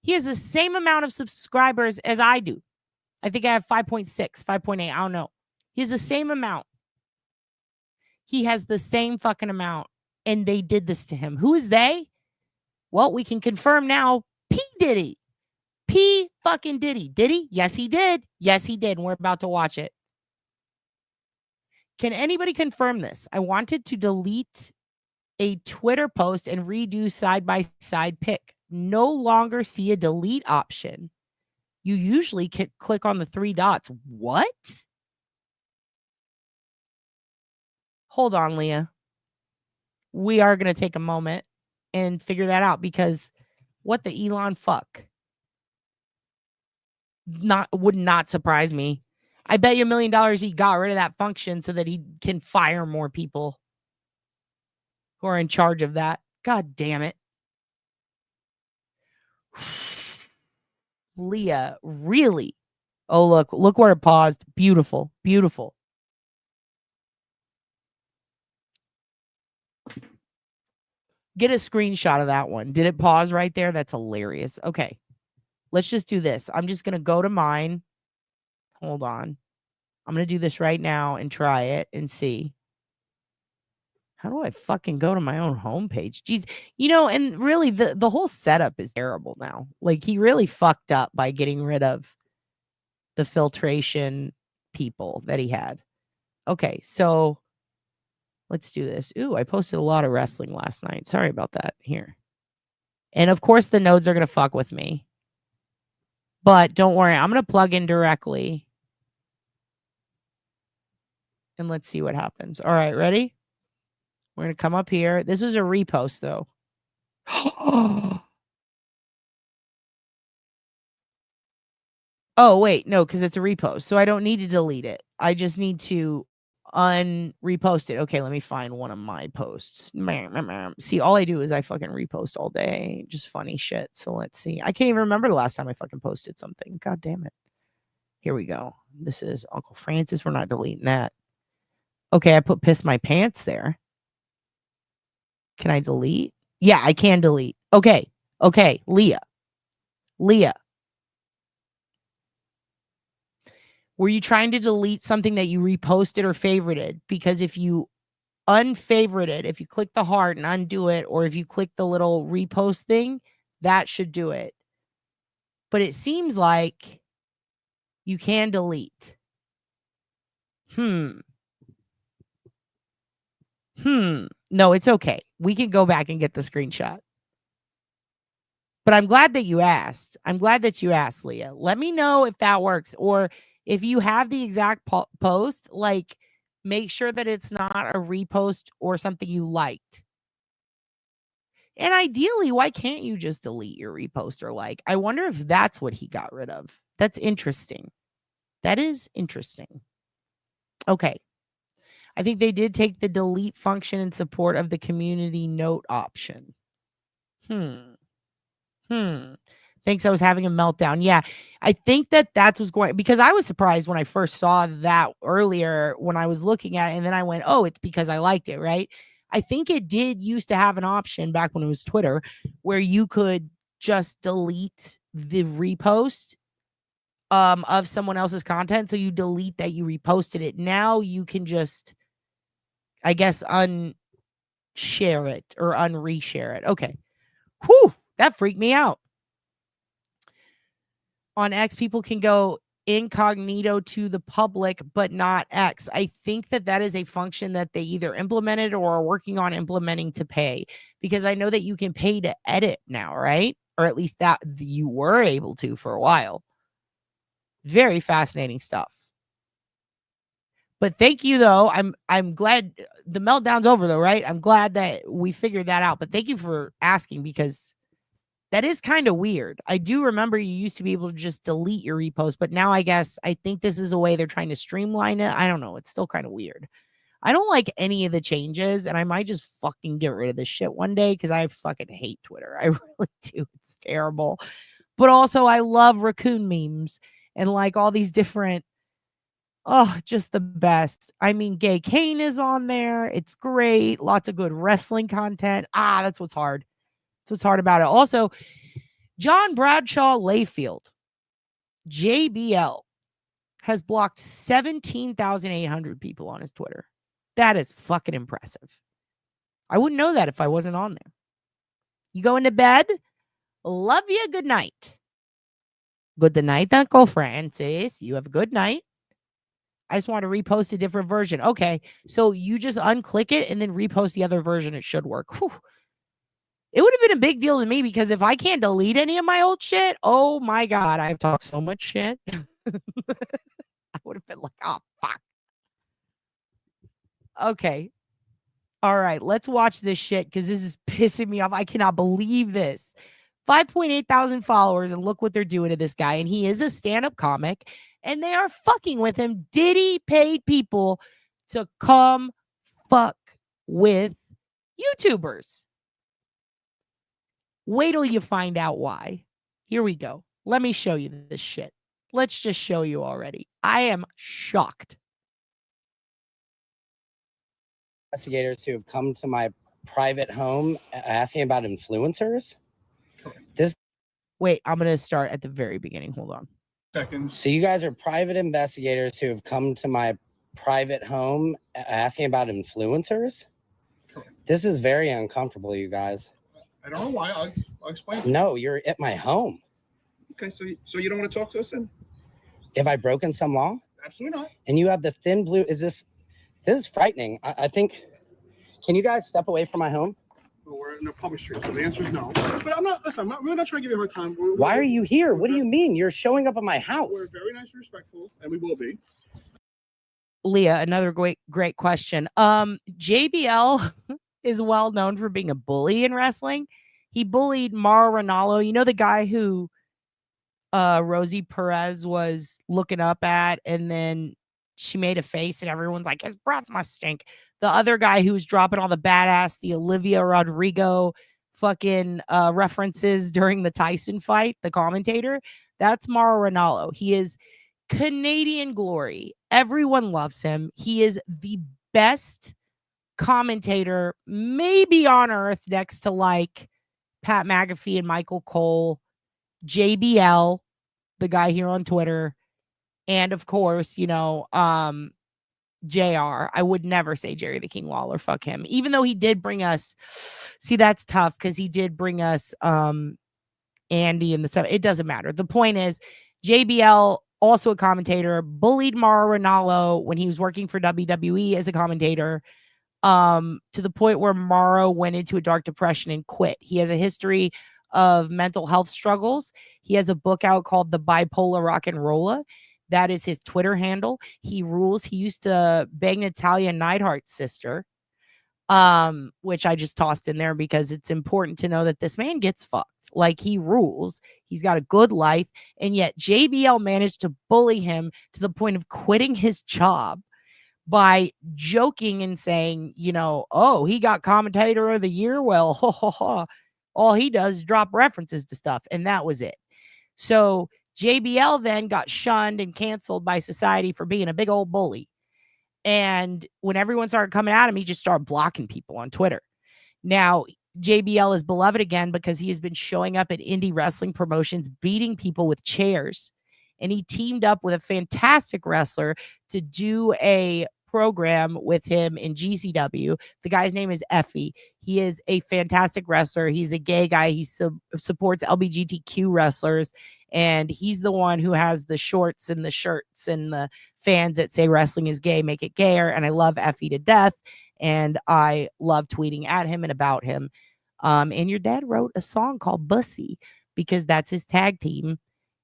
S2: He has the same amount of subscribers as I do. I think I have 5.6, 5.8. I don't know. He has the same amount. He has the same fucking amount. And they did this to him. Who is they? Well, we can confirm now. P. Diddy. P. fucking Diddy. Did he? Yes, he did. Yes, he did. And we're about to watch it. Can anybody confirm this? I wanted to delete a Twitter post and redo side-by-side pick. No longer see a delete option. You usually click on the 3 dots. What? Hold on, Leah. we are going to take a moment and figure that out, because what the Elon fuck? Would not surprise me. I bet you $1 million he got rid of that function so that he can fire more people who are in charge of that. God damn it. Leah, really? Oh, look where it paused. Beautiful, beautiful. Get a screenshot of that one. Did it pause right there? That's hilarious. Okay. Let's just do this. I'm just going to go to mine. Hold on. I'm going to do this right now and try it and see. How do I fucking go to my own homepage? Jeez. And really the whole setup is terrible now. Like, he really fucked up by getting rid of the filtration people that he had. Okay, so let's do this. Ooh, I posted a lot of wrestling last night. Sorry about that. Here. And of course the nodes are going to fuck with me. But don't worry, I'm going to plug in directly. And let's see what happens. All right, ready? We're going to come up here. This is a repost, though. Oh, wait. No, because it's a repost. So I don't need to delete it. I just need to unrepost it. Okay, let me find one of my posts. See, all I do is I fucking repost all day. Just funny shit. So let's see. I can't even remember the last time I fucking posted something. God damn it. Here we go. This is Uncle Francis. We're not deleting that. Okay, I put piss my pants there. Can I delete? Yeah, I can delete. Okay. Leah. Were you trying to delete something that you reposted or favorited? Because if you unfavorite, if you click the heart and undo it, or if you click the little repost thing, that should do it. But it seems like you can delete. No, it's okay. We can go back and get the screenshot. But I'm glad that you asked. Leah. Let me know if that works. Or if you have the exact post, like, make sure that it's not a repost or something you liked. And ideally, why can't you just delete your repost or like? I wonder if that's what he got rid of. That's interesting. That is interesting. Okay. I think they did take the delete function in support of the community note option. Thinks I was having a meltdown. Yeah, I think that's what's going, because I was surprised when I first saw that earlier when I was looking at it, and then I went, oh, it's because I liked it, right? I think it did used to have an option back when it was Twitter where you could just delete the repost of someone else's content. So you delete that you reposted it. Now you can just, I guess, unshare it or unreshare it. Okay. Whew, that freaked me out. On X, people can go incognito to the public, but not X. I think that is a function that they either implemented or are working on implementing to pay, because I know that you can pay to edit now, right? Or at least that you were able to for a while. Very fascinating stuff. But thank you, though. I'm glad the meltdown's over, though, right? I'm glad that we figured that out. But thank you for asking, because that is kind of weird. I do remember you used to be able to just delete your repost, but now I think this is a way they're trying to streamline it. I don't know. It's still kind of weird. I don't like any of the changes, and I might just fucking get rid of this shit one day because I fucking hate Twitter. I really do. It's terrible. But also, I love raccoon memes and like all these different, just the best. I mean, Gay Kane is on there. It's great. Lots of good wrestling content. That's what's hard. That's what's hard about it. Also, John Bradshaw Layfield, JBL, has blocked 17,800 people on his Twitter. That is fucking impressive. I wouldn't know that if I wasn't on there. You going to bed? Love you. Good night. Good night, Uncle Francis. You have a good night. I just want to repost a different version. Okay, so you just unclick it and then repost the other version. It should work. Whew. It would have been a big deal to me, because if I can't delete any of my old shit, oh my God, I've talked so much shit. I would have been like, oh, fuck. Okay. All right, let's watch this shit because this is pissing me off. I cannot believe this. 5.8 thousand followers, and look what they're doing to this guy. And he is a stand-up comic, and they are fucking with him. Diddy paid people to come fuck with YouTubers. Wait till you find out why. Here we go. Let me show you this shit. Let's just show you already. I am shocked.
S4: Investigators who have come to my private home asking about influencers.
S2: Wait, I'm going to start at the very beginning. Hold on.
S5: Seconds.
S4: So you guys are private investigators who have come to my private home asking about influencers?
S5: Correct.
S4: This is very uncomfortable, you guys.
S5: I don't know why. I'll explain.
S4: No, you're at my home.
S5: Okay, so you don't want to talk to us then?
S4: Have I broken some law?
S5: Absolutely not.
S4: And you have the thin blue. This is frightening. I think, can you guys step away from my home?
S5: Well, we're in a public street, so the answer is no. But I'm not, listen, we're not trying to give you a hard time.
S4: Why are you here? What do you mean? You're showing up at my house.
S5: We're very nice and respectful, and we will be.
S2: Leah, another great question. JBL is well known for being a bully in wrestling. He bullied Mauro Ranallo. You know, the guy who Rosie Perez was looking up at, and then she made a face and everyone's like, his breath must stink. The other guy who was dropping all the badass, the Olivia Rodrigo fucking references during the Tyson fight, the commentator, that's Mauro Ranallo. He is Canadian glory. Everyone loves him. He is the best commentator maybe on earth, next to like Pat McAfee and Michael Cole, JBL, the guy here on Twitter, and of course, you know, JR. I would never say Jerry the King Lawler, fuck him. Even though he did bring us, see, that's tough because he did bring us Andy and the stuff. It doesn't matter. The point is, JBL, also a commentator, bullied Mauro Ranallo when he was working for WWE as a commentator, to the point where Mauro went into a dark depression and quit. He has a history of mental health struggles. He has a book out called The Bipolar Rock and Rolla. That is his Twitter handle. He rules. He used to bang Natalia Neidhart's sister, which I just tossed in there because it's important to know that this man gets fucked. Like, he rules. He's got a good life. And yet JBL managed to bully him to the point of quitting his job by joking and saying, you know, oh, he got commentator of the year. Well, ho, ho, ho. All he does is drop references to stuff. And that was it. So JBL then got shunned and canceled by society for being a big old bully. And when everyone started coming at him, he just started blocking people on Twitter. Now, JBL is beloved again because he has been showing up at indie wrestling promotions, beating people with chairs. And he teamed up with a fantastic wrestler to do a program with him in GCW. The guy's name is Effie. He is a fantastic wrestler. He's a gay guy. He supports LGBTQ wrestlers. And he's the one who has the shorts and the shirts and the fans that say wrestling is gay, make it gayer. And I love Effie to death. And I love tweeting at him and about him. And your dad wrote a song called Bussy because that's his tag team.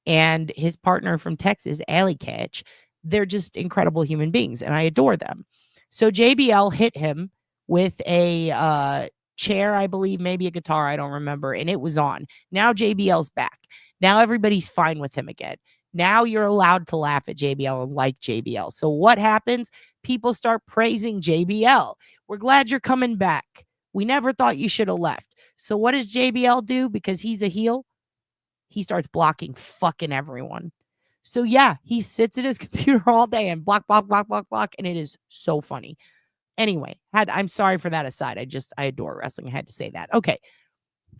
S2: And his partner from Texas, Alley Catch, they're just incredible human beings, and I adore them. So JBL hit him with a chair, I believe, maybe a guitar, I don't remember, and it was on. Now JBL's back. Now everybody's fine with him again. Now you're allowed to laugh at JBL and like JBL. So what happens? People start praising JBL. We're glad you're coming back. We never thought you should have left. So what does JBL do? Because he's a heel, he starts blocking fucking everyone. So yeah, he sits at his computer all day and block, and it is so funny. Anyway, I'm sorry for that aside. I adore wrestling. I had to say that. Okay,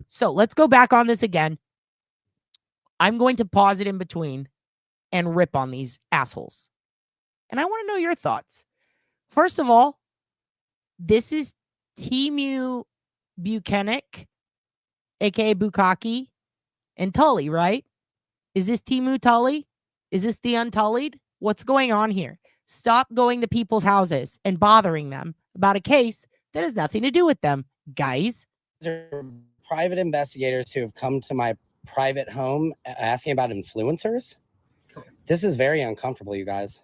S2: so let's go back on this again. I'm going to pause it in between and rip on these assholes. And I want to know your thoughts. First of all, this is Timu Buchanan, aka Bukaki, and Tully, right? Is this Timu Tully? Is this the Untullied? What's going on here? Stop going to people's houses and bothering them about a case that has nothing to do with them, guys.
S4: There are private investigators who have come to my private home asking about influencers.
S5: Correct.
S4: This is very uncomfortable, you guys.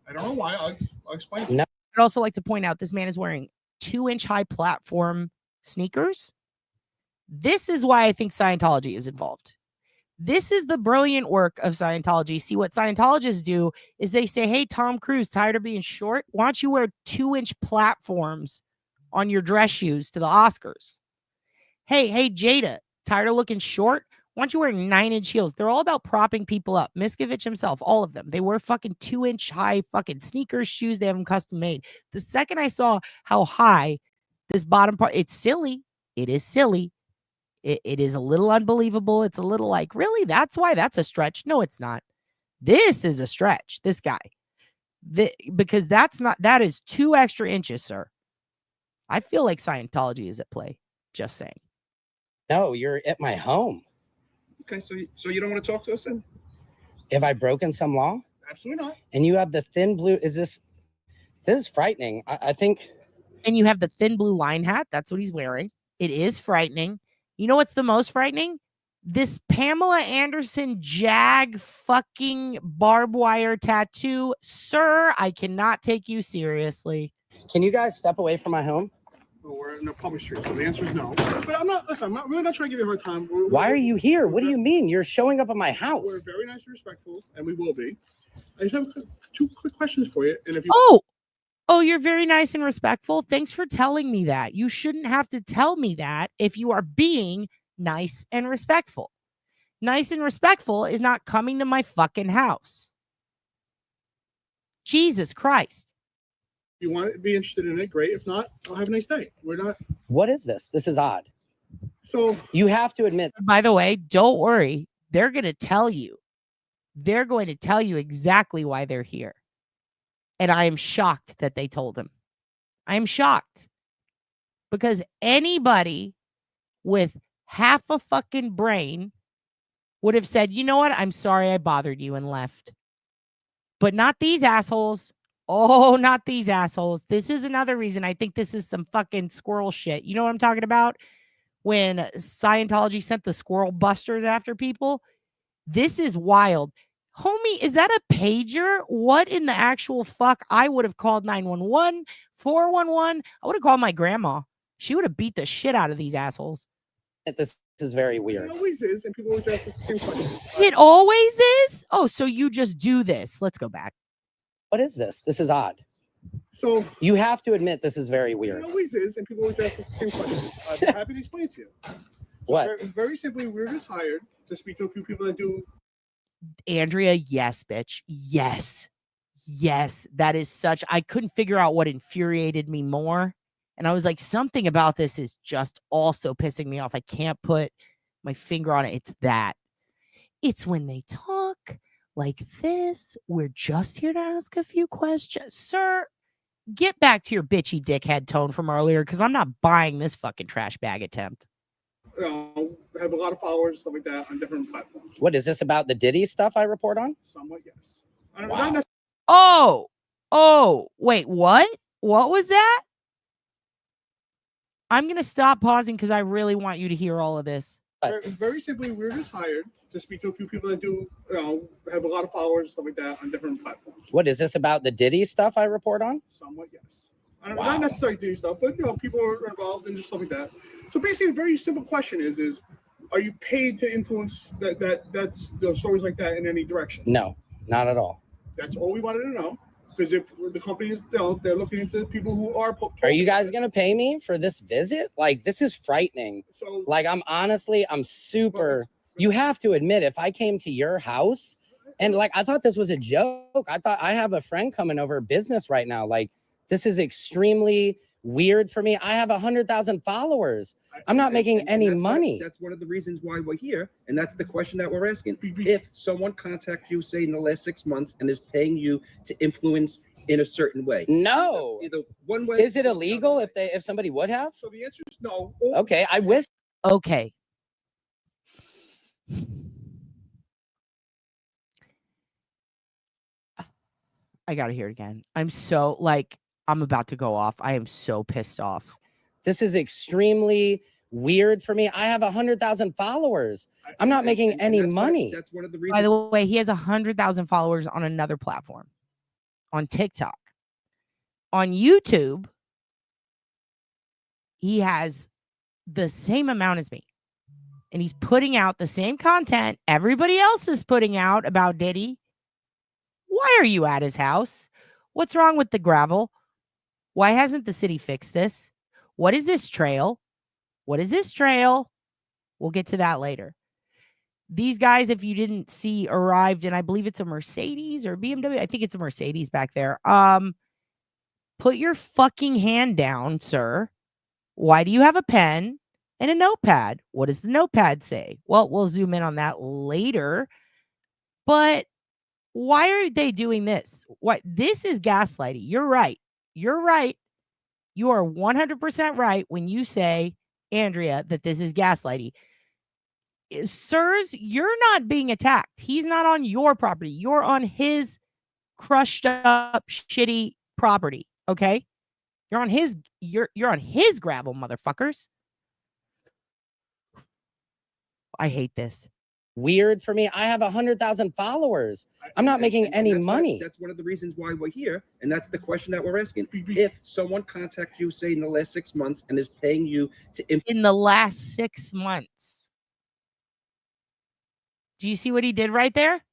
S5: I don't know why. I'll explain.
S4: No.
S2: I'd also like to point out this man is wearing 2-inch high platform sneakers. This is why I think Scientology is involved. This is the brilliant work of Scientology. See, what Scientologists do is they say, hey, Tom Cruise, tired of being short? Why don't you wear 2-inch platforms on your dress shoes to the Oscars? Hey, Jada, tired of looking short? Why don't you wear 9-inch heels? They're all about propping people up. Miscavige himself, all of them. They wear fucking 2-inch high fucking sneakers, shoes. They have them custom made. The second I saw how high this bottom part, it's silly. It is silly. It is a little unbelievable. It's a little like, really? That's why that's a stretch? No, it's not. This is a stretch. This guy. Because that is 2 extra inches, sir. I feel like Scientology is at play. Just saying.
S4: No, you're at my home.
S6: Okay, so you don't want to talk to us then?
S4: Have I broken some law?
S5: Absolutely not.
S4: And you have the thin blue. This is frightening. I think.
S2: And you have the thin blue line hat. That's what he's wearing. It is frightening. You know what's the most frightening? This Pamela Anderson jag fucking barbed wire tattoo. Sir, I cannot take you seriously.
S4: Can you guys step away from my home?
S5: We're in a public street, so the answer is no. But I'm really not trying to give you a hard time.
S4: Why are you here? What do you mean? You're showing up at my house.
S5: We're very nice and respectful, and we will be. I just have 2 quick questions for you. And if you
S2: Oh, you're very nice and respectful. Thanks for telling me that. You shouldn't have to tell me that if you are being nice and respectful. Nice and respectful is not coming to my fucking house. Jesus Christ.
S5: you want to be interested in it, great. If not, I'll have a nice day. We're not.
S4: What is this? This is odd.
S5: So
S4: You have to admit.
S2: By the way, don't worry. They're going to tell you. They're going to tell you exactly why they're here. And I am shocked that they told him. I am shocked. Because anybody with half a fucking brain would have said, you know what? I'm sorry I bothered you and left. But not these assholes. Oh, not these assholes. This is another reason I think this is some fucking squirrel shit. You know what I'm talking about? When Scientology sent the squirrel busters after people. This is wild. Homie, is that a pager? What in the actual fuck? I would have called 911, 411. I would have called my grandma. She would have beat the shit out of these assholes.
S4: This is very weird.
S5: it always is, and people always ask us the same question.
S2: It always is? Oh, so you just do this. Let's go back.
S4: What is this? This is odd.
S5: So
S4: You have to admit this is very
S5: it
S4: weird.
S5: always is, and people always ask us the same question. I'm happy to explain it to you. So
S4: What?
S5: Very simply, we're just hired to speak to a few people that do.
S2: Andrea, yes, bitch. Yes. Yes. That is such. I couldn't figure out what infuriated me more. And I was like, something about this is just also pissing me off. I can't put my finger on it. It's that. It's when they talk like this. We're just here to ask a few questions. Sir, get back to your bitchy dickhead tone from earlier because I'm not buying this fucking trash bag attempt.
S5: Have a lot of followers, stuff like that, on different platforms.
S4: What is this about the Diddy stuff I report on?
S5: Somewhat, yes.
S4: Wow.
S5: Not
S2: Oh, wait, what? What was that? I'm going to stop pausing because I really want you to hear all of this.
S5: very simply, we're just hired to speak to a few people that do, have a lot of followers, stuff like that, on different platforms.
S4: What is this about the Diddy stuff I report on?
S5: Somewhat, yes.
S4: Wow.
S5: Not necessarily doing stuff, but people are involved in just stuff like that. So basically, a very simple question is are you paid to influence that's stories like that in any direction?
S4: No, not at all.
S5: That's all we wanted to know. Because if the company is, they're looking into people who are.
S4: Are you guys gonna pay me for this visit? Like, this is frightening.
S5: So,
S4: Like, I'm super. You have to admit, if I came to your house and like, I thought this was a joke. I thought I have a friend coming over business right now. Like, this is extremely weird for me. I have 100,000 followers. I'm not making any money.
S6: That's one of the reasons why we're here, and that's the question that we're asking. If someone contacts you, say in the last 6 months, and is paying you to influence in a certain way,
S4: No.
S6: either one way.
S4: Is it illegal if somebody would have?
S5: so the answer is no.
S4: Okay, I wish.
S2: Okay. I got to hear it again. I'm so I'm about to go off. I am so pissed off.
S4: This is extremely weird for me. I have 100,000 followers. I'm not making any money.
S6: That's one of the
S2: By
S6: reasons.
S2: the way, he has 100,000 followers on another platform, on TikTok, on YouTube. he has the same amount as me. And he's putting out the same content everybody else is putting out about Diddy. Why are you at his house? What's wrong with the gravel? Why hasn't the city fixed this? What is this trail? What is this trail? We'll get to that later. These guys, if you didn't see, arrived in, I believe it's a Mercedes or BMW. I think it's a Mercedes back there. Put your fucking hand down, sir. Why do you have a pen and a notepad? What does the notepad say? Well, we'll zoom in on that later. But why are they doing this? What? This is gaslighting. You're right. You're right. You are 100% right when you say, Andrea, that this is gaslighting. Sirs, you're not being attacked. He's not on your property. You're on his crushed up, shitty property. Okay? You're on his gravel, motherfuckers. I hate this.
S4: Weird for me. I have 100,000 followers. I'm not making any money.
S6: That's one of the reasons why we're here, and that's the question that we're asking. If someone contacts you, say in the last 6 months, and is paying you to
S2: in the last 6 months. Do you see what he did right there?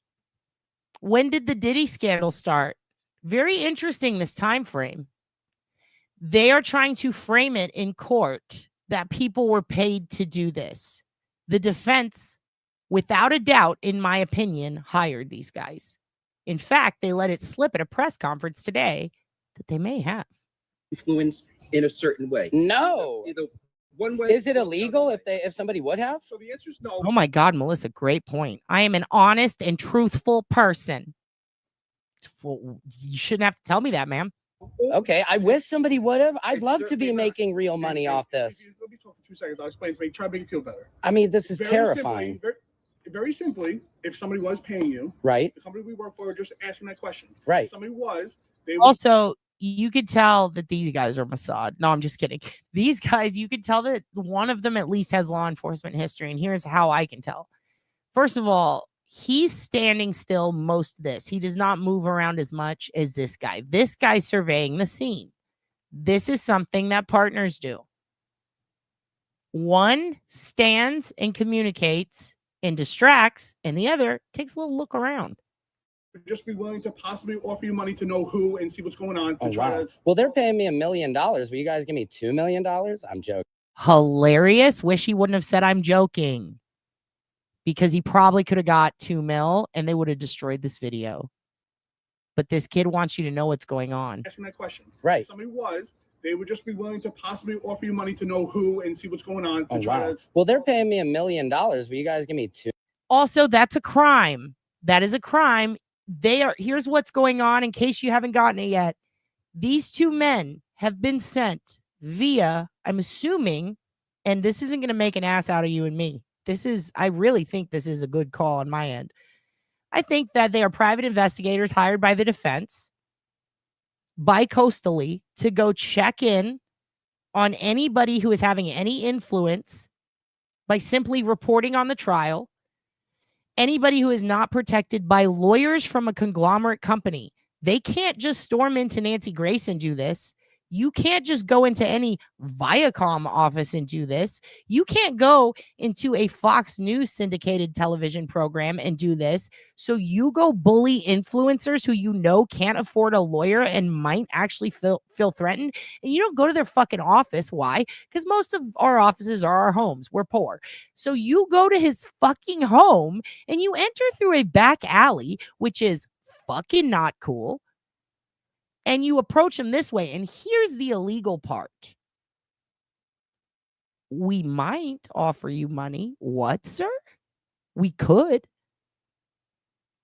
S2: When did the Diddy scandal start? Very interesting, this time frame. They are trying to frame it in court that people were paid to do this. The defense, without a doubt, in my opinion, hired these guys. In fact, they let it slip at a press conference today that they may have
S6: influence in a certain way.
S4: No.
S6: Either one way.
S4: Is it illegal if somebody would have?
S5: So the answer is no.
S2: Oh my God, Melissa, great point. I am an honest and truthful person. Well, you shouldn't have to tell me that, ma'am.
S4: Okay, I wish somebody would have. I'd
S6: It's
S4: love to be
S6: certainly not.
S4: making real money off this.
S5: Let me talk for 2 seconds. I'll explain to me. Try to make you feel better.
S4: I mean, this is
S5: Very
S4: terrifying.
S5: Simply, very simply, if somebody was paying you,
S4: Right,
S5: the company we work for, just asking that question.
S4: right.
S5: If somebody was, they would
S2: Also, you could tell that these guys are Mossad. No, I'm just kidding. These guys, you could tell that one of them at least has law enforcement history. And here's how I can tell. First of all, he's standing still most of this. He does not move around as much as this guy. This guy's surveying the scene. This is something that partners do. One stands and communicates and distracts, and the other takes a little look around.
S5: just be willing to possibly offer you money to know who and see what's going on. To
S4: Oh,
S5: try
S4: wow.
S5: to,
S4: Well, they're paying me $1 million. Will you guys give me $2 million? I'm joking.
S2: Hilarious. Wish he wouldn't have said I'm joking, because he probably could have got 2 mil and they would have destroyed this video. But this kid wants you to know what's going on.
S5: asking that question.
S4: Right.
S5: If somebody was, they would just be willing to possibly offer you money to know who and see what's going on. To
S4: Oh,
S5: try
S4: wow.
S5: to,
S4: Well, they're paying me $1 million. Will you guys give me 2?
S2: Also, that's a crime. That is a crime. Here's what's going on in case you haven't gotten it yet. These two men have been sent via, I'm assuming, and this isn't going to make an ass out of you and me. I really think this is a good call on my end. I think that they are private investigators hired by the defense bi-coastally to go check in on anybody who is having any influence by simply reporting on the trial. Anybody who is not protected by lawyers from a conglomerate company. They can't just storm into Nancy Grace and do this. You can't just go into any Viacom office and do this. You can't go into a Fox News syndicated television program and do this. So you go bully influencers who you know can't afford a lawyer and might actually feel threatened. And you don't go to their fucking office. Why? Because most of our offices are our homes. We're poor. So you go to his fucking home and you enter through a back alley, which is fucking not cool. And you approach him this way. And here's the illegal part. We might offer you money. What, sir? We could.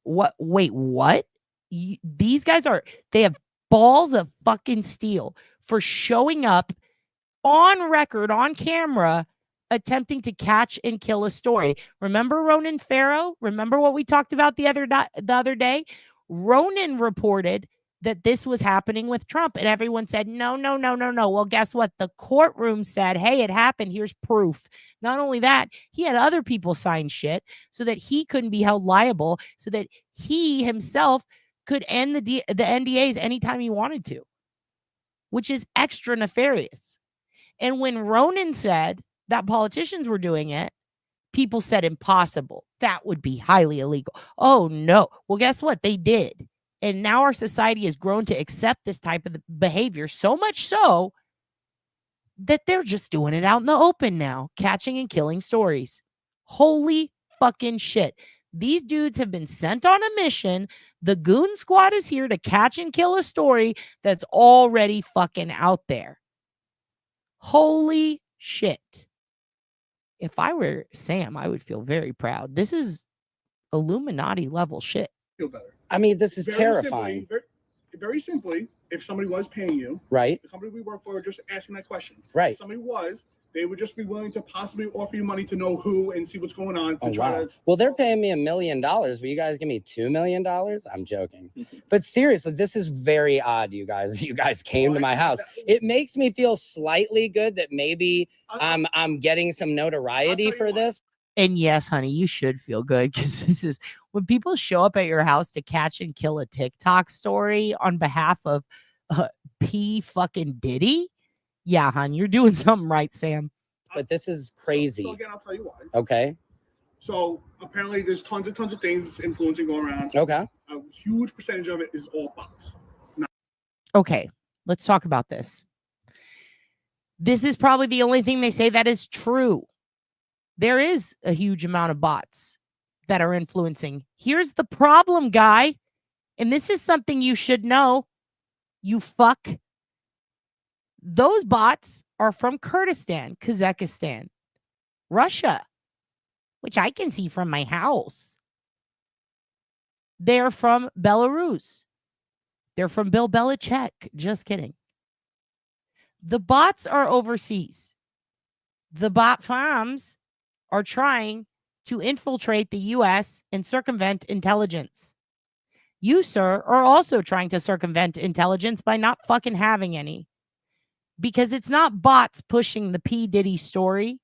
S2: What? Wait, what? These guys they have balls of fucking steel for showing up on record, on camera, attempting to catch and kill a story. Remember Ronan Farrow? Remember what we talked about the other day? Ronan reported that this was happening with Trump, and everyone said, no. Well, guess what? The courtroom said, hey, it happened. Here's proof. Not only that, he had other people sign shit so that he couldn't be held liable, so that he himself could end the NDAs anytime he wanted to, which is extra nefarious. And when Ronan said that politicians were doing it, people said impossible. That would be highly illegal. Oh, no. Well, guess what? They did. And now our society has grown to accept this type of behavior, so much so that they're just doing it out in the open now, catching and killing stories. Holy fucking shit. These dudes have been sent on a mission. The goon squad is here to catch and kill a story that's already fucking out there. Holy shit. If I were Sam, I would feel very proud. This is Illuminati level shit.
S5: Feel better.
S4: I mean, this is
S5: Very
S4: terrifying.
S5: Simply, very simply, if somebody was paying you,
S4: right?
S5: The company we work for, just asking that question.
S4: Right.
S5: If somebody was, they would just be willing to possibly offer you money to know who and see what's going on. To try to.
S4: Well, they're paying me $1 million. Will you guys give me $2 million? I'm joking. But seriously, this is very odd, you guys. You guys came to my house. It makes me feel slightly good that maybe I'm getting some notoriety for this.
S2: And yes, honey, you should feel good, because this is when people show up at your house to catch and kill a TikTok story on behalf of P fucking Diddy. Yeah, hon, you're doing something right, Sam.
S4: But this is crazy.
S5: So again, I'll tell you why.
S4: Okay.
S5: So apparently there's tons of things influencing going around.
S4: Okay.
S5: A huge percentage of it is all bots.
S2: Okay, let's talk about this. This is probably the only thing they say that is true. There is a huge amount of bots that are influencing. Here's the problem, guy. And this is something you should know. You fuck. Those bots are from Kurdistan, Kazakhstan, Russia, which I can see from my house. They're from Belarus. They're from Bill Belichick. Just kidding. The bots are overseas. The bot farms are trying to infiltrate the U.S. and circumvent intelligence. You, sir, are also trying to circumvent intelligence by not fucking having any. Because it's not bots pushing the P. Diddy story.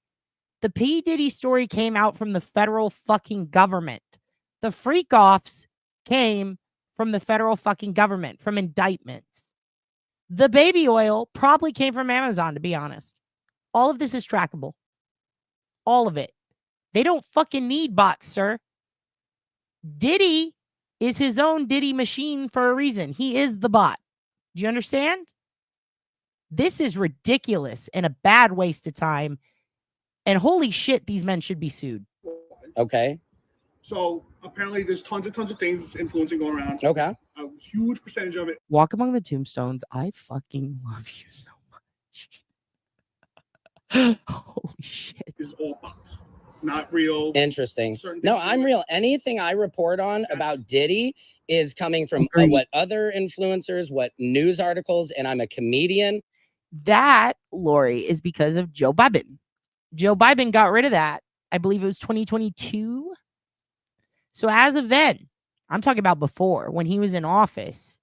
S2: The P. Diddy story came out from the federal fucking government. The freak-offs came from the federal fucking government, from indictments. The baby oil probably came from Amazon, to be honest. All of this is trackable. All of it. They don't fucking need bots, sir. Diddy is his own Diddy machine for a reason. He is the bot. Do you understand? This is ridiculous and a bad waste of time. And holy shit, these men should be sued.
S4: Okay.
S5: So apparently there's tons of things influencing going around.
S4: Okay.
S5: A huge percentage of it.
S2: Walk among the tombstones. I fucking love you so much. Holy shit.
S5: Is all bots. Not real.
S4: Interesting. No, I'm real. Anything I report on about Diddy is coming from what other influencers, what news articles, and I'm a comedian.
S2: That, Lori, is because of Joe Biden. Joe Biden got rid of that. I believe it was 2022. So as of then, I'm talking about before, when he was in office.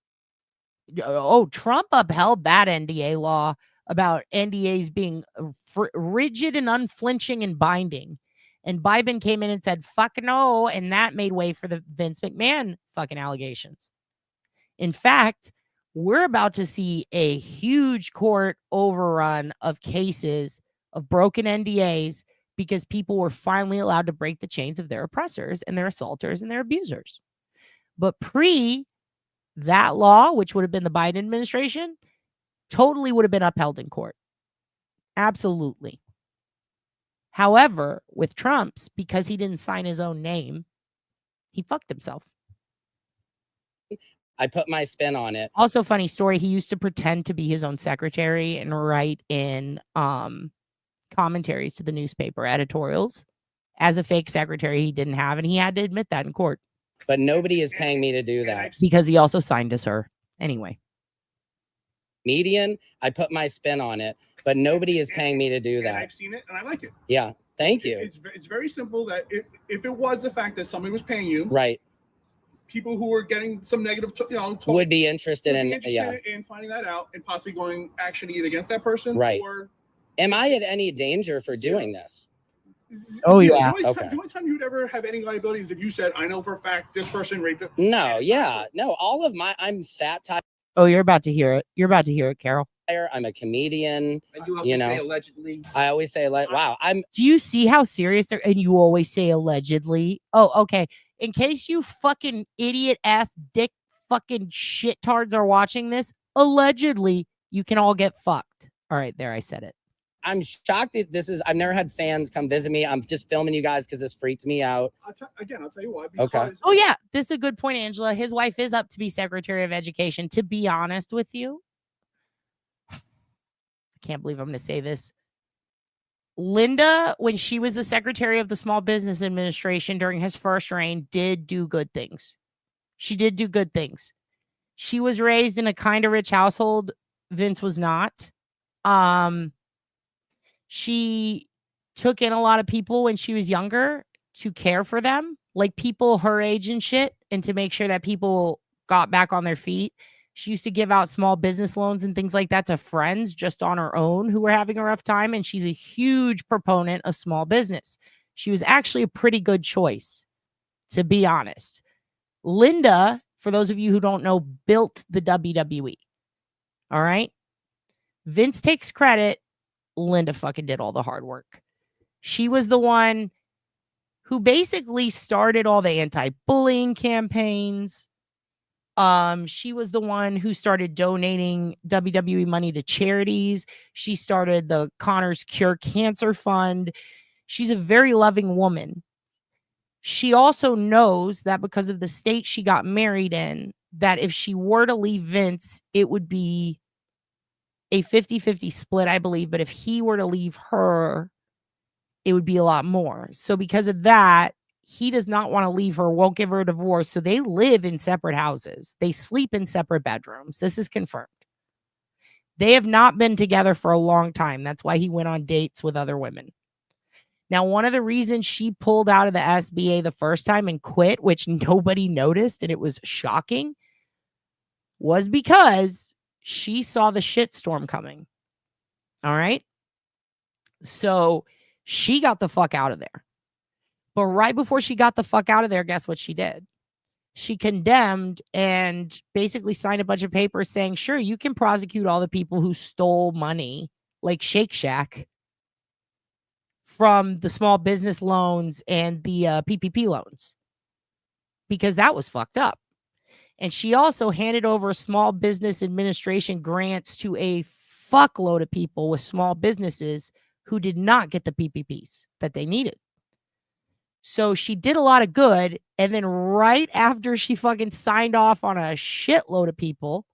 S2: Oh, Trump upheld that NDA law about NDAs being rigid and unflinching and binding. And Biden came in and said, fuck no. And that made way for the Vince McMahon fucking allegations. In fact, we're about to see a huge court overrun of cases of broken NDAs because people were finally allowed to break the chains of their oppressors and their assaulters and their abusers. But pre that law, which would have been the Biden administration, totally would have been upheld in court. Absolutely. However, with Trump's, because he didn't sign his own name, he fucked himself.
S4: I put my spin on it.
S2: Also, funny story, he used to pretend to be his own secretary and write in commentaries to the newspaper editorials as a fake secretary he didn't have, and he had to admit that in court.
S4: But nobody is paying me to do that.
S2: Because he also signed us, her. Anyway.
S4: Median, I put my spin on it, but nobody is paying me to do that.
S5: I've seen it and I like it.
S4: Yeah, thank you.
S5: It's very simple that if it was the fact that somebody was paying you,
S4: right,
S5: people who were getting some negative,
S4: would be interested in
S5: finding that out and possibly going action either against that person,
S4: right?
S5: Or
S4: am I at any danger for doing this?
S2: Oh yeah.
S5: The only time you'd ever have any liability is if you said, "I know for a fact this person raped it."
S4: No, yeah, no. All of my, I'm satire.
S2: Oh, you're about to hear it. You're about to hear it, Carol.
S4: I'm a comedian.
S6: And you
S4: You
S6: say
S4: know.
S6: allegedly.
S4: I always say, wow,
S2: Do you see how serious they're? And you always say allegedly. Oh, okay. In case you fucking idiot ass dick fucking shittards are watching this, allegedly, you can all get fucked. All right, there, I said it.
S4: I'm shocked that I've never had fans come visit me. I'm just filming you guys because this freaked me out.
S5: I'll tell you why.
S4: Okay.
S2: Oh, yeah. This is a good point, Angela. His wife is up to be Secretary of Education. To be honest with you, I can't believe I'm going to say this. Linda, when she was the Secretary of the Small Business Administration during his first reign, did do good things. She did do good things. She was raised in a kind of rich household. Vince was not. She took in a lot of people when she was younger to care for them, like people her age and shit, and to make sure that people got back on their feet. She used to give out small business loans and things like that to friends just on her own who were having a rough time. And she's a huge proponent of small business. She was actually a pretty good choice, to be honest. Linda, for those of you who don't know, built the WWE. All right. Vince takes credit. Linda fucking did all the hard work. She was the one who basically started all the anti-bullying campaigns. She was the one who started donating WWE money to charities. She started the Connor's Cure Cancer Fund. She's a very loving woman. She also knows that because of the state she got married in, that if she were to leave Vince, it would be a 50-50 split, I believe. But if he were to leave her, it would be a lot more. So because of that, he does not want to leave her, won't give her a divorce. So they live in separate houses. They sleep in separate bedrooms. This is confirmed. They have not been together for a long time. That's why he went on dates with other women. Now, one of the reasons she pulled out of the SBA the first time and quit, which nobody noticed, and it was shocking, was because she saw the shitstorm coming. All right. So she got the fuck out of there. But right before she got the fuck out of there, guess what she did? She condemned and basically signed a bunch of papers saying, sure, you can prosecute all the people who stole money, like Shake Shack, from the small business loans and the PPP loans, because that was fucked up. And she also handed over small business administration grants to a fuckload of people with small businesses who did not get the PPPs that they needed. So she did a lot of good. And then right after she fucking signed off on a shitload of people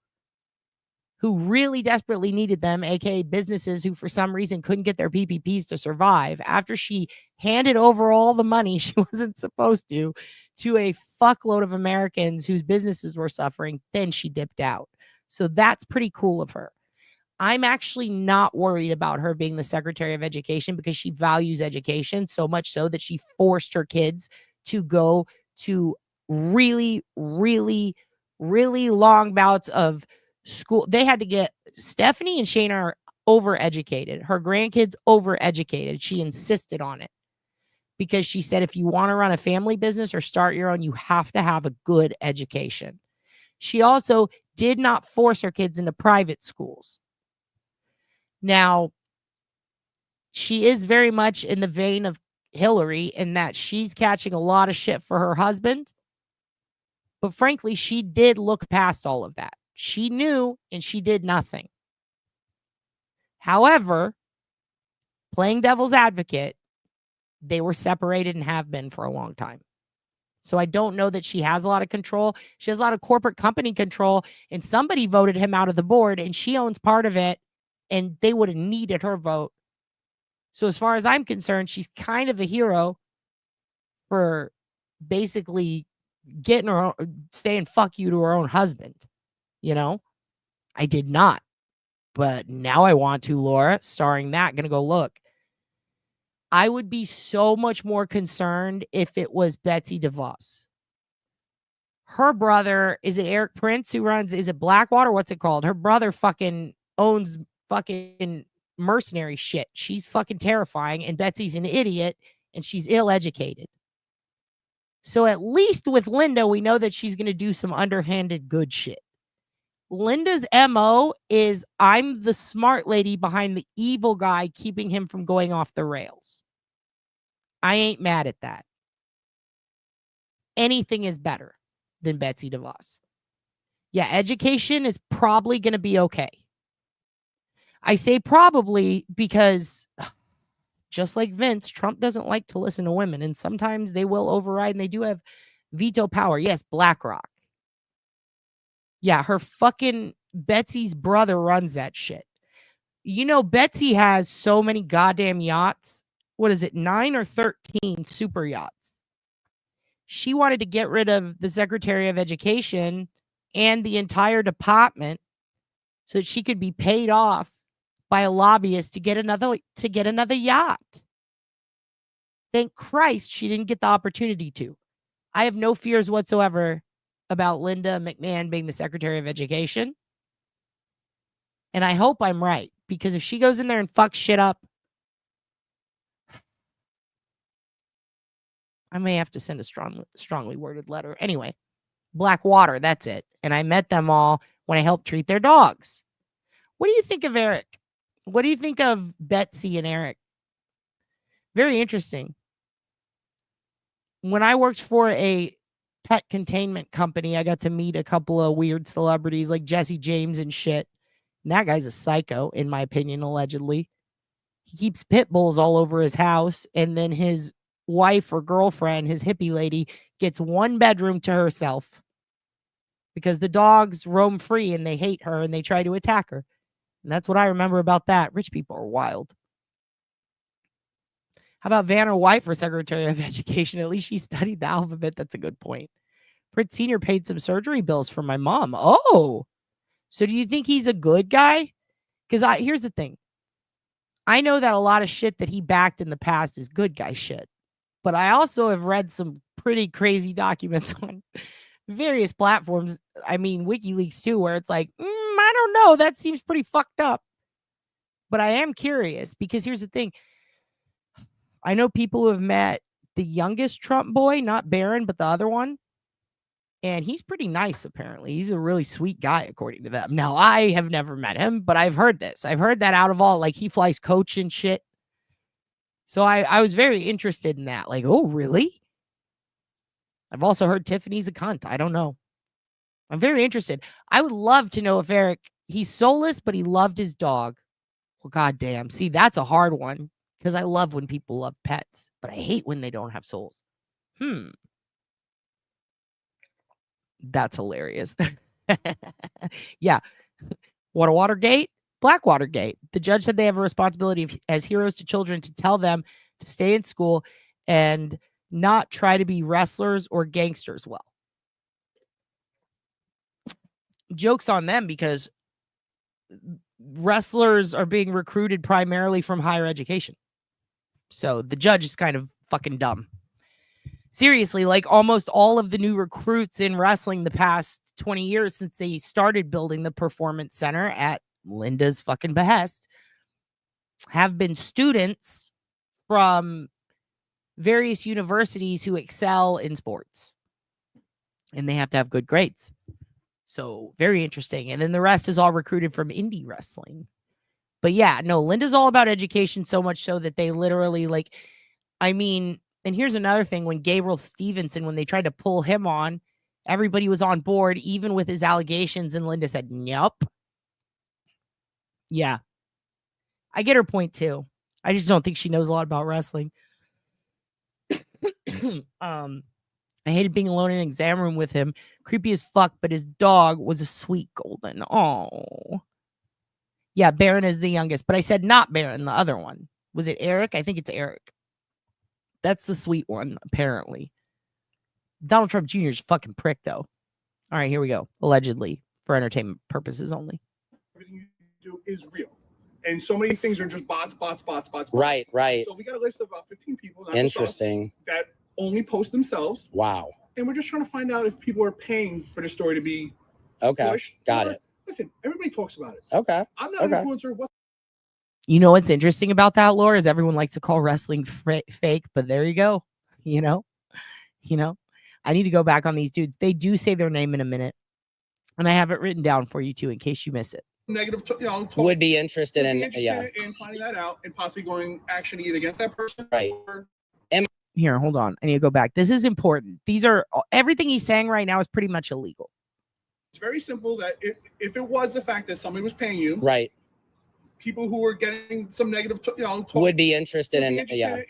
S2: who really desperately needed them, aka businesses who for some reason couldn't get their PPPs to survive, after she handed over all the money she wasn't supposed to a fuckload of Americans whose businesses were suffering, then she dipped out. So that's pretty cool of her. I'm actually not worried about her being the Secretary of Education because she values education so much so that she forced her kids to go to really, really, really long bouts of school. They had to get Stephanie and Shayna are overeducated. Her grandkids overeducated. She insisted on it because she said, if you want to run a family business or start your own, you have to have a good education. She also did not force her kids into private schools. Now, she is very much in the vein of Hillary in that she's catching a lot of shit for her husband. But frankly, she did look past all of that. She knew and she did nothing. However, playing devil's advocate, they were separated and have been for a long time. So I don't know that she has a lot of control. She has a lot of corporate company control, and somebody voted him out of the board and she owns part of it, and they would have needed her vote. So as far as I'm concerned, she's kind of a hero for basically getting her own, saying fuck you to her own husband. You know, I did not, but now I want to. Laura, starring that, gonna go look. I would be so much more concerned if it was Betsy DeVos. Her brother, is it Eric Prince who runs, is it Blackwater? What's it called? Her brother fucking owns fucking mercenary shit. She's fucking terrifying, and Betsy's an idiot, and she's ill-educated. So at least with Linda, we know that she's going to do some underhanded good shit. Linda's MO is I'm the smart lady behind the evil guy keeping him from going off the rails. I ain't mad at that. Anything is better than Betsy DeVos. Yeah, education is probably going to be okay. I say probably because just like Vince, Trump doesn't like to listen to women, and sometimes they will override, and they do have veto power. Yes, BlackRock. Yeah, her fucking Betsy's brother runs that shit. You know, Betsy has so many goddamn yachts. What is it, 9 or 13 super yachts? She wanted to get rid of the Secretary of Education and the entire department so that she could be paid off by a lobbyist to get another yacht. Thank Christ she didn't get the opportunity to. I have no fears whatsoever about Linda McMahon being the Secretary of Education. And I hope I'm right, because if she goes in there and fucks shit up, I may have to send a strongly worded letter. Anyway, Blackwater, that's it. And I met them all when I helped treat their dogs. What do you think of Eric? What do you think of Betsy and Eric? Very interesting. When I worked for a pet containment company, I got to meet a couple of weird celebrities like Jesse James and shit. And that guy's a psycho, in my opinion, allegedly. He keeps pit bulls all over his house, and then his wife or girlfriend, his hippie lady, gets one bedroom to herself because the dogs roam free and they hate her and they try to attack her. And that's what I remember about that. Rich people are wild. How about Vanna White for Secretary of Education? At least she studied the alphabet. That's a good point. Pritt Sr. paid some surgery bills for my mom. Oh, so do you think he's a good guy? Because here's the thing. I know that a lot of shit that he backed in the past is good guy shit. But I also have read some pretty crazy documents on various platforms. I mean, WikiLeaks too, where it's like, I don't know. That seems pretty fucked up. But I am curious because here's the thing. I know people who have met the youngest Trump boy, not Barron, but the other one. And he's pretty nice, apparently. He's a really sweet guy, according to them. Now, I have never met him, but I've heard this. I've heard that out of all, like, he flies coach and shit. So I was very interested in that. Like, oh, really? I've also heard Tiffany's a cunt. I don't know. I'm very interested. I would love to know if Eric, he's soulless, but he loved his dog. Well, goddamn. See, that's a hard one because I love when people love pets, but I hate when they don't have souls. That's hilarious. Yeah. Watergate, Blackwatergate. The judge said they have a responsibility as heroes to children to tell them to stay in school and not try to be wrestlers or gangsters. Well, joke's on them because wrestlers are being recruited primarily from higher education. So the judge is kind of fucking dumb. Seriously, like almost all of the new recruits in wrestling the past 20 years since they started building the performance center at Linda's fucking behest have been students from various universities who excel in sports. And they have to have good grades. So very interesting. And then the rest is all recruited from indie wrestling. But yeah, no, Linda's all about education so much so that they literally like, I mean, and here's another thing. When Gabriel Stevenson, when they tried to pull him on, everybody was on board, even with his allegations. And Linda said, nope. Yeah. I get her point too. I just don't think she knows a lot about wrestling. I hated being alone in an exam room with him. Creepy as fuck, but his dog was a sweet golden. Oh. Yeah, Barron is the youngest. But I said not Barron, the other one. Was it Eric? I think it's Eric. That's the sweet one, apparently. Donald Trump Jr. is a fucking prick, though. All right, here we go. Allegedly, for entertainment purposes only.
S5: Everything you do is real. And so many things are just bots.
S4: Right.
S5: So we got a list of about 15 people.
S4: Interesting.
S5: That only post themselves.
S4: Wow.
S5: And we're just trying to find out if people are paying for the story to be pushed.
S4: Got it.
S5: Listen, everybody talks about it.
S4: Okay.
S5: I'm not an influencer.
S2: You know what's interesting about that, Laura, is everyone likes to call wrestling fake, but there you go. You know, I need to go back on these dudes. They do say their name in a minute. And I have it written down for you too, in case you miss it.
S5: negative,
S4: Would be interested
S5: would be
S4: in,
S5: interested in finding that out and possibly going action either against that person
S4: Right.
S5: or
S2: Here, hold on. I need to go back. This is important. These are everything he's saying right now is pretty much illegal.
S5: it's very simple that if it was the fact that somebody was paying you,
S4: right.
S5: people who were getting some negative,
S4: Would be interested in,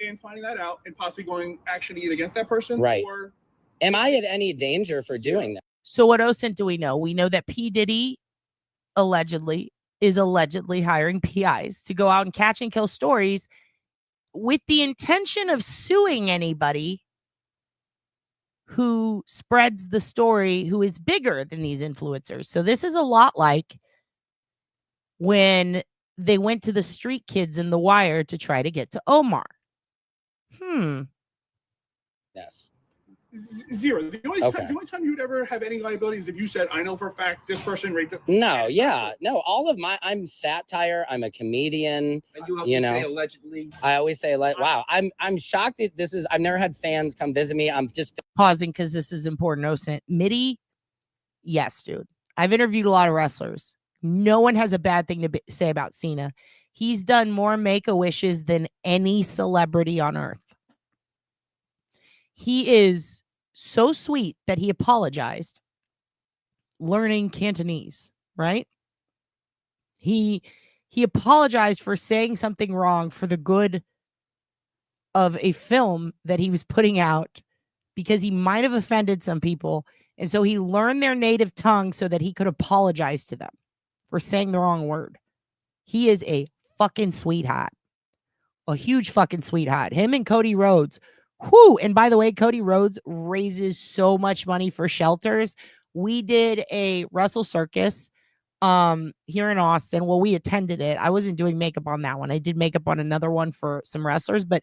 S5: in finding that out and possibly going action either against that person
S4: Right.
S5: or
S4: Am I at any danger for doing that?
S2: So what OSINT do we know? We know that P. Diddy is allegedly hiring PIs to go out and catch and kill stories with the intention of suing anybody who spreads the story who is bigger than these influencers. So this is a lot like when they went to the street kids in The Wire to try to get to Omar.
S4: Yes.
S5: Zero. The only time you would ever have any liability is if you said, I know for a fact this person raped it.
S4: No, yeah. No, all of I'm satire. I'm a comedian.
S6: And you say allegedly.
S4: I always say, wow, I'm shocked that this is, I've never had fans come visit me. I'm just
S2: pausing because this is important. OSINT. Mitty, yes, dude. I've interviewed a lot of wrestlers. No one has a bad thing to say about Cena. He's done more Make-A-Wishes than any celebrity on earth. He is so sweet that he apologized learning Cantonese, right? He apologized for saying something wrong for the good of a film that he was putting out because he might have offended some people. And so he learned their native tongue so that he could apologize to them for saying the wrong word. He is a fucking sweetheart. A huge fucking sweetheart. Him and Cody Rhodes. Whoo! And by the way, Cody Rhodes raises so much money for shelters. We did a Wrestle Circus here in Austin. Well, we attended it. I wasn't doing makeup on that one. I did makeup on another one for some wrestlers, but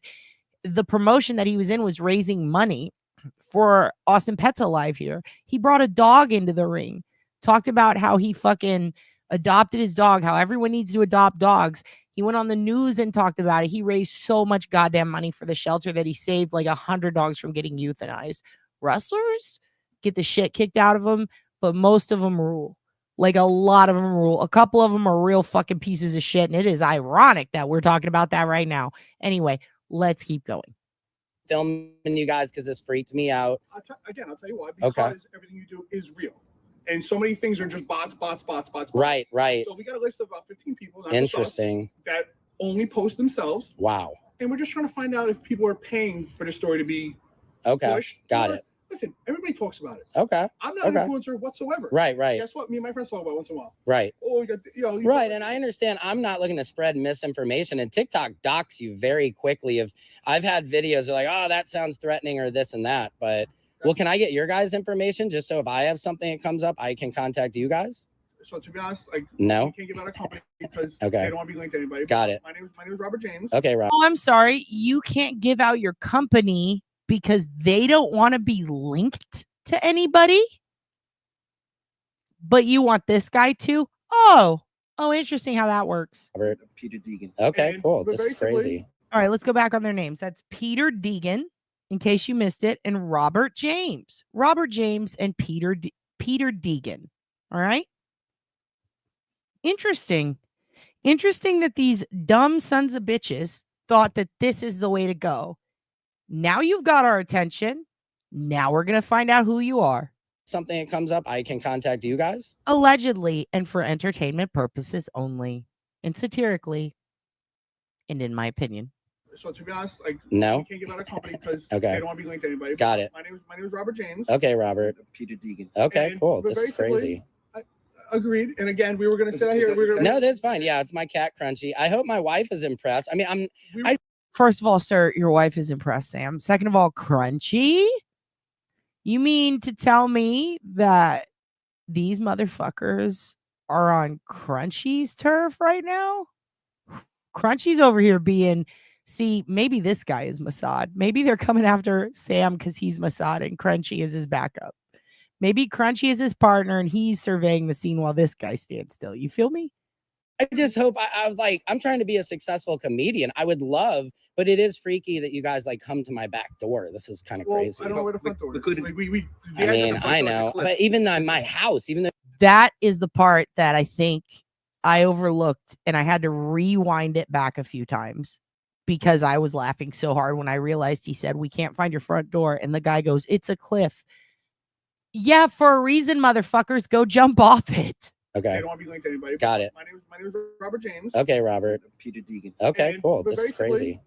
S2: the promotion that he was in was raising money for Austin Pets Alive here. He brought a dog into the ring, talked about how he fucking adopted his dog, how everyone needs to adopt dogs. He went on the news and talked about it. He raised so much goddamn money for the shelter that he saved like 100 dogs from getting euthanized. Wrestlers get the shit kicked out of them, but most of them rule. Like a lot of them rule. A couple of them are real fucking pieces of shit, and it is ironic that we're talking about that right now. Anyway, let's keep going.
S4: Filming you guys because this freaked me out.
S5: I'll tell you why. Because everything you do is real. And so many things are just bots.
S4: Right.
S5: So we got a list of about 15 people.
S4: Interesting.
S5: That only post themselves.
S4: Wow.
S5: And we're just trying to find out if people are paying for the story to be pushed.
S4: Got it.
S5: Listen, everybody talks about it.
S4: Okay.
S5: I'm not an influencer whatsoever.
S4: Right.
S5: Guess what? Me and my friends talk about it once in a while.
S4: Right.
S5: Oh, you got
S4: right. And I understand I'm not looking to spread misinformation, and TikTok docks you very quickly. If I've had videos like, oh, that sounds threatening or this and that, but well, can I get your guys' information just so if I have something that comes up, I can contact you guys?
S5: So to be honest,
S4: no,
S5: we can't give out a company because they don't want to be linked to anybody.
S4: Got it.
S5: My name is Robert James.
S4: Okay, Rob.
S2: Oh, I'm sorry. You can't give out your company because they don't want to be linked to anybody, but you want this guy to? Oh, interesting how that works.
S4: Robert.
S6: Peter Deegan.
S4: Okay, cool. This is crazy.
S2: All right, let's go back on their names. That's Peter Deegan, in case you missed it, and Robert James. Robert James and Peter Deegan. All right. Interesting that these dumb sons of bitches thought that this is the way to go. Now you've got our attention. Now we're going to find out who you are.
S4: Something that comes up, I can contact you guys?
S2: Allegedly, and for entertainment purposes only, and satirically, and in my opinion.
S5: So to be honest,
S4: no,
S5: we can't give out a company because
S4: they
S5: don't want to be linked to anybody.
S4: Got it.
S5: My name is Robert James.
S4: Okay, Robert.
S6: Peter Deegan.
S4: Okay,
S5: And
S4: cool. This is crazy.
S5: Agreed. And again, we were going to sit out here.
S4: No, that's fine. Yeah, it's my cat Crunchy. I hope my wife is impressed. I mean,
S2: First of all, sir, your wife is impressed, Sam. Second of all, Crunchy? You mean to tell me that these motherfuckers are on Crunchy's turf right now? Crunchy's over here being, see, maybe this guy is Mossad. Maybe they're coming after Sam because he's Mossad and Crunchy is his backup. Maybe Crunchy is his partner and he's surveying the scene while this guy stands still. You feel me?
S4: I just hope I'm trying to be a successful comedian. I would love, but it is freaky that you guys come to my back door. This is kind of crazy.
S5: I don't know where the front door is.
S4: I mean, I know, but even my house, even though
S2: That is the part that I think I overlooked, and I had to rewind it back a few times because I was laughing so hard when I realized he said, "We can't find your front door." And the guy goes, "It's a cliff." Yeah, for a reason, motherfuckers. Go jump off it.
S5: I
S4: Okay.
S5: don't want to be linked to anybody.
S4: Got it.
S5: My name is Robert James.
S4: Okay, Robert.
S6: Peter Deegan.
S4: Okay,
S5: And-
S4: cool.
S5: but
S4: This
S5: very
S4: is crazy.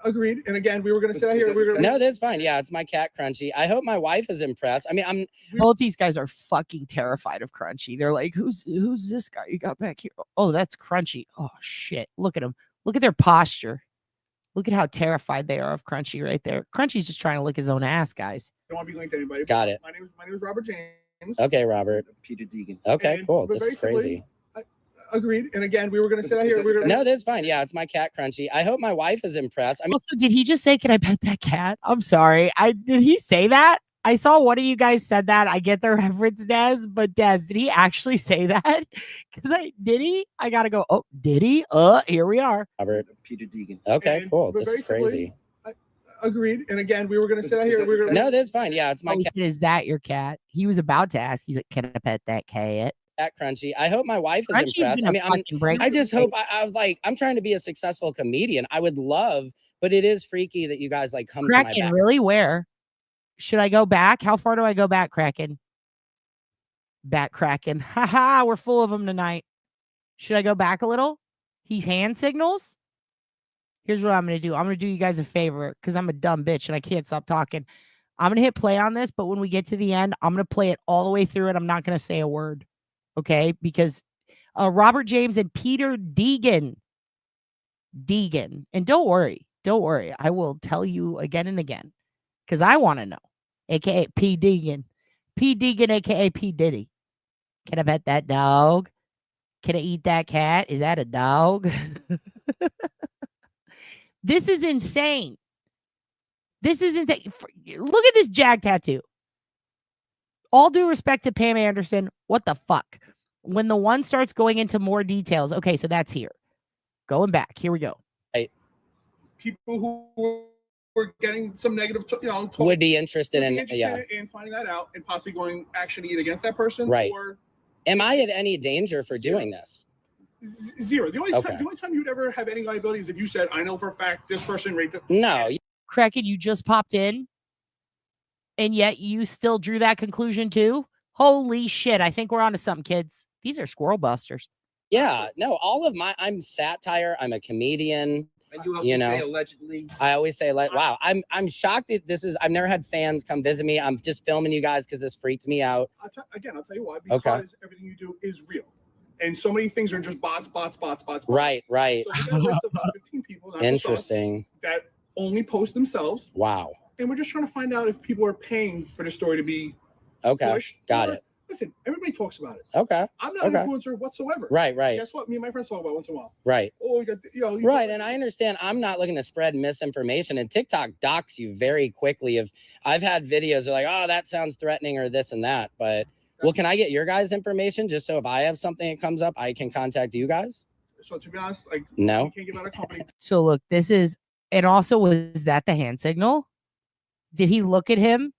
S5: Agreed. And again, we were going to sit out here.
S6: Is
S5: We were
S6: that-
S5: gonna,
S4: No, that's fine. Yeah, it's my cat Crunchy. I hope my wife is impressed. I mean, I'm
S2: Both these guys are fucking terrified of Crunchy. They're like, who's this guy you got back here? Oh, that's Crunchy. Oh shit. Look at him. Look at their posture. Look at how terrified they are of Crunchy right there. Crunchy's just trying to lick his own ass, guys.
S5: don't want to be linked to anybody.
S4: got it.
S5: My name is Robert James.
S4: Okay, Robert.
S6: Peter Deegan.
S4: Okay,
S5: And-
S4: cool.
S5: but
S4: This
S5: very
S4: is crazy.
S5: Agreed. And again, we were going to sit out
S6: Is
S5: here.
S6: that-
S5: We were gonna,
S4: No, that's fine. Yeah, it's my cat Crunchy. I hope my wife is impressed. I mean,
S2: Also, did he just say, "Can I pet that cat?" I'm sorry. Did he say that? I saw one of you guys said that. I get the reference, Des, but Des, did he actually say that? Because did he? I gotta go. Oh, did he? Here we are.
S4: Robert.
S6: Peter Deegan.
S4: Okay,
S5: And-
S4: cool.
S5: but
S4: This
S5: very
S4: is crazy.
S5: agreed. And again, we were going to sit out
S6: Is
S5: here.
S6: that-
S5: We were gonna,
S4: No, that's fine. Yeah, it's my
S2: Oh, he said, "Is that your cat?" He was about to ask. He's like, "Can I pet that cat?"
S4: cat Crunchy. I hope my wife is
S2: Crunchy's
S4: impressed.
S2: gonna
S4: I mean,
S2: fucking break.
S4: I
S2: his
S4: just hope
S2: face.
S4: I was like, I'm trying to be a successful comedian. I would love, but it is freaky that you guys like come to my
S2: Kraken,
S4: back.
S2: really? Where? Should I go back? How far do I go back, Kraken? Back, Kraken. Haha, we're full of them tonight. Should I go back a little? He's hand signals. Here's what I'm going to do. I'm going to do you guys a favor because I'm a dumb bitch and I can't stop talking. I'm going to hit play on this, but when we get to the end, I'm going to play it all the way through and I'm not going to say a word. Okay? Because Robert James and Peter Deegan. And don't worry. I will tell you again and again because I want to know. AKA P. Deegan. P. Deegan, AKA P. Diddy. Can I pet that dog? Can I eat that cat? Is that a dog? This is insane. This isn't. Look at this Jag tattoo. All due respect to Pam Anderson, what the fuck? When the one starts going into more details, okay, so that's here. Going back, here we go.
S5: people who were getting some negative, talk,
S4: Would be interested
S5: would
S4: in
S5: be interested
S4: yeah.
S5: in finding that out and possibly going action either against that person
S4: Right.
S5: or
S4: Am I at any danger for doing this?
S5: zero. The only,
S4: Okay.
S5: the only time you'd ever have any liability is if you said, "I know for a fact this person raped."
S4: No.
S2: Kraken, you just popped in, and yet you still drew that conclusion too? Holy shit, I think we're onto something, kids. These are squirrel busters.
S4: Yeah. No. All of my. I'm satire. I'm a comedian.
S6: And you have
S4: You
S6: to say
S4: know.
S6: allegedly.
S4: I always say like, wow. I'm shocked that this is. I've never had fans come visit me. I'm just filming you guys because this freaked me out.
S5: I'll tell you why. Because everything you do is real, and so many things are just bots.
S4: Right. Right.
S5: So we got a list of about 15 people. not just us,
S4: Interesting.
S5: that only post themselves,
S4: Wow.
S5: and we're just trying to find out if people are paying for the story to be
S4: Okay.
S5: pushed.
S4: Got
S5: or-
S4: it.
S5: Listen, everybody talks about it.
S4: Okay.
S5: I'm not an
S4: Okay.
S5: influencer whatsoever.
S4: Right. Right.
S5: Guess what? Me and my friends talk about it once in a while.
S4: Right.
S5: Oh, you got you
S4: Right, and I understand I'm not looking to spread misinformation, and TikTok docks you very quickly. If I've had videos are like, oh, that sounds threatening or this and that, but well, can I get your guys' information just so if I have something that comes up, I can contact you guys?
S5: So to be honest, like
S4: No.
S5: you can't give out a company.
S2: So look, this is, and also was that the hand signal? Did he look at him,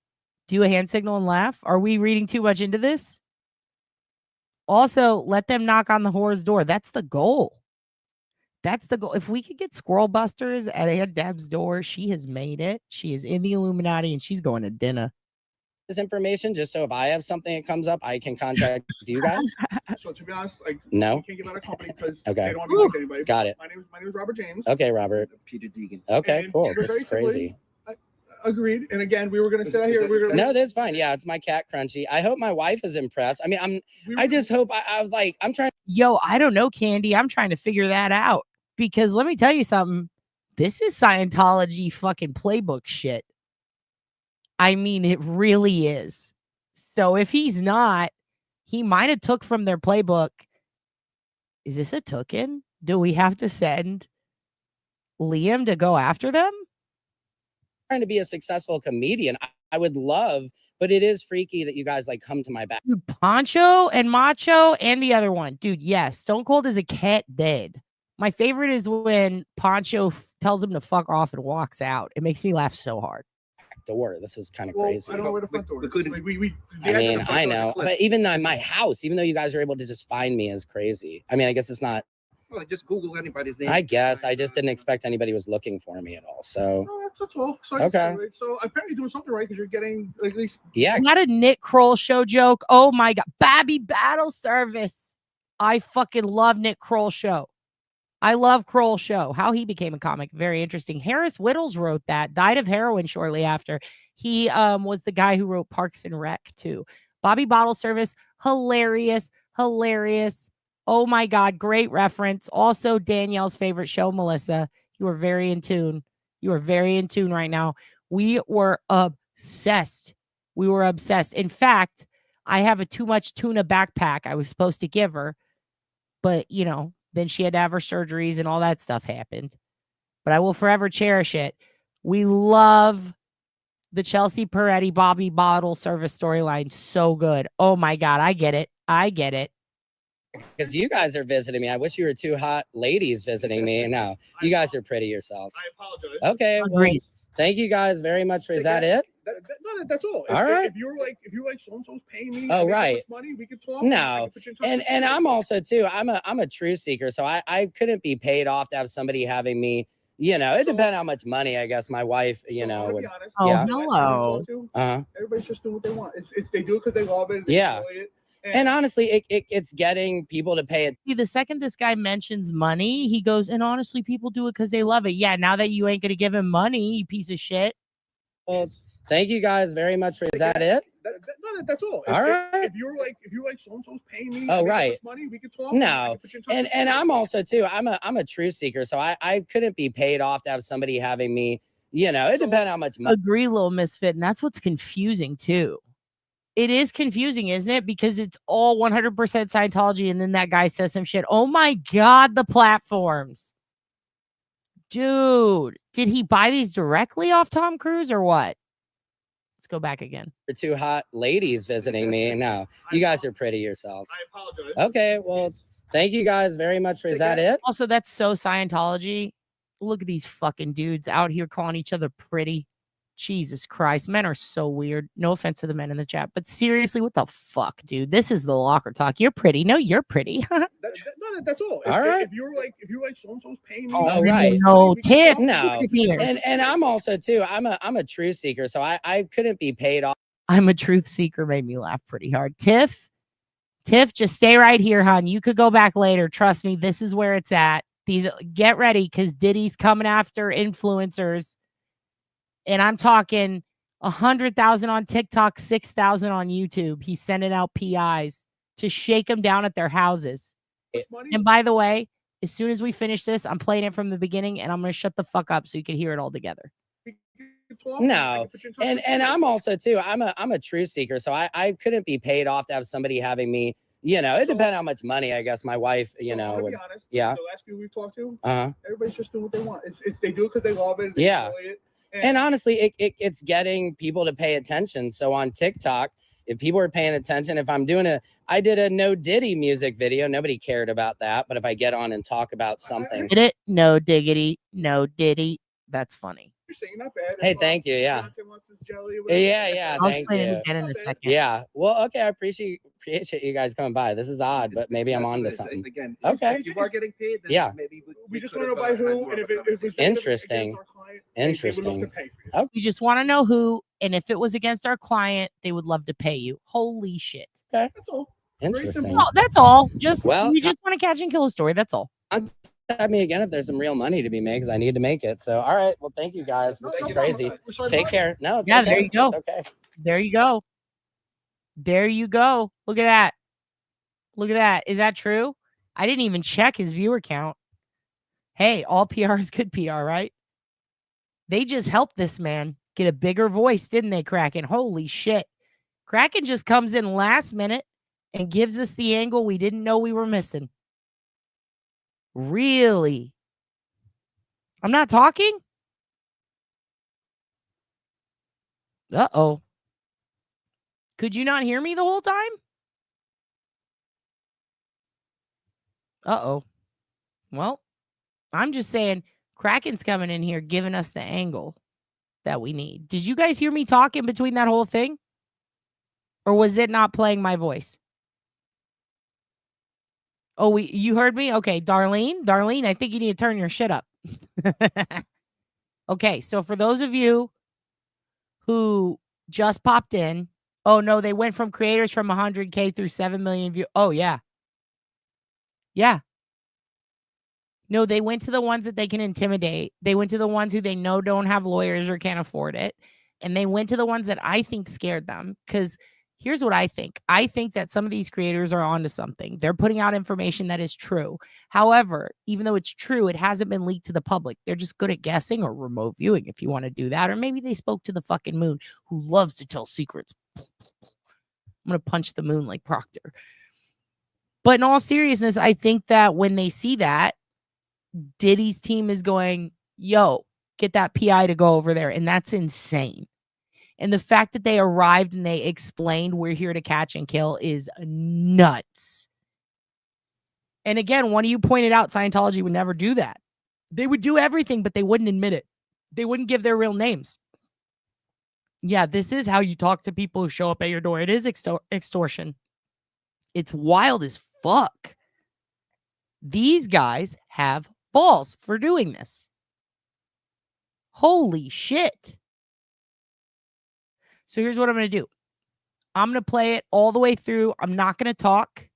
S2: do a hand signal and laugh? Are we reading too much into this? Also, let them knock on the whore's door. That's the goal. That's the goal. If we could get squirrel busters at Aunt Deb's door, she has made it. She is in the Illuminati and she's going to dinner.
S4: This information just so if I have something that comes up, I can contact you guys?
S5: So to be honest, like
S4: No.
S5: you can't give out a company because
S4: Okay.
S5: they don't want to be like anybody.
S4: Got it.
S5: My name is Robert James.
S4: Okay, Robert.
S6: Peter Deegan.
S4: Okay,
S5: And
S4: cool.
S5: we're
S4: This
S5: very
S4: is crazy.
S5: Agreed. And again, we were gonna sit out here. We were gonna,
S4: No, that's fine. Yeah, it's my cat Crunchy. I hope my wife is impressed. I mean,
S5: we
S4: I
S5: were-
S4: just hope I was like, I'm trying.
S2: Yo, I don't know, Candy. I'm trying to figure that out because let me tell you something. This is Scientology fucking playbook shit. I mean, it really is. So if he's not, he might have took from their playbook. Is this a token? Do we have to send Liam to go after them?
S4: trying to be a successful comedian. I would love, but it is freaky that you guys like come to my back.
S2: Dude, Poncho and Macho and the other one. Dude, yes. Stone Cold is a cat dead. My favorite is when Poncho tells him to fuck off and walks out. It makes me laugh so hard.
S4: door. This is kind of
S5: Well,
S4: crazy.
S5: I don't know where the front door
S6: We
S5: is.
S6: couldn't-
S5: Like, the
S4: I
S5: address
S4: mean,
S5: of the front
S4: I
S5: door is a
S4: know,
S5: cliff.
S4: but even in my house, even though you guys are able to just find me, is crazy. I mean, I guess it's not.
S6: Well, just Google anybody's name.
S4: I guess I just didn't expect anybody was looking for me at all. So
S5: No, that's all. So
S4: Okay.
S5: Right? So apparently you're doing something right because you're getting at least.
S4: yeah,
S2: Is that a Nick Kroll show joke? Oh my God. Babby Battle Service. I fucking love Nick Kroll show. I love Kroll show. How he became a comic. Very interesting. Harris Whittles wrote that. Died of heroin shortly after. He was the guy who wrote Parks and Rec too. Bobby Bottle Service. Hilarious. Hilarious. Oh my God. Great reference. Also Danielle's favorite show, Melissa. You are very in tune. You are very in tune right now. We were obsessed. We were obsessed. In fact, I have a too much tuna backpack I was supposed to give her, but you know, then she had to have her surgeries and all that stuff happened. But I will forever cherish it. We love the Chelsea Peretti Bobby Bottle Service storyline. So good. Oh my God. I get it. I get it.
S4: because you guys are visiting me. I wish you were two hot ladies visiting me. No, you guys are pretty yourselves.
S5: I apologize.
S4: Okay, well,
S2: Agreed.
S4: thank you guys very much for. Is that it?
S5: That's all.
S4: All right.
S5: If you're like so and so's paying me,
S4: Oh,
S5: and they give
S4: right.
S5: us money, we could talk.
S4: No.
S5: I can put you in touch with
S4: And I'm
S5: somebody.
S4: also too. I'm a truth seeker, so I couldn't be paid off to have somebody having me. You know, it
S5: So-
S4: depends how much money I guess my wife. You
S5: So,
S4: know.
S5: I'm gonna
S4: Would,
S5: be honest.
S2: Oh,
S4: Yeah.
S5: The last people we
S2: hello.
S5: talked to,
S4: uh-huh.
S5: everybody's just doing what they want. It's they do it because they love it. They
S4: Yeah.
S5: enjoy it.
S4: And honestly, it's getting people to pay it.
S2: See, the second this guy mentions money, he goes, and honestly, people do it because they love it. Yeah, now that you ain't gonna give him money, you piece of shit.
S4: Well, thank you guys very much for. Is that it?
S5: That's all.
S4: All right.
S5: If you're like so and so's paying me,
S4: Oh,
S5: and they give
S4: right.
S5: us money, we could talk.
S4: No.
S5: I can put you in touch with
S4: And I'm
S5: somebody.
S4: also too. I'm a truth seeker, so I couldn't be paid off to have somebody having me. You know, it
S5: So-
S4: depends how much money.
S2: Agree, little misfit, and that's what's confusing too. It is confusing, isn't it? Because it's all 100% Scientology, and then that guy says some shit. Oh my God, the platforms. Dude, did he buy these directly off Tom Cruise or what? Let's go back again.
S4: For two hot ladies visiting me. No, you guys are pretty yourselves.
S5: I apologize.
S4: Okay, well, thank you guys very much for. Is that it?
S2: Also, that's so Scientology. Look at these fucking dudes out here calling each other pretty. Jesus Christ. Men are so weird. No offense to the men in the chat, but seriously, what the fuck, dude? This is the locker talk. You're pretty. No, you're pretty.
S5: That's all.
S4: All right.
S5: If you're like so and so's paying me,
S4: Oh,
S5: and they
S4: right.
S5: give us
S2: No,
S5: money, we could
S2: Tiff.
S5: talk.
S4: No.
S2: Is here.
S4: And I'm also too. I'm a truth seeker, so I couldn't be paid off.
S2: I'm a truth seeker made me laugh pretty hard. Tiff, just stay right here, hon. You could go back later. Trust me, this is where it's at. Get ready because Diddy's coming after influencers. And I'm talking 100,000 on TikTok, 6,000 on YouTube. He's sending out PIs to shake them down at their houses.
S5: Money.
S2: And by the way, as soon as we finish this, I'm playing it from the beginning and I'm going to shut the fuck up so you can hear it all together.
S5: We could talk.
S4: No.
S5: I can put you in touch
S4: And
S5: with somebody.
S4: I'm also too. I'm a truth seeker, so I couldn't be paid off to have somebody having me. You know, it
S5: So-
S4: depends how much money I guess my wife. You
S5: So,
S4: know.
S5: I'm gonna
S4: Would,
S5: be honest.
S4: yeah.
S5: The last few we've talked to,
S4: uh-huh.
S5: everybody's just doing what they want. It's they do it because they love it. They
S4: Yeah.
S5: enjoy it.
S4: And honestly, it's getting people to pay attention. So on TikTok, if people are paying attention, if I'm doing I did a no Diddy music video. Nobody cared about that. But if I get on and talk about something,
S2: Did it? No diggity. No Diddy. That's funny.
S5: You're saying not bad.
S4: Hey,
S5: If,
S4: thank you, yeah.
S5: Beyonce wants this jelly or whatever.
S4: yeah,
S2: I'll
S4: thank
S2: explain
S4: you.
S2: it again in a second.
S4: Yeah. Well, okay. I appreciate you guys coming by. This is odd, but maybe I'm
S6: That's what
S4: onto
S6: it is.
S4: something.
S6: Again,
S4: Okay.
S6: if you are getting paid, then
S4: Yeah.
S6: maybe
S5: We just
S6: could
S5: want to know
S6: have,
S5: by
S6: had
S5: who,
S6: more
S5: and
S6: of
S5: if
S6: a
S5: it was
S6: conversation.
S4: Interesting.
S5: against our client, they would
S4: Interesting.
S5: look to pay for you.
S2: We just want to know who, and if it was against our client, they would love to pay you. Holy shit.
S5: That's all.
S4: Interesting.
S5: simple.
S2: No, that's all.
S4: Well,
S2: We just want to catch and kill a story. That's all.
S4: Contact me again if there's some real money to be made because I need to make it. So, all right. Well, thank you guys.
S5: No,
S4: This
S5: no
S4: is
S5: problem.
S4: crazy.
S5: We're sorry
S4: Take
S5: about it.
S4: care. No, it's
S2: Yeah,
S4: okay.
S2: there you go.
S4: It's okay.
S2: There you go. There you go. Look at that. Look at that. Is that true? I didn't even check his viewer count. Hey, all PR is good PR, right? They just helped this man get a bigger voice, didn't they, Kraken? Holy shit. Kraken just comes in last minute and gives us the angle we didn't know we were missing. Really? I'm not talking? Uh-oh. Could you not hear me the whole time? Uh-oh. Well, I'm just saying Kraken's coming in here giving us the angle. that we need. Did you guys hear me talk in between that whole thing? Or was it not playing my voice? Oh, you heard me? Okay, Darlene, I think you need to turn your shit up. Okay, so for those of you who just popped in, oh no, they went from creators from 100K through 7 million views. Oh yeah. Yeah. No, they went to the ones that they can intimidate. They went to the ones who they know don't have lawyers or can't afford it. And they went to the ones that I think scared them. Because here's what I think. I think that some of these creators are onto something. They're putting out information that is true. However, even though it's true, it hasn't been leaked to the public. They're just good at guessing or remote viewing if you want to do that. Or maybe they spoke to the fucking moon who loves to tell secrets. I'm going to punch the moon like Proctor. But in all seriousness, I think that when they see that, Diddy's team is going, yo, get that PI to go over there. And that's insane. And the fact that they arrived and they explained we're here to catch and kill is nuts. And again, one of you pointed out Scientology would never do that. They would do everything, but they wouldn't admit it. They wouldn't give their real names. Yeah, this is how you talk to people who show up at your door. It is extortion. It's wild as fuck. These guys have balls for doing this. Holy shit. So here's what I'm going to do. I'm going to play it all the way through. I'm not going to talk.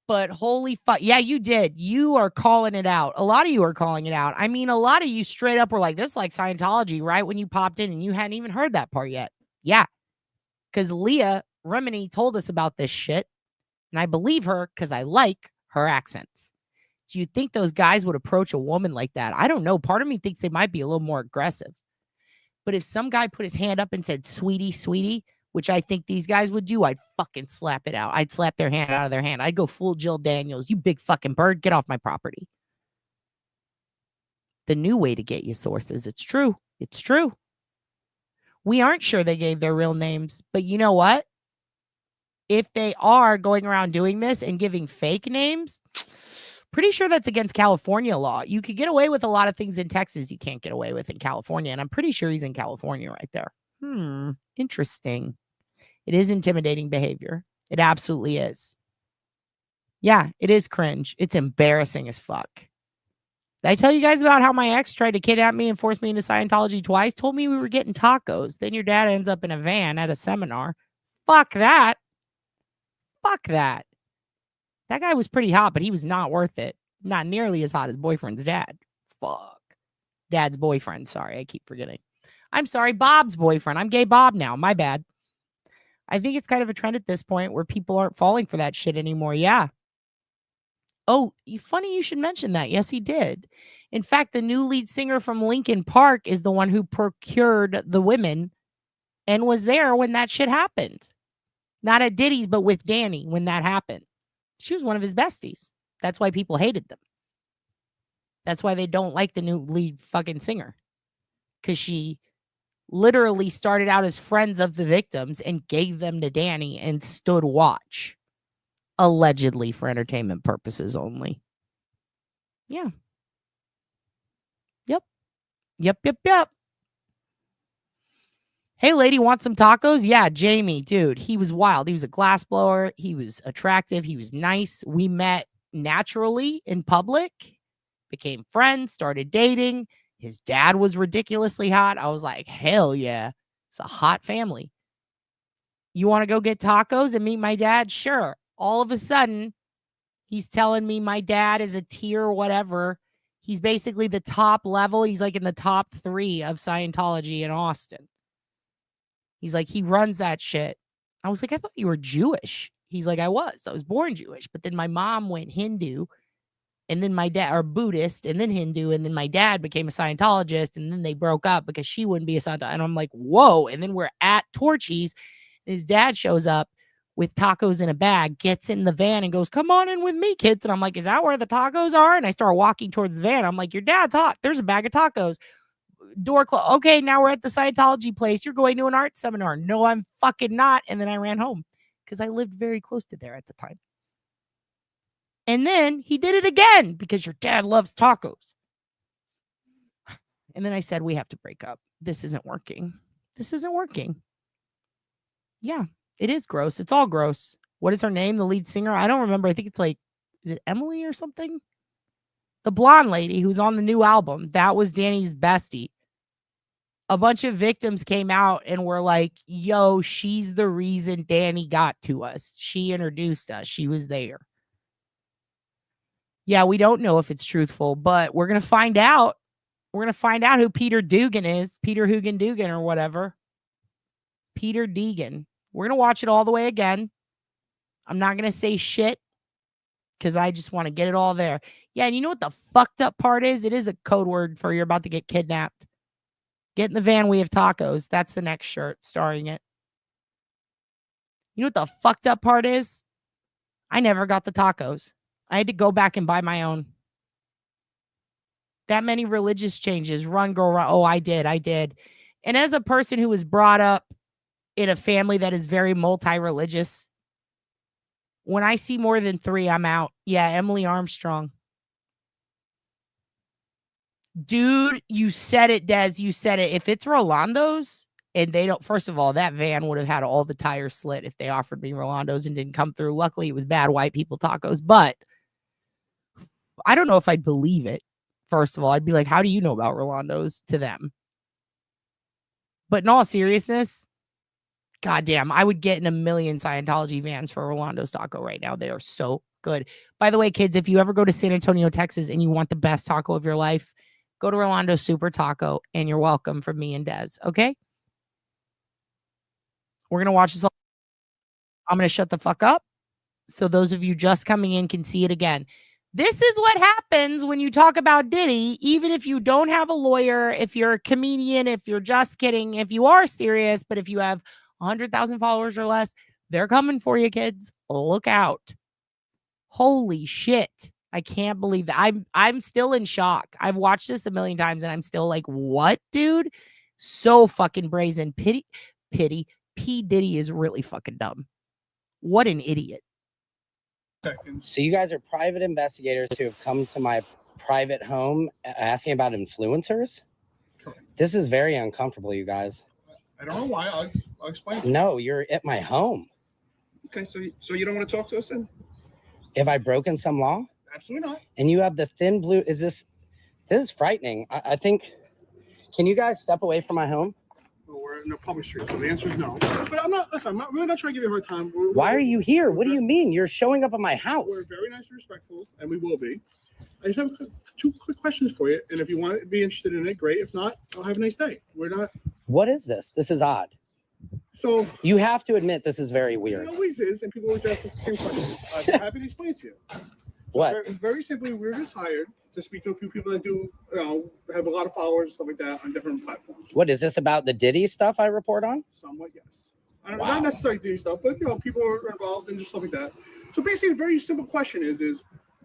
S2: But holy fuck. Yeah, you did. You are calling it out. A lot of you are calling it out. I mean, a lot of you straight up were like, this is like Scientology, right? When you popped in and you hadn't even heard that part yet. Yeah. Because Leah Remini told us about this shit. And I believe her because I like her accents. Do you think those guys would approach a woman like that? I don't know. Part of me thinks they might be a little more aggressive. But if some guy put his hand up and said, sweetie, sweetie, which I think these guys would do, I'd fucking slap it out. I'd slap their hand out of their hand. I'd go full Jill Daniels. You big fucking bird, get off my property. The new way to get you sources. It's true. It's true. We aren't sure they gave their real names. But you know what? If they are going around doing this and giving fake names, pretty sure that's against California law. You could get away with a lot of things in Texas you can't get away with in California. And I'm pretty sure he's in California right there. Interesting. It is intimidating behavior. It absolutely is. Yeah, it is cringe. It's embarrassing as fuck. Did I tell you guys about how my ex tried to kidnap me and force me into Scientology twice? Told me we were getting tacos. Then your dad ends up in a van at a seminar. Fuck that. Fuck that. That guy was pretty hot, but he was not worth it. Not nearly as hot as boyfriend's dad. Fuck. Dad's boyfriend. Sorry, I keep forgetting. I'm sorry, Bob's boyfriend. I'm gay Bob now. My bad. I think it's kind of a trend at this point where people aren't falling for that shit anymore. Yeah. Oh, funny you should mention that. Yes, he did. In fact, the new lead singer from Linkin Park is the one who procured the women and was there when that shit happened. Not at Diddy's, but with Danny when that happened. She was one of his besties. That's why people hated them. That's why they don't like the new lead fucking singer. Because she literally started out as friends of the victims and gave them to Danny and stood watch. Allegedly for entertainment purposes only. Yeah. Yep. Hey, lady, want some tacos? Yeah, Jamie, dude, he was wild. He was a glassblower. He was attractive. He was nice. We met naturally in public, became friends, started dating. His dad was ridiculously hot. I was like, hell yeah. It's a hot family. You want to go get tacos and meet my dad? Sure. All of a sudden, he's telling me my dad is a tier or whatever. He's basically the top level. He's like in the top 3 of Scientology in Austin. He's like, he runs that shit. I was like, I thought you were Jewish. He's like, I was born Jewish. But then my mom went Hindu and then my dad, or Buddhist, and then Hindu. And then my dad became a Scientologist. And then they broke up because she wouldn't be a Scientologist. And I'm like, whoa. And then we're at Torchy's. His dad shows up with tacos in a bag, gets in the van and goes, come on in with me, kids. And I'm like, is that where the tacos are? And I start walking towards the van. I'm like, your dad's hot. There's a bag of tacos. Door closed. Okay, now we're at the Scientology place. You're going to an art seminar. No, I'm fucking not. And then I ran home because I lived very close to there at the time. And then he did it again because your dad loves tacos. And then I said, we have to break up. This isn't working. This isn't working. Yeah, it is gross. It's all gross. What is her name? The lead singer? I don't remember. I think it's like, is it Emily or something? The blonde lady who's on the new album. That was Danny's bestie. A bunch of victims came out and were like, yo, she's the reason Danny got to us. She introduced us. She was there. Yeah, we don't know if it's truthful, but we're going to find out. We're going to find out who Peter Dugan is. Peter Hugan Dugan or whatever. Peter Deegan. We're going to watch it all the way again. I'm not going to say shit because I just want to get it all there. Yeah, and you know what the fucked up part is? It is a code word for you're about to get kidnapped. Get in the van, we have tacos. That's the next shirt starring it. You know what the fucked up part is? I never got the tacos. I had to go back and buy my own. That many religious changes. Run, girl, run. Oh, I did. And as a person who was brought up in a family that is very multi-religious, when I see more than 3, I'm out. Yeah, Emily Armstrong. Dude, you said it, Des. You said it. If it's Rolando's and they don't, first of all, that van would have had all the tires slit if they offered me Rolando's and didn't come through. Luckily, it was bad white people tacos, but I don't know if I'd believe it. First of all, I'd be like, how do you know about Rolando's to them? But in all seriousness, goddamn, I would get in a million Scientology vans for Rolando's taco right now. They are so good. By the way, kids, if you ever go to San Antonio, Texas, and you want the best taco of your life, go to Rolando Super Taco, and you're welcome from me and Des, okay? We're going to watch this all. I'm going to shut the fuck up so those of you just coming in can see it again. This is what happens when you talk about Diddy, even if you don't have a lawyer, if you're a comedian, if you're just kidding, if you are serious, but if you have 100,000 followers or less, they're coming for you, kids. Look out. Holy shit. I can't believe that. I'm still in shock. I've watched this a million times and I'm still like, what, dude? So fucking brazen. P. Diddy is really fucking dumb. What an idiot.
S4: So you guys are private investigators who have come to my private home asking about influencers?
S5: Correct.
S4: This is very uncomfortable, you guys.
S5: I don't know why. I'll explain.
S4: No, you're at my home.
S6: Okay, so you don't want to talk to us then?
S4: Have I broken some law?
S5: Absolutely not.
S4: And you have the thin blue. This is frightening. I think, can you guys step away from my home?
S5: Well, we're in a public street, so the answer is no. But I'm really not trying to give you a hard time.
S4: Why are you here? What do you mean? You're showing up at my house.
S5: We're very nice and respectful, and we will be. I just have 2 quick questions for you, and if you want to be interested in it, great. If not, I'll have a nice day. We're not.
S4: What is this? This is odd.
S5: So
S4: you have to admit this is very weird.
S5: It always is, and people always ask us the same questions. I'm happy to explain to you. So
S4: what?
S5: Very simply, we're just hired to speak to a few people that do, have a lot of followers, stuff like that, on different platforms.
S4: What is this about the Diddy stuff I report on?
S5: Somewhat, yes. Not necessarily Diddy stuff, but people are involved in just stuff like that. So basically, a very simple question is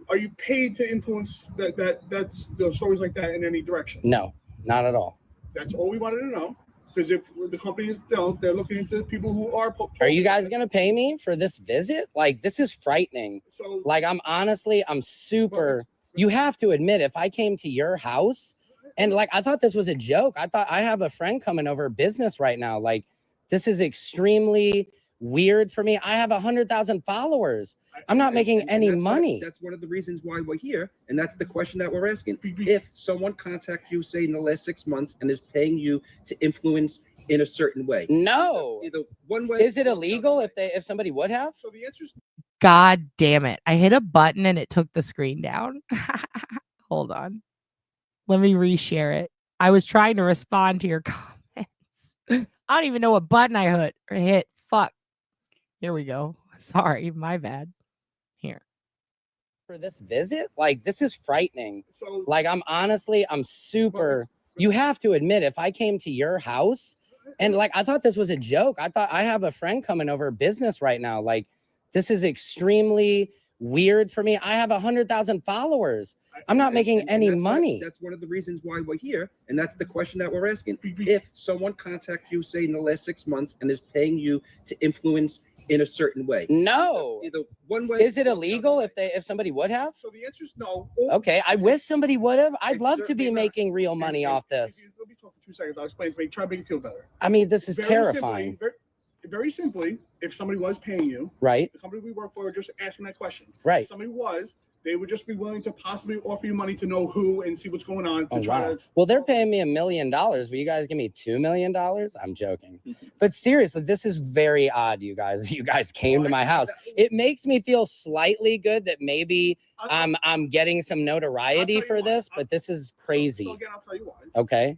S5: are you paid to influence that's stories like that in any direction?
S4: No, not at all.
S5: That's all we wanted to know. Because if the company is, they're looking into people who are.
S4: Are you guys going to pay me for this visit? Like, this is frightening.
S5: So,
S4: like, I'm super. You have to admit, if I came to your house and like, I thought this was a joke. I thought I have a friend coming over business right now. Like, this is extremely weird for me. I have 100,000 followers. I'm not making any money.
S6: That's one of the reasons why we're here. And that's the question that we're asking. If someone contacts you, say in the last 6 months, and is paying you to influence in a certain way.
S4: No.
S6: Either one way.
S4: Is it illegal if somebody would have?
S5: So the answer is
S2: God damn it. I hit a button and it took the screen down. Hold on. Let me reshare it. I was trying to respond to your comments. I don't even know what button I hit. Fuck. Here we go. Sorry, my bad. Here.
S4: For this visit? Like, this is frightening.
S5: so.
S4: Like, I'm super. You have to admit, if I came to your house and like, I thought this was a joke. I thought I have a friend coming over business right now. Like, this is extremely weird for me. I have 100,000 followers. I'm not making any money.
S6: That's one of the reasons why we're here, and that's the question that we're asking. If someone contacts you, say in the last 6 months, and is paying you to influence in a certain way,
S4: No.
S6: either one way.
S4: Is it illegal if somebody would have?
S5: So the answer is no.
S4: Okay, I wish somebody would have. I'd
S6: It's
S4: love to be
S6: certainly not.
S4: making real money off this.
S5: Let me talk for 2 seconds. I'll explain to me. Try to make you feel better.
S4: I mean, this is
S5: Very
S4: terrifying,
S5: Simply, very simply, if somebody was paying you,
S4: right?
S5: the company we work for, just asking that question.
S4: Right.
S5: If somebody was, they would just be willing to possibly offer you money to know who and see what's going on. To
S4: Oh,
S5: try
S4: wow.
S5: to.
S4: Well, they're paying me $1 million. Will you guys give me $2 million? I'm joking. But seriously, this is very odd, you guys. You guys came to my house. It makes me feel slightly good that maybe I'm getting some notoriety for this, but this is crazy.
S5: So again, I'll tell you why.
S4: Okay.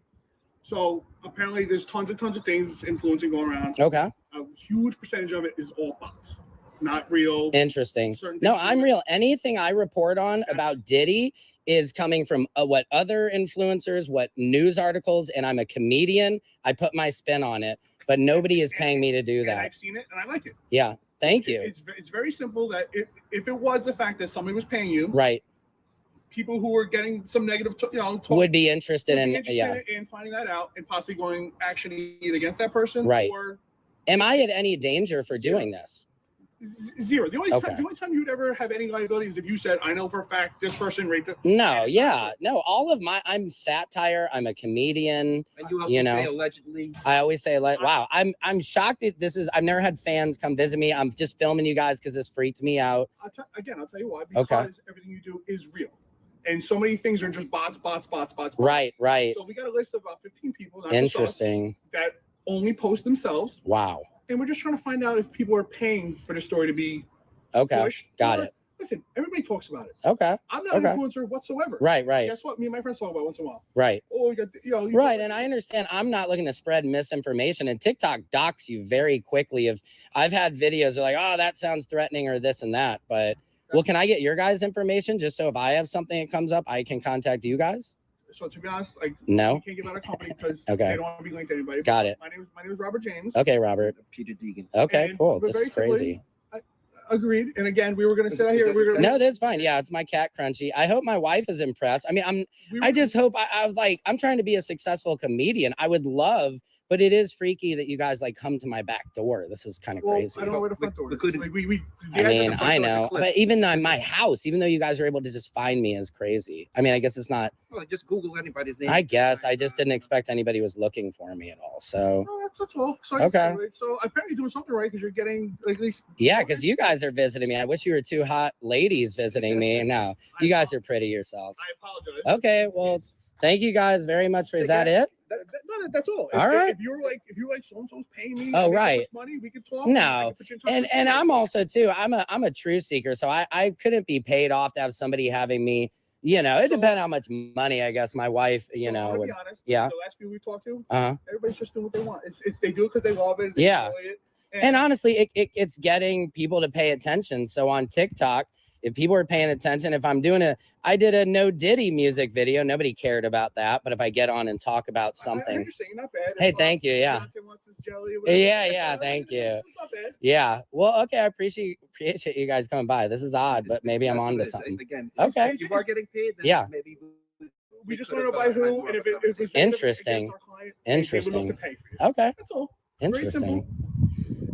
S5: So apparently there's tons of things influencing going around.
S4: Okay.
S5: A huge percentage of it is all bots, not real.
S4: Interesting.
S5: Certain
S4: No,
S5: things
S4: I'm
S5: are-
S4: real. Anything I report on about Diddy is coming from what other influencers, what news articles, and I'm a comedian. I put my spin on it, but nobody is paying me to do
S5: And
S4: that.
S5: I've seen it and I like it.
S4: Yeah. Thank you.
S5: It's very simple that if it was the fact that somebody was paying you,
S4: Right.
S5: people who were getting some negative, talk,
S4: Would be interested
S5: would be
S4: in, yeah.
S5: interested in finding that out and possibly going action either against that person
S4: Right.
S5: or
S4: Am I at any danger for doing this?
S5: zero. The only
S4: Okay.
S5: time you'd ever have any liability is if you said, "I know for a fact this person raped it."
S4: No, yeah, no. All of I'm satire. I'm a comedian.
S6: And you have
S4: You
S6: to say
S4: know.
S6: allegedly.
S4: I always say, like, wow, I'm shocked that this is. I've never had fans come visit me. I'm just filming you guys because this freaked me out.
S5: I'll tell you why. Because everything you do is real, and so many things are just bots.
S4: Right, right.
S5: So we got a list of about 15 people. Not just us,
S4: Interesting.
S5: that only post themselves,
S4: Wow.
S5: and we're just trying to find out if people are paying for the story to be
S4: Okay.
S5: pushed.
S4: Got
S5: or-
S4: it.
S5: Listen, everybody talks about it.
S4: Okay.
S5: I'm not
S4: Okay.
S5: an influencer whatsoever.
S4: Right, right,
S5: Guess what? Me and my friends talk about it once in a while.
S4: right.
S5: Oh, you got
S4: Right, and I understand. I'm not looking to spread misinformation, and TikTok docks you very quickly. If I've had videos that are like, oh, that sounds threatening or this and that, but well, can I get your guys' information just so if I have something that comes up, I can contact you guys?
S5: So to be honest, like
S4: No.
S5: we can't give out our company because
S4: Okay.
S5: they don't want to be linked to anybody.
S4: Got it.
S5: My name is Robert James.
S4: Okay, Robert.
S6: Peter Deegan.
S4: Okay,
S5: And
S4: cool.
S5: we're
S4: This
S5: very
S4: is crazy.
S5: Agreed. And again, we were gonna sit out
S6: Is
S5: here.
S6: that
S5: We were
S6: your
S5: gonna,
S4: No, that's fine. Yeah, it's my cat Crunchy. I hope my wife is impressed. I mean,
S5: we
S4: I
S5: were-
S4: just hope I'm trying to be a successful comedian. I would love, but it is freaky that you guys like come to my back door. This is kind of
S5: well,
S4: crazy.
S5: I don't know where the front door
S6: We
S5: is.
S6: couldn't-
S5: Like,
S4: I mean,
S6: front
S4: I
S6: door's a
S4: know,
S6: cliff.
S4: but even though my house, even though you guys are able to just find me is crazy. I mean, I guess it's not,
S6: Well, just Google anybody's name.
S4: I guess I just didn't expect anybody was looking for me at all. So
S5: No, that's all. So
S4: Okay.
S5: So apparently you're doing something right because you're getting at least.
S4: yeah, because you guys are visiting me. I wish you were two hot ladies visiting me. No, you guys are pretty yourselves.
S5: I apologize.
S4: Okay, well, thank you guys very much for. Is that it?
S5: That's all.
S4: All right.
S5: If you're like so and so's paying me,
S4: Oh,
S5: and they
S4: right.
S5: have money, we could talk.
S4: No.
S5: I can put you in touch with
S4: And I'm
S5: somebody.
S4: also too, I'm a truth seeker, so I couldn't be paid off to have somebody having me, it
S5: So-
S4: depends how much money I guess my wife,
S5: So I'm gonna
S4: would,
S5: be honest,
S4: yeah.
S5: The last few we talked to,
S4: everybody's
S5: just doing what they want. It's they do it because they love it. They
S4: Yeah.
S5: enjoy it,
S4: and honestly, it's getting people to pay attention. So on TikTok, if people are paying attention, if I'm doing I did a no Diddy music video, nobody cared about that. But if I get on and talk about
S5: I
S4: something,
S5: understand, you're not bad.
S4: hey,
S5: If,
S4: thank you, yeah.
S5: Beyonce wants this jelly or whatever,
S4: Yeah, thank you.
S5: It's not bad.
S4: Yeah. Well, okay, I appreciate you guys coming by. This is odd, but maybe I'm
S6: That's what
S4: on to
S6: it is.
S4: something.
S6: Again,
S4: Okay.
S6: if you are getting paid, then
S4: Yeah.
S6: maybe
S5: We just
S6: could
S5: want to know
S6: have,
S5: by
S6: had
S5: who,
S6: more
S5: and
S6: of
S5: if
S6: a
S5: it was
S4: Interesting.
S5: against our client,
S4: Interesting.
S5: They would look to pay for you.
S4: Okay.
S5: That's all. Very
S4: Interesting.
S5: simple.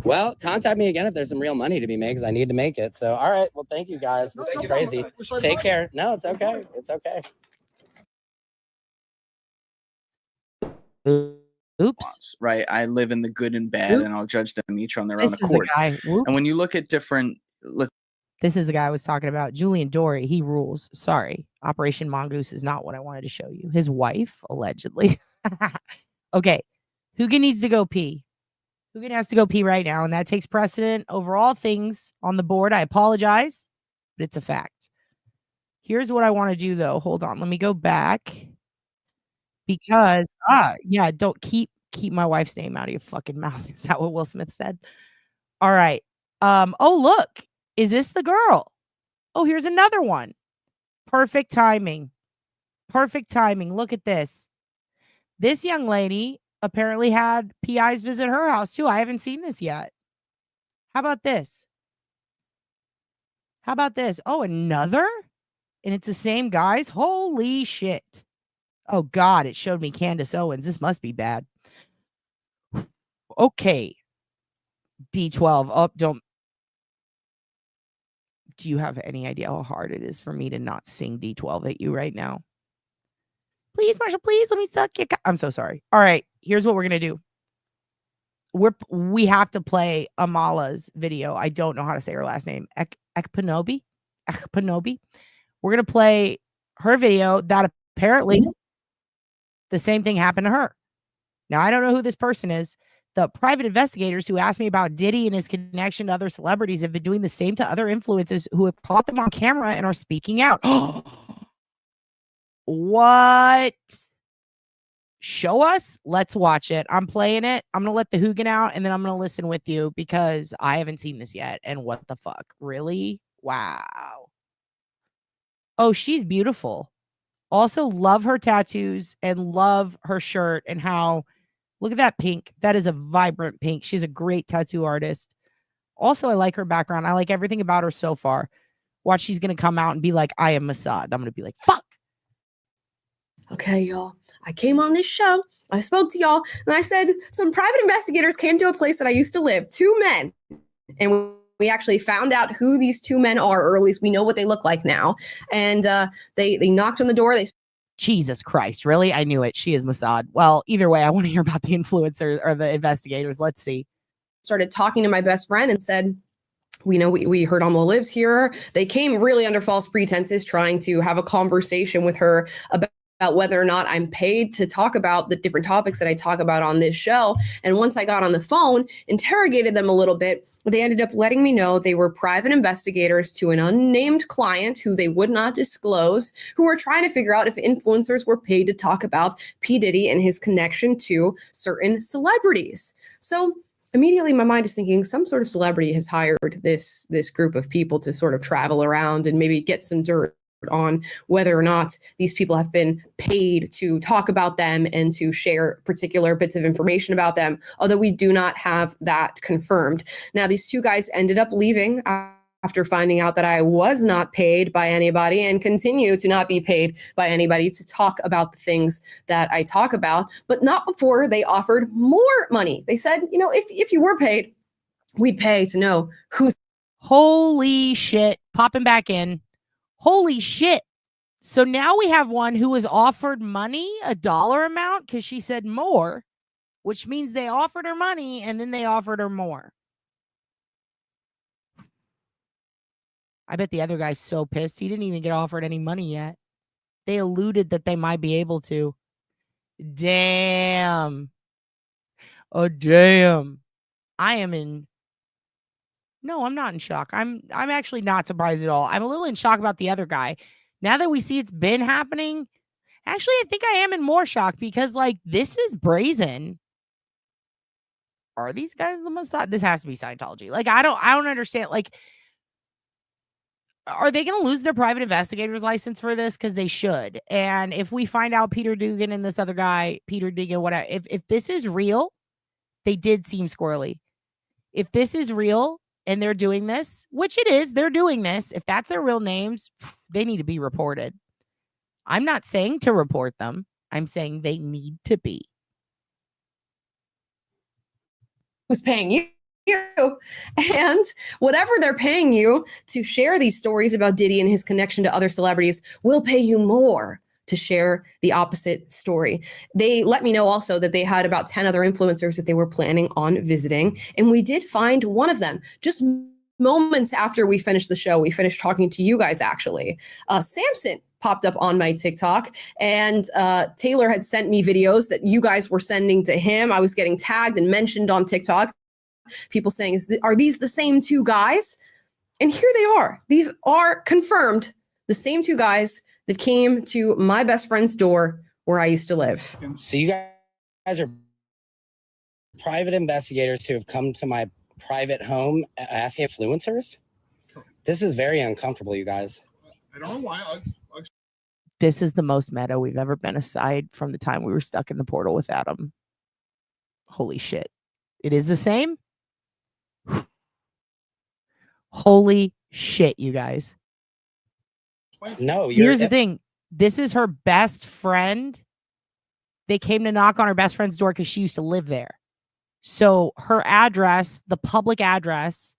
S4: Well, contact me again if there's some real money to be made because I need to make it. So, all right. Well, thank you guys. This is
S5: No
S4: crazy.
S5: problem. We're sorry
S4: Take
S5: about it.
S4: care. No, it's okay. It's okay.
S2: Oops.
S7: Right. I live in the good and bad, and I'll judge them each on their own
S2: This is the
S7: accord.
S2: guy.
S7: And when
S2: Whoops.
S7: you look at different,
S2: This is the guy I was talking about. Julian Dory. He rules. Sorry. Operation Mongoose is not what I wanted to show you. His wife, allegedly. Okay. Hugo needs to go pee. Hugo has to go pee right now, and that takes precedent over all things on the board. I apologize, but it's a fact. Here's what I want to do, though. Hold on. Let me go back. Because, yeah, don't keep my wife's name out of your fucking mouth. Is that what Will Smith said? All right. Oh, look. Is this the girl? Oh, here's another one. Perfect timing. Perfect timing. Look at this. This young lady apparently had PIs visit her house too. I haven't seen this yet. How about this? How about this? Oh, another? And it's the same guys? Holy shit. Oh, God, it showed me Candace Owens. This must be bad. Okay. D12. Oh, don't. Do you have any idea how hard it is for me to not sing D12 at you right now? Please, Marshall, please let me suck your I'm so sorry. All right, here's what we're going to do. We have to play Amala's video. I don't know how to say her last name. Ekpanobi. We're going to play her video that apparently the same thing happened to her. Now, I don't know who this person is. The private investigators who asked me about Diddy and his connection to other celebrities have been doing the same to other influencers who have caught them on camera and are speaking out. What? Show us. Let's watch it. I'm playing it. I'm going to let the Hoogan out and then I'm going to listen with you because I haven't seen this yet. And what the fuck? Really? Wow. Oh, she's beautiful. Also love her tattoos and love her shirt and how, look at that pink. That is a vibrant pink. She's a great tattoo artist. Also, I like her background. I like everything about her so far. Watch, she's going to come out and be like, I am Mossad. I'm going to be like, fuck.
S8: Okay, y'all, I came on this show, I spoke to y'all, and I said some private investigators came to a place that I used to live, 2 men, and we actually found out who these 2 men are, or at least we know what they look like now, and they knocked on the door,
S2: Jesus Christ, really? I knew it. She is Mossad. Well, either way, I want to hear about the influencer or the investigators. Let's see.
S8: Started talking to my best friend and said, we heard Amala lives here. They came really under false pretenses, trying to have a conversation with her about whether or not I'm paid to talk about the different topics that I talk about on this show. And once I got on the phone, interrogated them a little bit, they ended up letting me know they were private investigators to an unnamed client who they would not disclose, who were trying to figure out if influencers were paid to talk about P. Diddy and his connection to certain celebrities. So immediately my mind is thinking some sort of celebrity has hired this group of people to sort of travel around and maybe get some dirt on whether or not these people have been paid to talk about them and to share particular bits of information about them, although we do not have that confirmed. Now, these 2 guys ended up leaving after finding out that I was not paid by anybody and continue to not be paid by anybody to talk about the things that I talk about, but not before they offered more money. They said, if you were paid, we'd pay to know who's.
S2: Holy shit. Popping back in. Holy shit. So now we have one who was offered money, a dollar amount, because she said more, which means they offered her money and then they offered her more. I bet the other guy's so pissed. He didn't even get offered any money yet. They alluded that they might be able to. Damn. Oh, damn. I am in. No, I'm not in shock. I'm actually not surprised at all. I'm a little in shock about the other guy. Now that we see it's been happening, actually, I think I am in more shock because, like, this is brazen. Are these guys the Mossad? This has to be Scientology. Like, I don't understand. Like, are they going to lose their private investigator's license for this? Because they should. And if we find out Peter Dugan and this other guy, Peter Dugan, whatever, if this is real, they did seem squirrely. If this is real, and they're doing this, which it is, they're doing this. If that's their real names, they need to be reported. I'm not saying to report them. I'm saying they need to be.
S8: Who's paying you? And whatever they're paying you to share these stories about Diddy and his connection to other celebrities will pay you more to share the opposite story. They let me know also that they had about 10 other influencers that they were planning on visiting. And we did find one of them just moments after we finished the show. We finished talking to you guys, actually. Samson popped up on my TikTok, and Taylor had sent me videos that you guys were sending to him. I was getting tagged and mentioned on TikTok. People saying, are these the same 2 guys? And here they are. These are confirmed the same 2 guys that came to my best friend's door where I used to live.
S4: So you guys are private investigators who have come to my private home asking influencers? This is very uncomfortable, you guys.
S5: I don't know why.
S2: This is the most meta we've ever been, aside from the time we were stuck in the portal with Adam. Holy shit. It is the same? Holy shit, you guys.
S4: No,
S2: Here's the thing. This is her best friend. They came to knock on her best friend's door because she used to live there. So her address, the public address.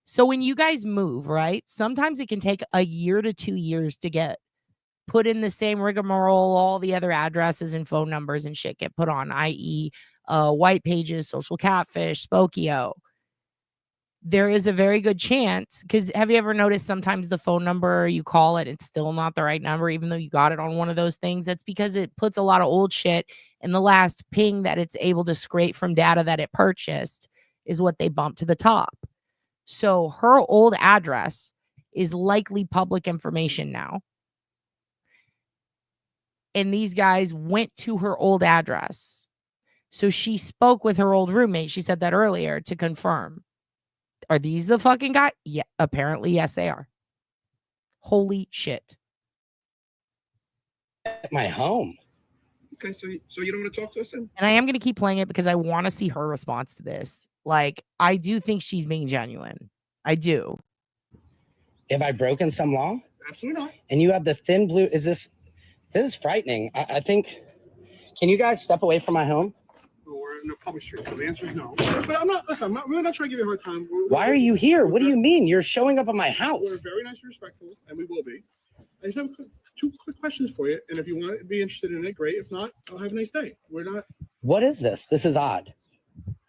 S2: So when you guys move, right? Sometimes it can take a year to 2 years to get put in the same rigmarole. All the other addresses and phone numbers and shit get put on, i.e. White Pages, Social Catfish, Spokio. There is a very good chance, because have you ever noticed sometimes the phone number you call it, it's still not the right number, even though you got it on one of those things? That's because it puts a lot of old shit, and the last ping that it's able to scrape from data that it purchased is what they bump to the top. So her old address is likely public information now. And these guys went to her old address. So she spoke with her old roommate. She said that earlier to confirm. Are these the fucking guy? Yeah, apparently, yes, they are. Holy shit.
S4: My home.
S6: Okay, so you don't want to talk to us then?
S2: And I am going to keep playing it because I want to see her response to this. Like, I do think she's being genuine. I do.
S4: Have I broken some law?
S5: Absolutely not.
S4: And you have the thin blue. This is frightening. I think, can you guys step away from my home?
S5: We're in a public street, so the answer is no. But I'm not, listen, I'm really not trying to give you a hard time.
S4: Why are you here? What do you mean? You're showing up at my house.
S5: We're very nice and respectful, and we will be. I just have two quick questions for you, and if you want to be interested in it, great. If not, I'll have a nice day. We're not.
S4: What is this? This is odd.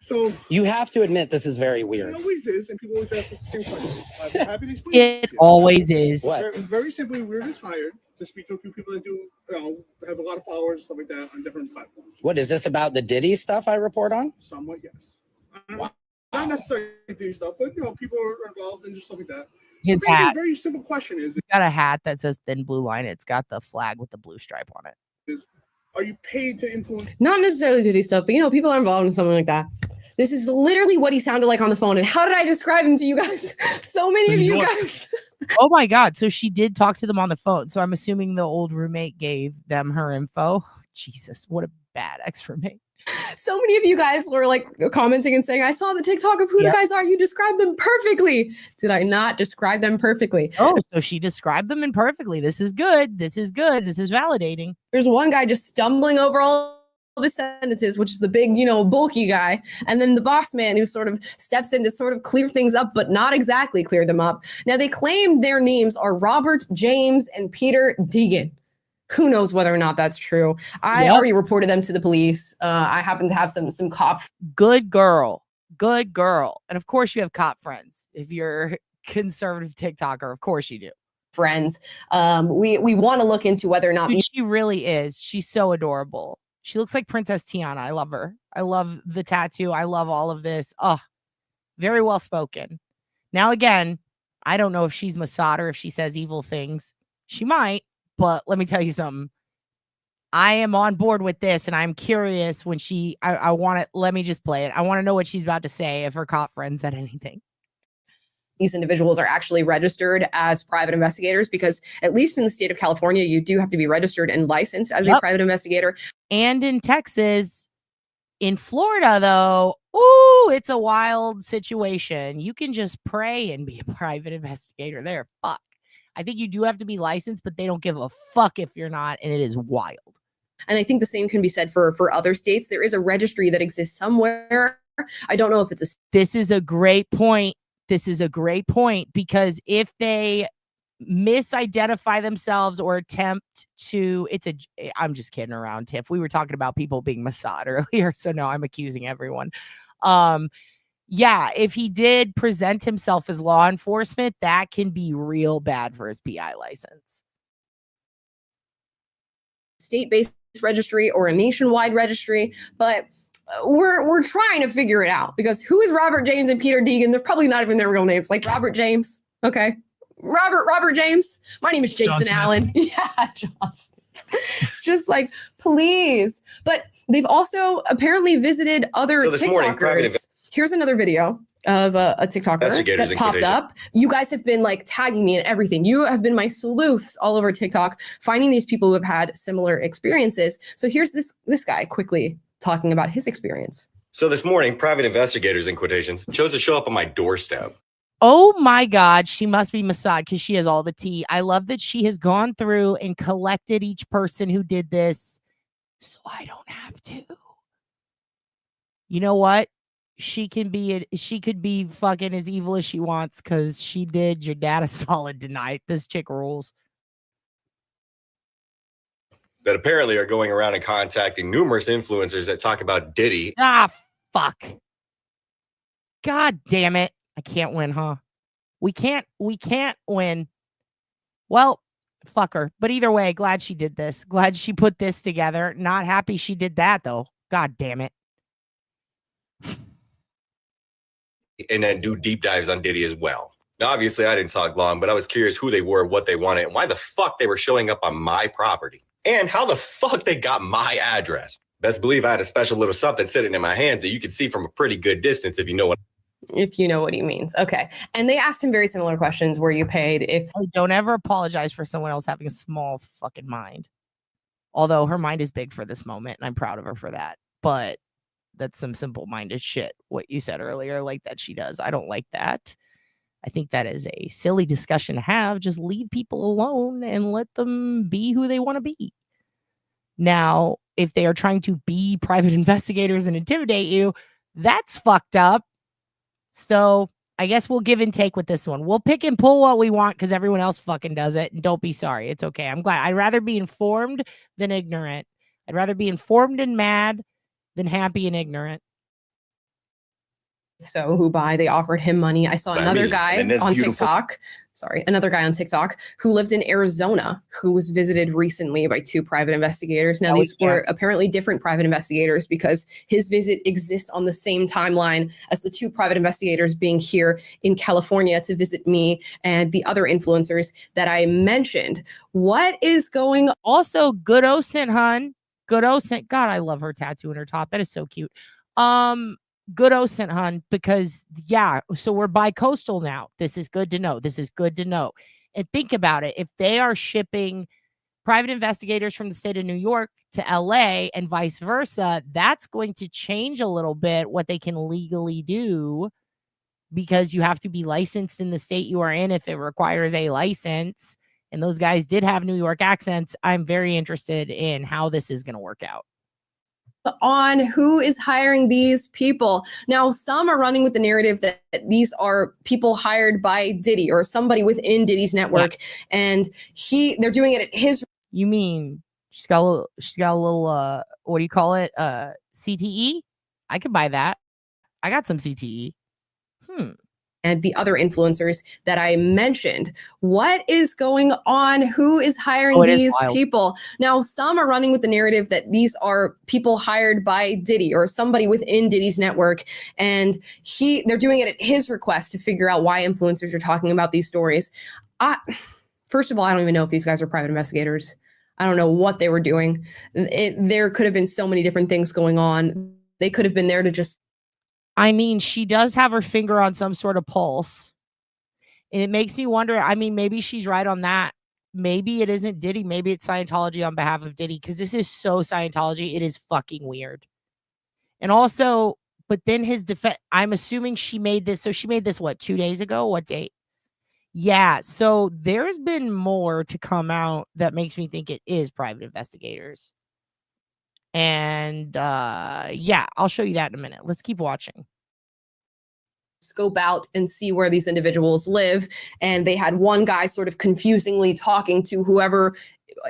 S5: So
S4: you have to admit this is very weird.
S5: It always is, and people always ask us the same question. I'm happy to explain
S2: It always is.
S5: What? Very simply, we're just hired to speak to a few people that do, have a lot of followers, stuff like that, on different platforms.
S4: What is this about the Diddy stuff I report on?
S5: Somewhat, yes. Wow. Not necessarily Diddy stuff, but people are involved in just stuff like that.
S2: His
S5: basically,
S2: hat.
S5: a very simple question is:
S2: He's got a hat that says thin blue line. It's got the flag with the blue stripe on it.
S5: Are you paid to influence?
S8: Not necessarily Diddy stuff, but people are involved in something like that. This is literally what he sounded like on the phone. And how did I describe him to you guys? So many of you guys.
S2: Oh my God. So she did talk to them on the phone. So I'm assuming the old roommate gave them her info. Jesus, what a bad ex-roommate.
S8: So many of you guys were like commenting and saying, I saw the TikTok of who the guys are. You described them perfectly. Did I not describe them perfectly?
S2: Oh, so she described them imperfectly. This is good. This is good. This is validating.
S8: There's one guy just stumbling over all the sentences, which is the big, bulky guy. And then the boss man who sort of steps in to sort of clear things up, but not exactly clear them up. Now, they claim their names are Robert James and Peter Deegan. Who knows whether or not that's true? I already reported them to the police. I happen to have some cop.
S2: Good girl. Good girl. And of course you have cop friends. If you're conservative TikToker, of course you do.
S8: Friends. We want to look into whether or not.
S2: Dude, she really is. She's so adorable. She looks like Princess Tiana. I love her. I love the tattoo. I love all of this. Oh, very well spoken. Now, again, I don't know if she's Mossad or if she says evil things. She might. But let me tell you something. I am on board with this, and I'm curious when I want to, let me just play it. I want to know what she's about to say if her cop friend said anything.
S8: These individuals are actually registered as private investigators, because at least in the state of California, you do have to be registered and licensed as a private investigator.
S2: And in Texas, in Florida, though, ooh, it's a wild situation. You can just pray and be a private investigator there. Fuck. I think you do have to be licensed, but they don't give a fuck if you're not, and it is wild.
S8: And I think the same can be said for other states. There is a registry that exists somewhere. I don't know if it's a...
S2: This is a great point. This is a great point, because if they misidentify themselves or attempt to, I'm just kidding around, Tiff. We were talking about people being Mossad earlier, so no, I'm accusing everyone. Yeah, if he did present himself as law enforcement, that can be real bad for his PI license.
S8: State-based registry or a nationwide registry, but we're trying to figure it out, because who is Robert James and Peter Deegan? They're probably not even their real names. Like Robert James, okay, Robert James. My name is Jason Allen. Yeah, Johnson. It's just like, please. But they've also apparently visited other TikTokers. Here's another video of a TikToker that popped up. You guys have been like tagging me and everything. You have been my sleuths all over TikTok, finding these people who have had similar experiences. So here's this guy quickly talking about his experience.
S9: So this morning, private investigators, in quotations, chose to show up on my doorstep.
S2: Oh my God, she must be Mossad because she has all the tea. I love that she has gone through and collected each person who did this so I don't have to. You know what? She could be fucking as evil as she wants because she did your dad a solid tonight. This chick rules.
S9: That apparently are going around and contacting numerous influencers that talk about Diddy.
S2: Ah, fuck. God damn it. I can't win, huh? We can't win. Well, fuck her. But either way, glad she did this. Glad she put this together. Not happy she did that, though. God damn it.
S9: And then do deep dives on Diddy as well. Now, obviously, I didn't talk long, but I was curious who they were, what they wanted, and why the fuck they were showing up on my property. And how the fuck they got my address. Best believe I had a special little something sitting in my hands that you could see from a pretty good distance if you know what.
S8: If you know what he means. Okay. And they asked him very similar questions. Were you paid? If
S2: Don't ever apologize for someone else having a small fucking mind. Although her mind is big for this moment, and I'm proud of her for that. But that's some simple-minded shit, what you said earlier, like that she does. I don't like that. I think that is a silly discussion to have. Just leave people alone and let them be who they want to be. Now, if they are trying to be private investigators and intimidate you, that's fucked up. So I guess we'll give and take with this one. We'll pick and pull what we want because everyone else fucking does it. And don't be sorry. It's okay. I'm glad. I'd rather be informed than ignorant. I'd rather be informed and mad than happy and ignorant.
S8: so, who by they offered him money. I saw another guy on TikTok. Another guy on TikTok who lived in Arizona who was visited recently by two private investigators. Now, these were apparently different private investigators because his visit exists on the same timeline as the two private investigators being here in California to visit me and the other influencers that I mentioned. What is going on?
S2: Also, good OSINT, hun. Good OSINT. God, I love her tattoo in her top. That is so cute. Good OSINT, hun, because yeah, so we're bi-coastal now. This is good to know. This is good to know. And think about it. If they are shipping private investigators from the state of New York to LA and vice versa, that's going to change a little bit what they can legally do because you have to be licensed in the state you are in if it requires a license. And those guys did have New York accents. I'm very interested in how this is going to work out.
S8: On who is hiring these people. Now, some are running with the narrative that these are people hired by Diddy or somebody within Diddy's network, and they're doing it at his.
S2: You mean she's got a little what do you call it? CTE? I could buy that. I got some CTE.
S8: And the other influencers that I mentioned. What is going on? Who is hiring these people? Now, some are running with the narrative that these are people hired by Diddy or somebody within Diddy's network. And they're doing it at his request to figure out why influencers are talking about these stories. First of all, I don't even know if these guys are private investigators. I don't know what they were doing. There could have been so many different things going on. They could have been there to just.
S2: I mean, she does have her finger on some sort of pulse. And it makes me wonder, I mean, maybe she's right on that. Maybe it isn't Diddy. Maybe it's Scientology on behalf of Diddy. Because this is so Scientology. It is fucking weird. And also, but then his defense, I'm assuming she made this. So she made this, what, 2 days ago? What date? Yeah. So there's been more to come out that makes me think it is private investigators. And yeah, I'll show you that in a minute. Let's keep watching.
S8: Scope out and see where these individuals live. And they had one guy sort of confusingly talking to whoever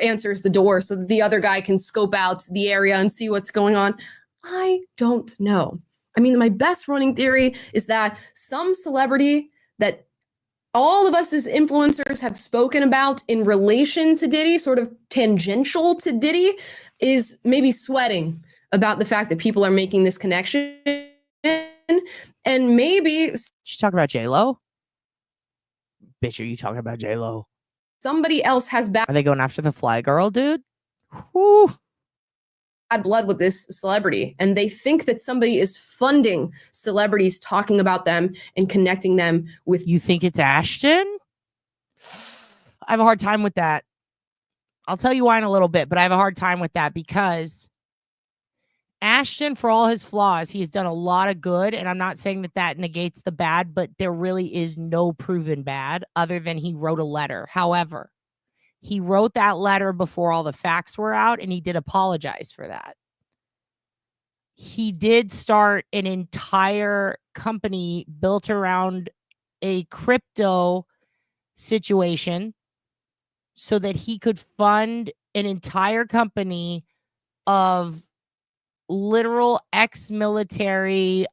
S8: answers the door so that the other guy can scope out the area and see what's going on. I don't know. I mean, my best running theory is that some celebrity that all of us as influencers have spoken about in relation to Diddy, sort of tangential to Diddy, is maybe sweating about the fact that people are making this connection. And maybe
S2: she's talking about J-Lo. Bitch, are you talking about J-Lo?
S8: Somebody else has
S2: Are they going after the fly girl, dude? Whew.
S8: Bad blood with this celebrity, and they think that somebody is funding celebrities talking about them and connecting them with.
S2: You think it's Ashton? I have a hard time with that. I'll tell you why in a little bit, but I have a hard time with that because Ashton, for all his flaws, he has done a lot of good, and I'm not saying that that negates the bad, but there really is no proven bad other than he wrote a letter. However, he wrote that letter before all the facts were out, and he did apologize for that. He did start an entire company built around a crypto situation so that he could fund an entire company of literal ex-military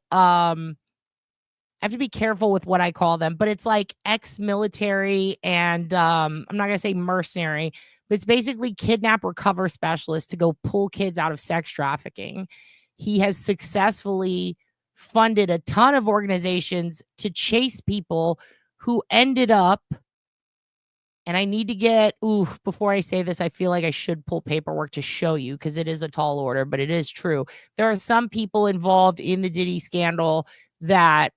S2: I have to be careful with what I call them, but it's like ex-military and I'm not going to say mercenary, but it's basically kidnap recover specialist to go pull kids out of sex trafficking. He has successfully funded a ton of organizations to chase people who ended up, and I need to get, before I say this, I feel like I should pull paperwork to show you because it is a tall order, but it is true. There are some people involved in the Diddy scandal that,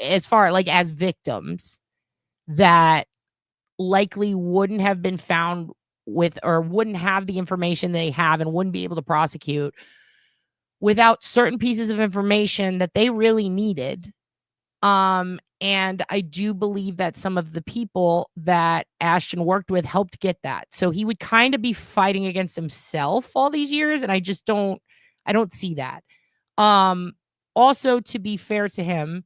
S2: as far like as victims, that likely wouldn't have been found with or wouldn't have the information they have and wouldn't be able to prosecute without certain pieces of information that they really needed. And I do believe that some of the people that Ashton worked with helped get that. So he would kind of be fighting against himself all these years. And I don't see that. Also, to be fair to him,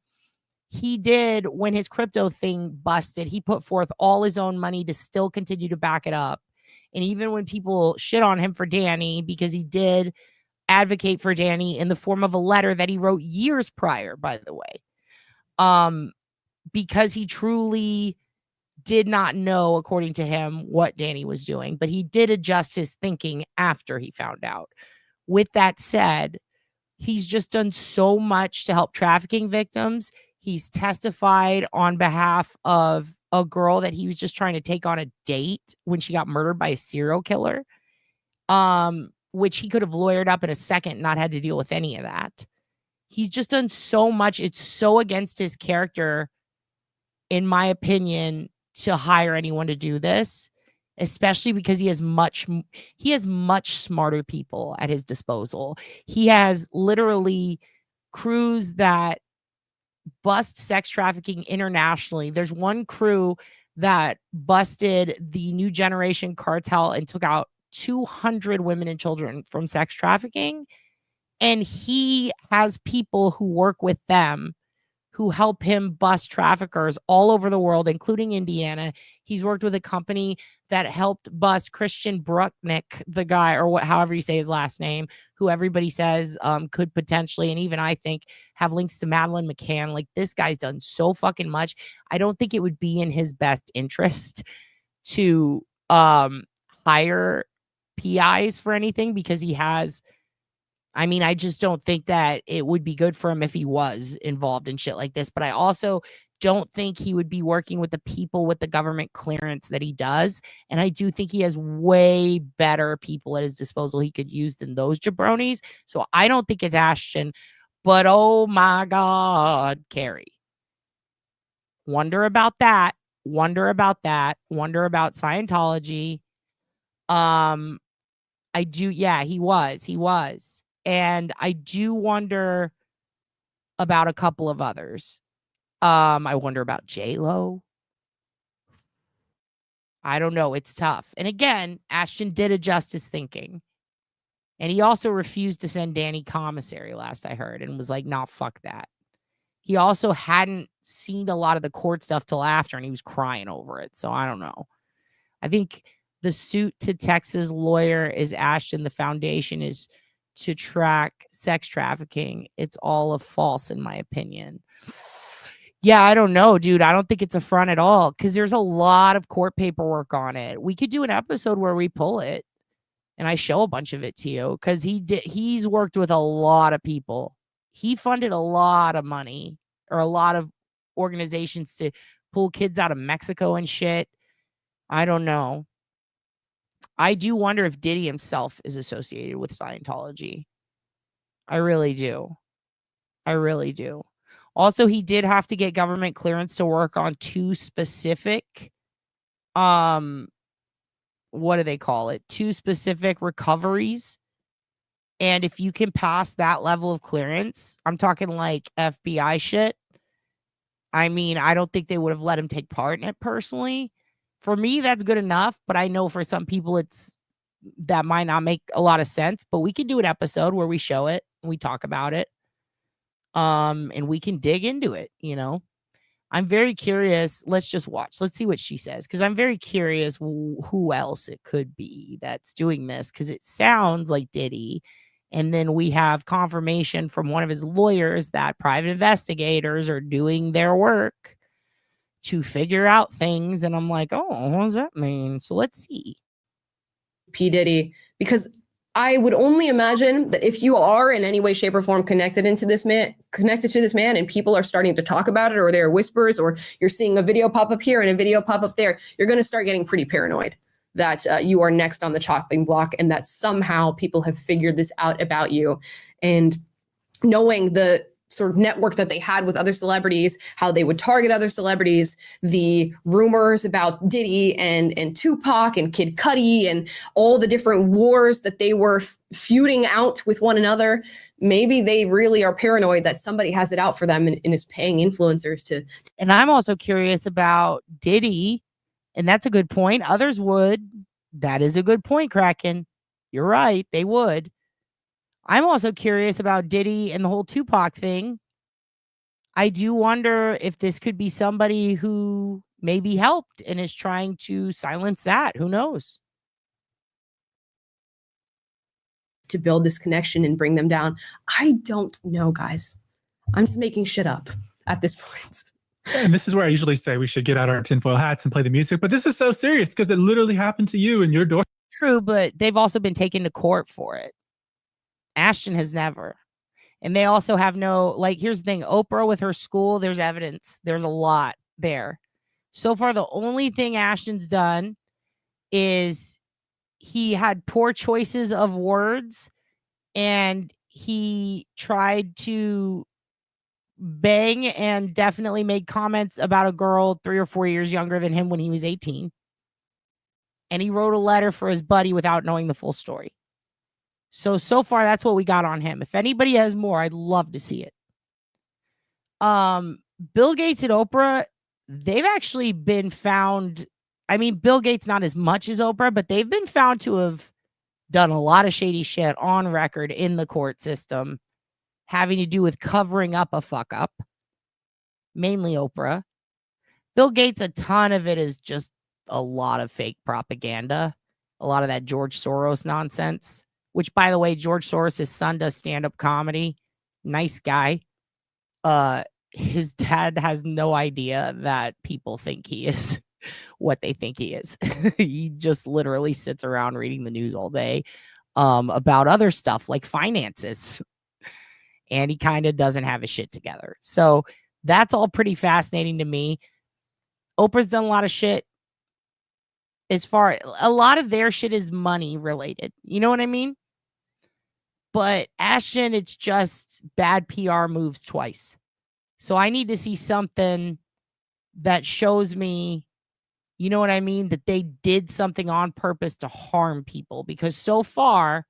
S2: he did, when his crypto thing busted, he put forth all his own money to still continue to back it up. And even when people shit on him for Danny, because he did advocate for Danny in the form of a letter that he wrote years prior, by the way, because he truly did not know, according to him, what Danny was doing, but he did adjust his thinking after he found out. With that said, he's just done so much to help trafficking victims. He's testified on behalf of a girl that he was just trying to take on a date when she got murdered by a serial killer, which he could have lawyered up in a second and not had to deal with any of that. He's just done so much. It's so against his character, in my opinion, to hire anyone to do this, especially because he has much smarter people at his disposal. He has literally crews that bust sex trafficking internationally. There's one crew that busted the New Generation cartel and took out 200 women and children from sex trafficking. And he has people who work with them who help him bust traffickers all over the world, including Indiana. He's worked with a company that helped bust Christian Brucknick, the guy, or however you say his last name, who everybody says could potentially, and even I think, have links to Madeleine McCann. Like, this guy's done so fucking much. I don't think it would be in his best interest to hire PIs for anything, because he has, I just don't think that it would be good for him if he was involved in shit like this. But I also don't think he would be working with the people with the government clearance that he does. And I do think he has way better people at his disposal he could use than those jabronis. So I don't think it's Ashton. But oh my God, Carrie. Wonder about that. Wonder about that. Wonder about Scientology. I do. Yeah, he was. And I do wonder about a couple of others. I wonder about J-Lo. I don't know. It's tough. And again, Ashton did adjust his thinking. And he also refused to send Danny commissary, last I heard, and was like, nah, fuck that. He also hadn't seen a lot of the court stuff till after, and he was crying over it. So I don't know. I think the suit to Texas lawyer is Ashton. The foundation is to track sex trafficking. It's all a false, in my opinion. Yeah, I don't know, dude. I don't think it's a front at all, because there's a lot of court paperwork on it. We could do an episode where we pull it and I show a bunch of it to you, because he's worked with a lot of people. He funded a lot of money, or a lot of organizations, to pull kids out of Mexico and shit. I don't know. I do wonder if Diddy himself is associated with Scientology. I really do. Also, he did have to get government clearance to work on two specific, what do they call it? Two specific recoveries And if you can pass that level of clearance, I'm talking like FBI shit. I mean, I don't think they would have let him take part in it personally. For me, that's good enough. But I know for some people, that might not make a lot of sense. But we can do an episode where we show it and we talk about it. And we can dig into it, you know. I'm very curious. Let's just watch. Let's see what she says. Because I'm very curious who else it could be that's doing this. Because it sounds like Diddy. And then we have confirmation from one of his lawyers that private investigators are doing their work to figure out things. And I'm like, oh, what does that mean? So let's see.
S8: P. Diddy, because I would only imagine that if you are in any way, shape, or form connected to this man, and people are starting to talk about it, or there are whispers, or you're seeing a video pop up here and a video pop up there, you're going to start getting pretty paranoid that you are next on the chopping block, and that somehow people have figured this out about you. And knowing the sort of network that they had with other celebrities, how they would target other celebrities, the rumors about Diddy and Tupac and Kid Cudi and all the different wars that they were feuding out with one another. Maybe they really are paranoid that somebody has it out for them and is paying influencers to.
S2: And I'm also curious about Diddy, and that's a good point. Others would. That is a good point, Kraken. You're right. They would. I'm also curious about Diddy and the whole Tupac thing. I do wonder if this could be somebody who maybe helped and is trying to silence that. Who knows?
S8: To build this connection and bring them down. I don't know, guys. I'm just making shit up at this point.
S10: And this is where I usually say we should get out our tinfoil hats and play the music. But this is so serious because it literally happened to you in your door.
S2: True, but they've also been taken to court for it. Ashton has never. And they also have no, like, here's the thing. Oprah with her school, there's evidence. There's a lot there. So far, the only thing Ashton's done is he had poor choices of words and he tried to bang and definitely made comments about a girl 3 or 4 years younger than him when he was 18. And he wrote a letter for his buddy without knowing the full story. So far, that's what we got on him. If anybody has more, I'd love to see it. Bill Gates and Oprah, they've actually been found. I mean, Bill Gates not as much as Oprah, but they've been found to have done a lot of shady shit on record in the court system, having to do with covering up a fuck up. Mainly Oprah. Bill Gates, a ton of it is just a lot of fake propaganda. A lot of that George Soros nonsense. Which, by the way, George Soros' son does stand-up comedy. Nice guy. His dad has no idea that people think he is what they think he is. He just literally sits around reading the news all day about other stuff like finances. And he kind of doesn't have his shit together. So that's all pretty fascinating to me. Oprah's done a lot of shit. A lot of their shit is money related. You know what I mean? But Ashton, it's just bad PR moves twice. So I need to see something that shows me, you know what I mean, that they did something on purpose to harm people. Because so far,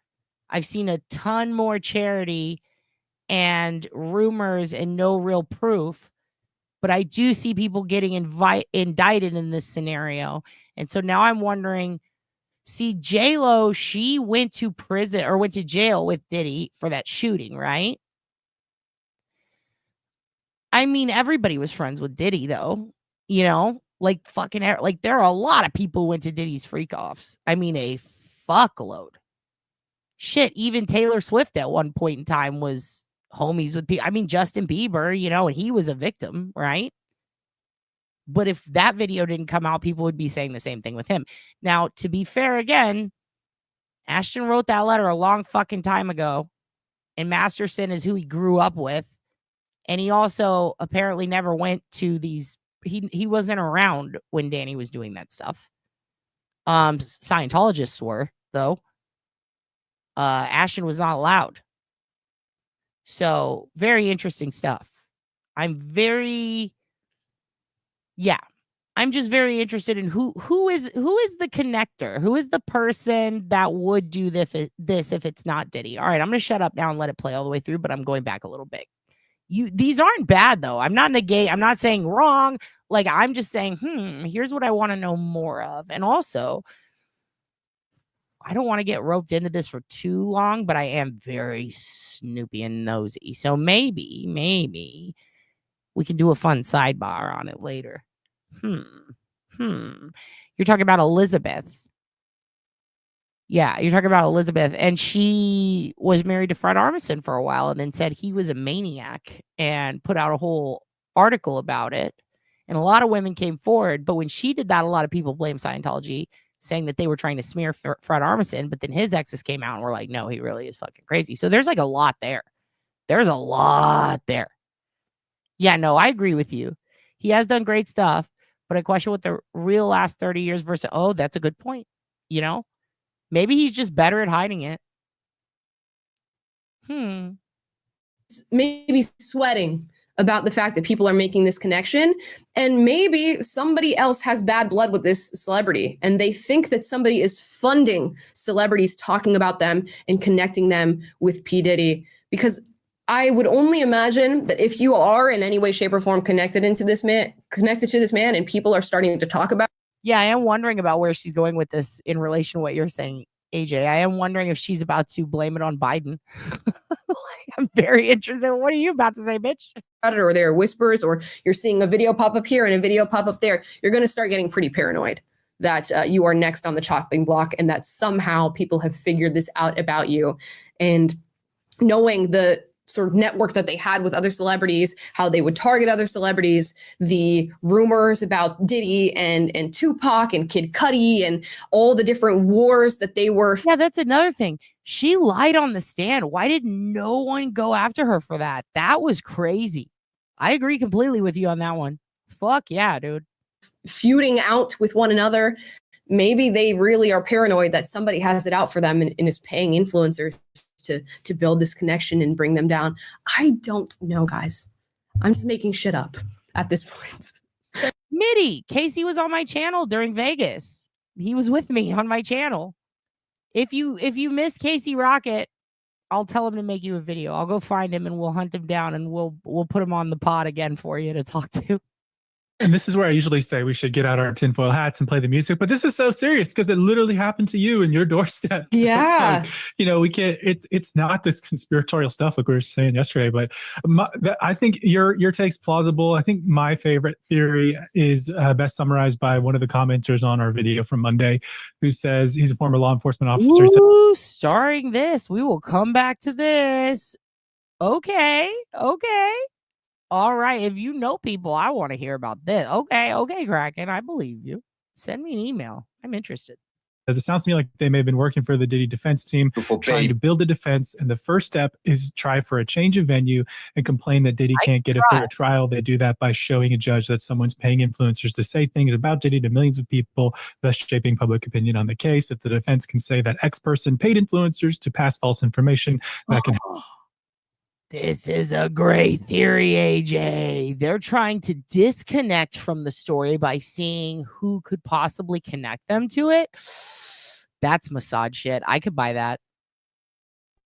S2: I've seen a ton more charity and rumors and no real proof. But I do see people getting indicted in this scenario. And so now I'm wondering, see, J-Lo, she went to prison or went to jail with Diddy for that shooting, right? I mean, everybody was friends with Diddy, though. You know, like fucking, like there are a lot of people who went to Diddy's freak offs. I mean, a fuckload. Shit, even Taylor Swift at one point in time was homies with people. I mean, Justin Bieber, you know, and he was a victim, right? But if that video didn't come out, people would be saying the same thing with him. Now, to be fair, again, Ashton wrote that letter a long fucking time ago. And Masterson is who he grew up with. And he also apparently never went to these. He wasn't around when Danny was doing that stuff. Scientologists were, though. Ashton was not allowed. So, very interesting stuff. Yeah. I'm just very interested in who is the connector, who is the person that would do this if it's not Diddy. All right, I'm gonna shut up now and let it play all the way through, but I'm going back a little bit. These aren't bad though. I'm not saying wrong. Like, I'm just saying, here's what I want to know more of. And also, I don't want to get roped into this for too long, but I am very snoopy and nosy. So maybe we can do a fun sidebar on it later. You're talking about Elizabeth. Yeah, you're talking about Elizabeth. And she was married to Fred Armisen for a while and then said he was a maniac and put out a whole article about it. And a lot of women came forward. But when she did that, a lot of people blamed Scientology, saying that they were trying to smear Fred Armisen. But then his exes came out and were like, no, he really is fucking crazy. So there's like a lot there. There's a lot there. Yeah, no, I agree with you. He has done great stuff. But I question what the real last 30 years versus, oh, that's a good point. You know, maybe he's just better at hiding it.
S8: Maybe sweating about the fact that people are making this connection. And maybe somebody else has bad blood with this celebrity. And they think that somebody is funding celebrities talking about them and connecting them with P. Diddy. Because I would only imagine that if you are in any way, shape, or form connected to this man, and people are starting to talk about.
S2: Yeah, I am wondering about where she's going with this in relation to what you're saying, AJ. I am wondering if she's about to blame it on Biden. I'm very interested. What are you about to say, bitch?
S8: Or there are whispers, or you're seeing a video pop up here and a video pop up there. You're going to start getting pretty paranoid that you are next on the chopping block and that somehow people have figured this out about you. And knowing the sort of network that they had with other celebrities, how they would target other celebrities, the rumors about Diddy and Tupac and Kid Cudi and all the different wars that they were.
S2: Yeah, that's another thing. She lied on the stand. Why did no one go after her for that? That was crazy. I agree completely with you on that one. Fuck yeah, dude.
S8: Feuding out with one another. Maybe they really are paranoid that somebody has it out for them and is paying influencers to build this connection and bring them down. I don't know, guys. I'm just making shit up at this point.
S2: Mitty, Casey was on my channel during Vegas. He was with me on my channel. If you miss Casey Rocket, I'll tell him to make you a video. I'll go find him and we'll hunt him down and we'll put him on the pod again for you to talk to.
S10: And this is where I usually say we should get out our tinfoil hats and play the music, but this is so serious because it literally happened to you in your doorstep. So
S8: yeah.
S10: Like, we can't, it's not this conspiratorial stuff like we were saying yesterday, but I think your take's plausible. I think my favorite theory is best summarized by one of the commenters on our video from Monday, who says he's a former law enforcement officer.
S2: Ooh, starring this. We will come back to this. Okay. All right, if you know people, I want to hear about this. Okay, Kraken, I believe you. Send me an email. I'm interested.
S10: As it sounds to me like they may have been working for the Diddy defense team, trying to build a defense. And the first step is try for a change of venue and complain that Diddy can't get a fair trial. They do that by showing a judge that someone's paying influencers to say things about Diddy to millions of people, thus shaping public opinion on the case. If the defense can say that X person paid influencers to pass false information, that can help.
S2: This is a great theory, AJ. They're trying to disconnect from the story by seeing who could possibly connect them to it. That's massage shit. I could buy that.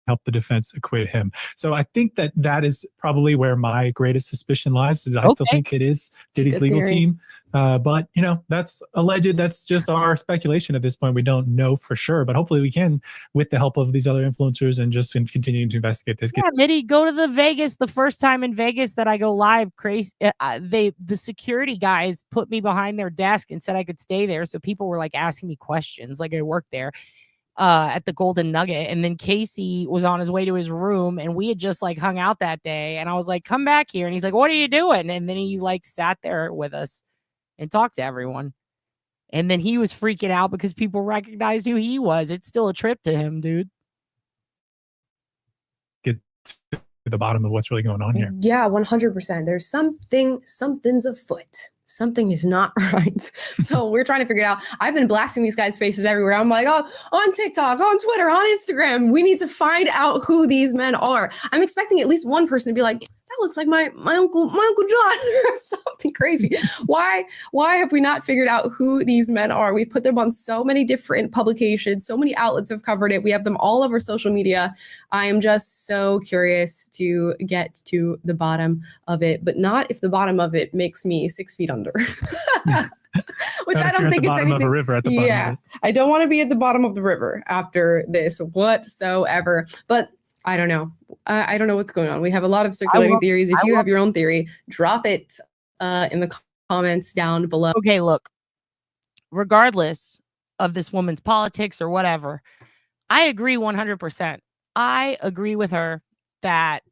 S10: Help the defense acquit him. So I think that is probably where my greatest suspicion lies. Is I still think it is Diddy's legal team. But that's alleged. That's just our speculation at this point. We don't know for sure, but hopefully we can, with the help of these other influencers and just continuing to investigate this.
S2: Yeah, Mitty, go to the first time in Vegas that I go live. Crazy. The security guys put me behind their desk and said I could stay there. So people were like asking me questions, like I worked there. At the Golden Nugget, and then Casey was on his way to his room, and we had just like hung out that day, and I was like, come back here, and he's like, what are you doing? And then he like sat there with us and talked to everyone, and then he was freaking out because people recognized who he was. It's still a trip to him, dude.
S10: Get to the bottom of what's really going on here.
S8: Yeah, 100%. There's something's afoot. Something is not right. So we're trying to figure it out. I've been blasting these guys' faces everywhere. I'm like, oh, on TikTok, on Twitter, on Instagram. We need to find out who these men are. I'm expecting at least one person to be like, that looks like my uncle John or something crazy. Why have we not figured out who these men are? We put them on so many different publications, so many outlets have covered it. We have them all over social media. I am just so curious to get to the bottom of it, but not if the bottom of it makes me 6 feet under. Which I don't think it's anything.
S10: Of a river at the bottom
S8: yeah,
S10: of it.
S8: I don't want to be at the bottom of the river after this whatsoever. But I don't know. I don't know what's going on. We have a lot of circulating theories. If you have your own theory, drop it in the comments down below.
S2: Okay, look. Regardless of this woman's politics or whatever, I agree 100%. I agree with her that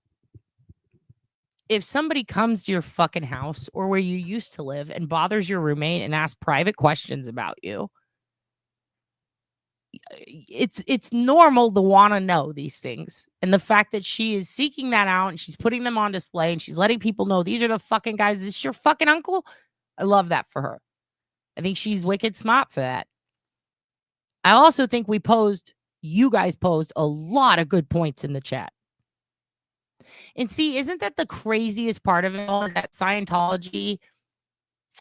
S2: if somebody comes to your fucking house or where you used to live and bothers your roommate and asks private questions about you, it's normal to want to know these things. And the fact that she is seeking that out and she's putting them on display and she's letting people know these are the fucking guys. Is this your fucking uncle? I love that for her. I think she's wicked smart for that. I also think you guys posed a lot of good points in the chat. And see, isn't that the craziest part of it all? Is that Scientology?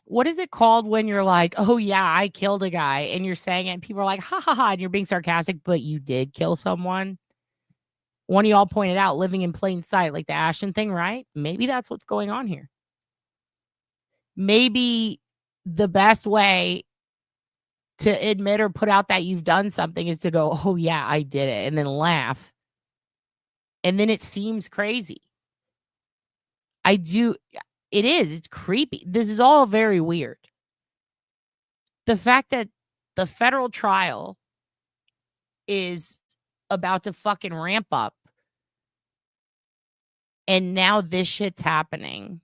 S2: What is it called when you're like, oh yeah, I killed a guy, and you're saying it, and people are like, ha ha ha, and you're being sarcastic, but you did kill someone? One of y'all pointed out living in plain sight, like the Ashton thing, right? Maybe that's what's going on here. Maybe the best way to admit or put out that you've done something is to go, oh yeah, I did it, and then laugh. And then it seems crazy. It is. It's creepy. This is all very weird. The fact that the federal trial is about to fucking ramp up and now this shit's happening.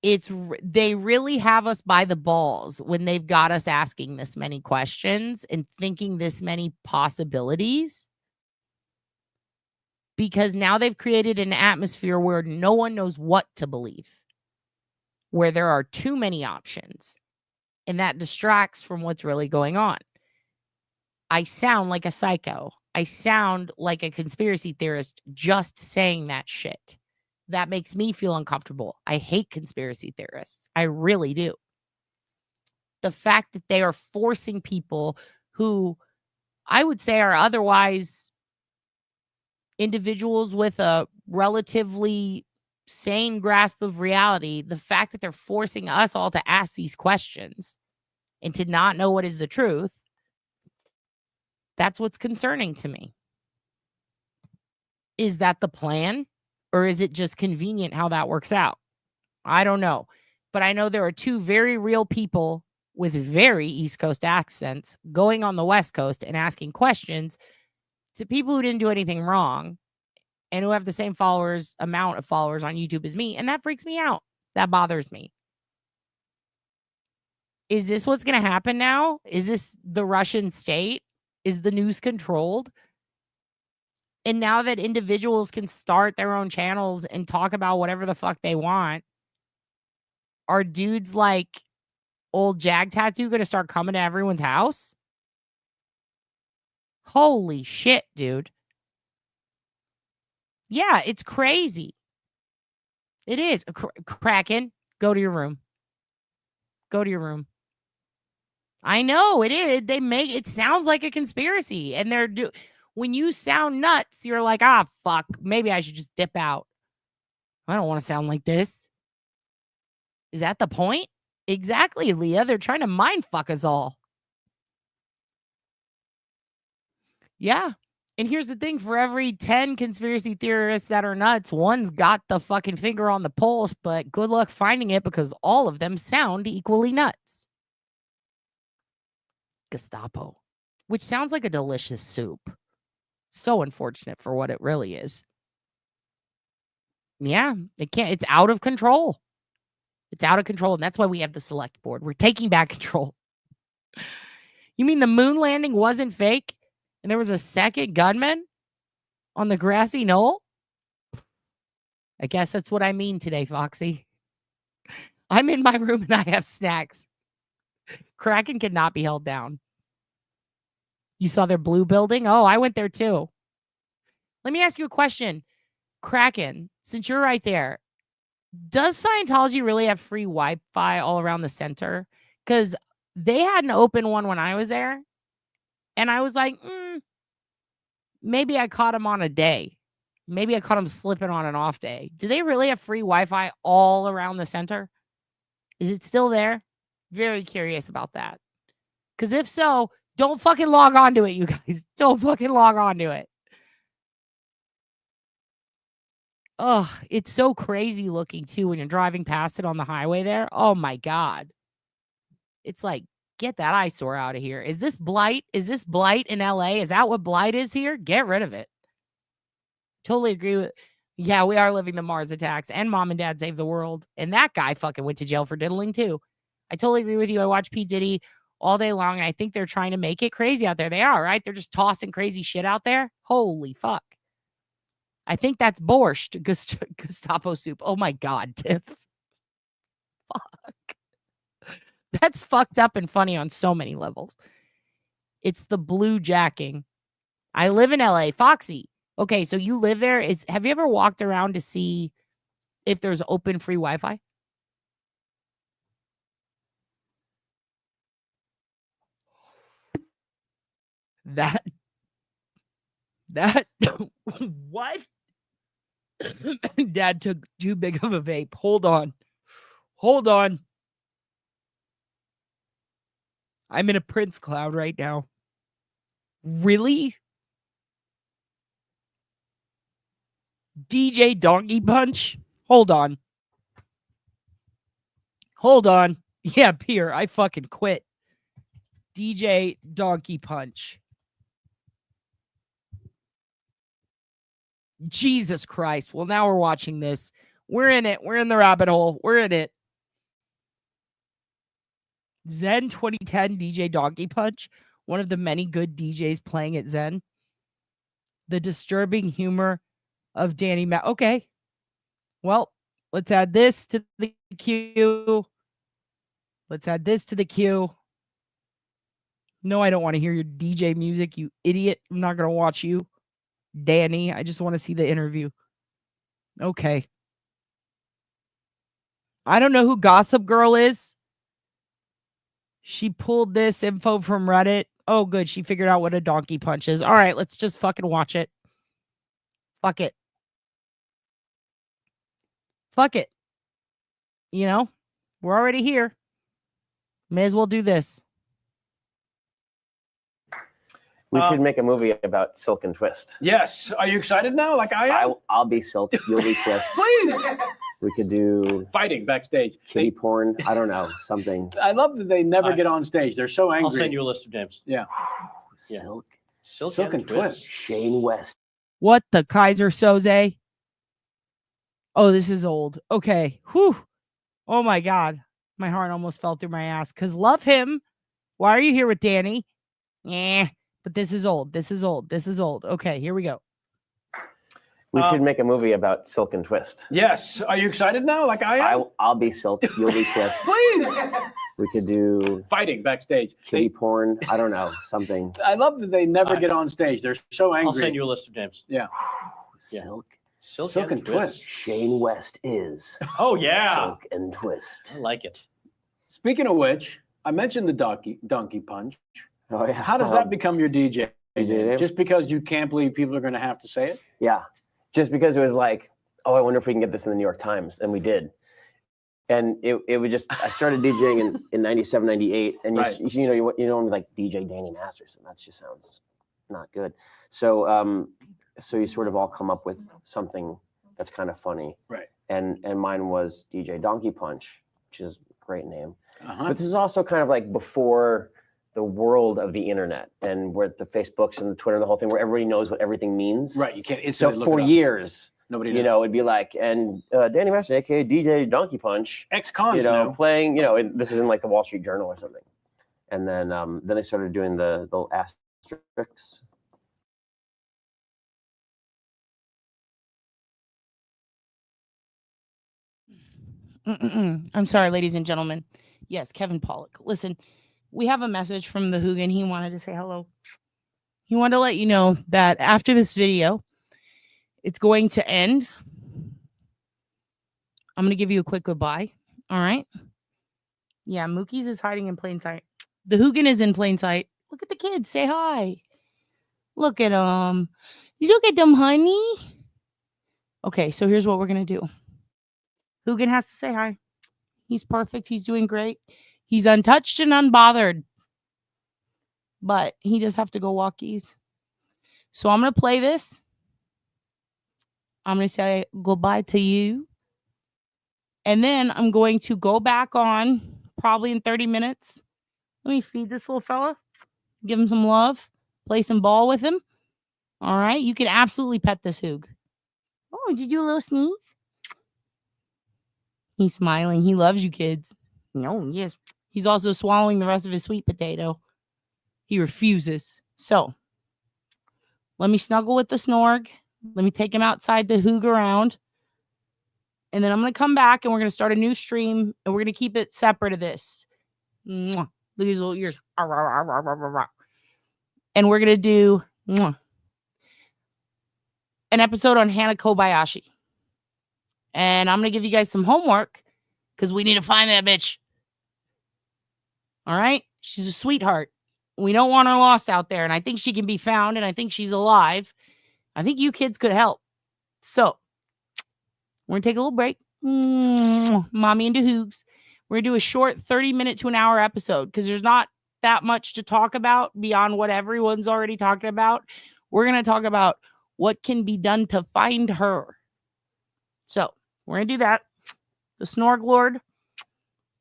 S2: They really have us by the balls when they've got us asking this many questions and thinking this many possibilities. Because now they've created an atmosphere where no one knows what to believe, where there are too many options, and that distracts from what's really going on. I sound like a psycho. I sound like a conspiracy theorist just saying that shit. That makes me feel uncomfortable. I hate conspiracy theorists. I really do. The fact that they are forcing people who I would say are otherwise individuals with a relatively sane grasp of reality, the fact that they're forcing us all to ask these questions and to not know what is the truth, that's what's concerning to me. Is that the plan? Or is it just convenient how that works out? I don't know. But I know there are two very real people with very East Coast accents going on the West Coast and asking questions to people who didn't do anything wrong and who have the same amount of followers on YouTube as me. And that freaks me out. That bothers me. Is this what's going to happen now? Is this the Russian state? Is the news controlled? And now that individuals can start their own channels and talk about whatever the fuck they want, are dudes like old Jag Tattoo going to start coming to everyone's house? Holy shit, dude. Yeah, it's crazy. It is. Kraken, go to your room. Go to your room. I know it is. It sounds like a conspiracy. And when you sound nuts, you're like, fuck, maybe I should just dip out. I don't want to sound like this. Is that the point? Exactly, Leah. They're trying to mind fuck us all. Yeah. And here's the thing, for every 10 conspiracy theorists that are nuts, one's got the fucking finger on the pulse, but good luck finding it because all of them sound equally nuts. Gestapo, which sounds like a delicious soup. So unfortunate for what it really is. Yeah, it's out of control. It's out of control, and that's why we have the select board. We're taking back control. You mean the moon landing wasn't fake? And there was a second gunman on the grassy knoll? I guess that's what I mean today, Foxy. I'm in my room and I have snacks. Kraken cannot be held down. You saw their blue building? Oh, I went there too. Let me ask you a question. Kraken, since you're right there, Does Scientology really have free Wi-Fi all around the center? Because they had an open one when I was there. And I was like, maybe I caught him on a day. Maybe I caught him slipping on an off day. Do they really have free Wi-Fi all around the center? Is it still there? Very curious about that. Because if so, don't fucking log on to it, you guys. Don't fucking log on to it. Oh, it's so crazy looking too when you're driving past it on the highway there. Oh my God. It's like, get that eyesore out of here. Is this blight? Is this blight in LA? Is that what blight is here? Get rid of it. Totally agree with. Yeah, we are living the Mars attacks and mom and dad save the world. And that guy fucking went to jail for diddling too. I totally agree with you. I watch P. Diddy all day long and I think they're trying to make it crazy out there. They are, right? They're just tossing crazy shit out there. Holy fuck. I think that's borscht, Gestapo soup. Oh my God, Tiff. Fuck. That's fucked up and funny on so many levels. It's the blue jacking. I live in LA. Foxy. Okay, so you live there. Have you ever walked around to see if there's open free Wi-Fi? That what? Dad took too big of a vape. Hold on. I'm in a Prince cloud right now. Really? DJ Donkey Punch? Hold on. Yeah, Pierre, I fucking quit. DJ Donkey Punch. Jesus Christ. Well, now we're watching this. We're in it. We're in the rabbit hole. We're in it. Zen 2010 DJ Donkey Punch. One of the many good DJs playing at Zen. The disturbing humor of Danny Mac. Okay. Well, let's add this to the queue. No, I don't want to hear your DJ music, you idiot. I'm not going to watch you, Danny. I just want to see the interview. Okay. I don't know who Gossip Girl is. She pulled this info from Reddit. Oh, good. She figured out what a donkey punch is. All right, let's just fucking watch it. Fuck it. You know, we're already here. May as well do this.
S11: We should make a movie about Silk and Twist.
S12: Yes. Are you excited now? Like I am?
S11: I'll be Silk. You'll be Twist.
S12: Please.
S11: We could do
S12: fighting backstage.
S11: Kitty porn. I don't know. Something.
S12: I love that they never get on stage. They're so angry.
S13: I'll send you a list of names.
S12: Yeah.
S11: Silk and Twist. Shane West.
S2: What the Kaiser Soze? Oh, this is old. Okay. Whew. Oh my God. My heart almost fell through my ass. Because love him. Why are you here with Danny? Yeah. But this is old. Okay, here we go.
S11: We should make a movie about Silk and Twist.
S12: Yes. Are you excited now? Like I am?
S11: I'll be Silk. You'll be Twist.
S12: Please.
S11: We could do
S12: fighting backstage.
S11: Kitty porn. I don't know. Something.
S12: I love that they never get on stage. They're so angry.
S13: I'll send you a list of names.
S12: Yeah.
S11: Silk and Twist. Shane West is.
S13: Oh, yeah.
S11: Silk and Twist.
S13: I like it.
S12: Speaking of which, I mentioned the donkey punch.
S11: Oh, yeah.
S12: How does that become your DJ?
S11: name?
S12: Just because you can't believe people are going to have to say it?
S11: Yeah. Just because it was like, oh, I wonder if we can get this in the New York Times. And we did. And it would just, I started DJing in 97, 98. And
S12: Right.
S11: you don't like DJ Danny Masterson. That just sounds not good. So so you sort of all come up with something that's kind of funny.
S12: Right.
S11: And mine was DJ Donkey Punch, which is a great name.
S12: Uh-huh.
S11: But this is also kind of like before the world of the internet and where the Facebooks and the Twitter and the whole thing, where everybody knows what everything means.
S12: Right. You can't
S11: So
S12: instantly look
S11: for
S12: it up.
S11: years,
S12: Nobody
S11: you know, it'd be like, and Danny Masterson, aka DJ Donkey Punch,
S12: ex-cons
S11: playing, this is in like the Wall Street Journal or something. And then they started doing the asterisks.
S2: I'm sorry, ladies and gentlemen. Yes, Kevin Pollak. Listen, we have a message from the Hoogan. He wanted to say hello. He wanted to let you know that after this video, it's going to end. I'm going to give you a quick goodbye. All right. Yeah, Mookie's is hiding in plain sight. The Hugin is in plain sight. Look at the kids. Say hi. Look at them. Look at them, honey. Okay, so here's what we're going to do. Hugin has to say hi. He's perfect. He's doing great. He's untouched and unbothered. But he does have to go walkies. So I'm going to play this. I'm going to say goodbye to you. And then I'm going to go back on probably in 30 minutes. Let me feed this little fella. Give him some love. Play some ball with him. All right. You can absolutely pet this Hoog. Oh, did you do a little sneeze? He's smiling. He loves you, kids. No, yes. He's also swallowing the rest of his sweet potato. He refuses. So, let me snuggle with the Snorg. Let me take him outside to Hoog around. And then I'm going to come back and we're going to start a new stream. And we're going to keep it separate of this. Mwah. Look at his little ears. And we're going to do an episode on Hana Kobayashi. And I'm going to give you guys some homework because we need to find that bitch. All right? She's a sweetheart. We don't want her lost out there. And I think she can be found. And I think she's alive. I think you kids could help. So, we're going to take a little break. Mommy into Hoogs. We're going to do a short 30-minute to an hour episode because there's not that much to talk about beyond what everyone's already talking about. We're going to talk about what can be done to find her. So, we're going to do that. The Snorg Lord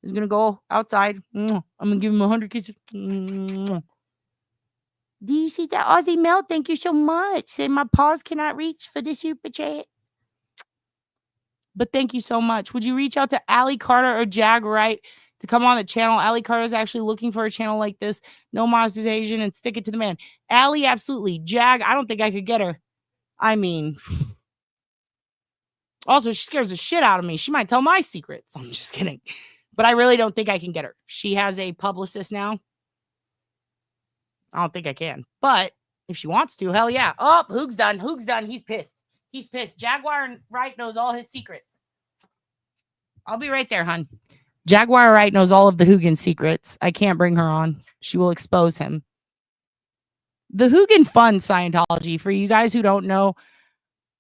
S2: is going to go outside. I'm going to give him 100 kisses. Do you see that Aussie Mel? Thank you so much. Say my paws cannot reach for the super chat. But thank you so much. Would you reach out to Allie Carter or Jag Wright to come on the channel? Allie Carter is actually looking for a channel like this. No monetization and stick it to the man. Allie, absolutely. Jag, I don't think I could get her. I mean, also, she scares the shit out of me. She might tell my secrets. I'm just kidding. But I really don't think I can get her. She has a publicist now. I don't think I can. But if she wants to, hell yeah. Oh, Hoog's done. Hoog's done. He's pissed. He's pissed. Jaguar Wright knows all his secrets. I'll be right there, hun. Jaguar Wright knows all of the Hugin secrets. I can't bring her on. She will expose him. The Hugin Fun Scientology, for you guys who don't know,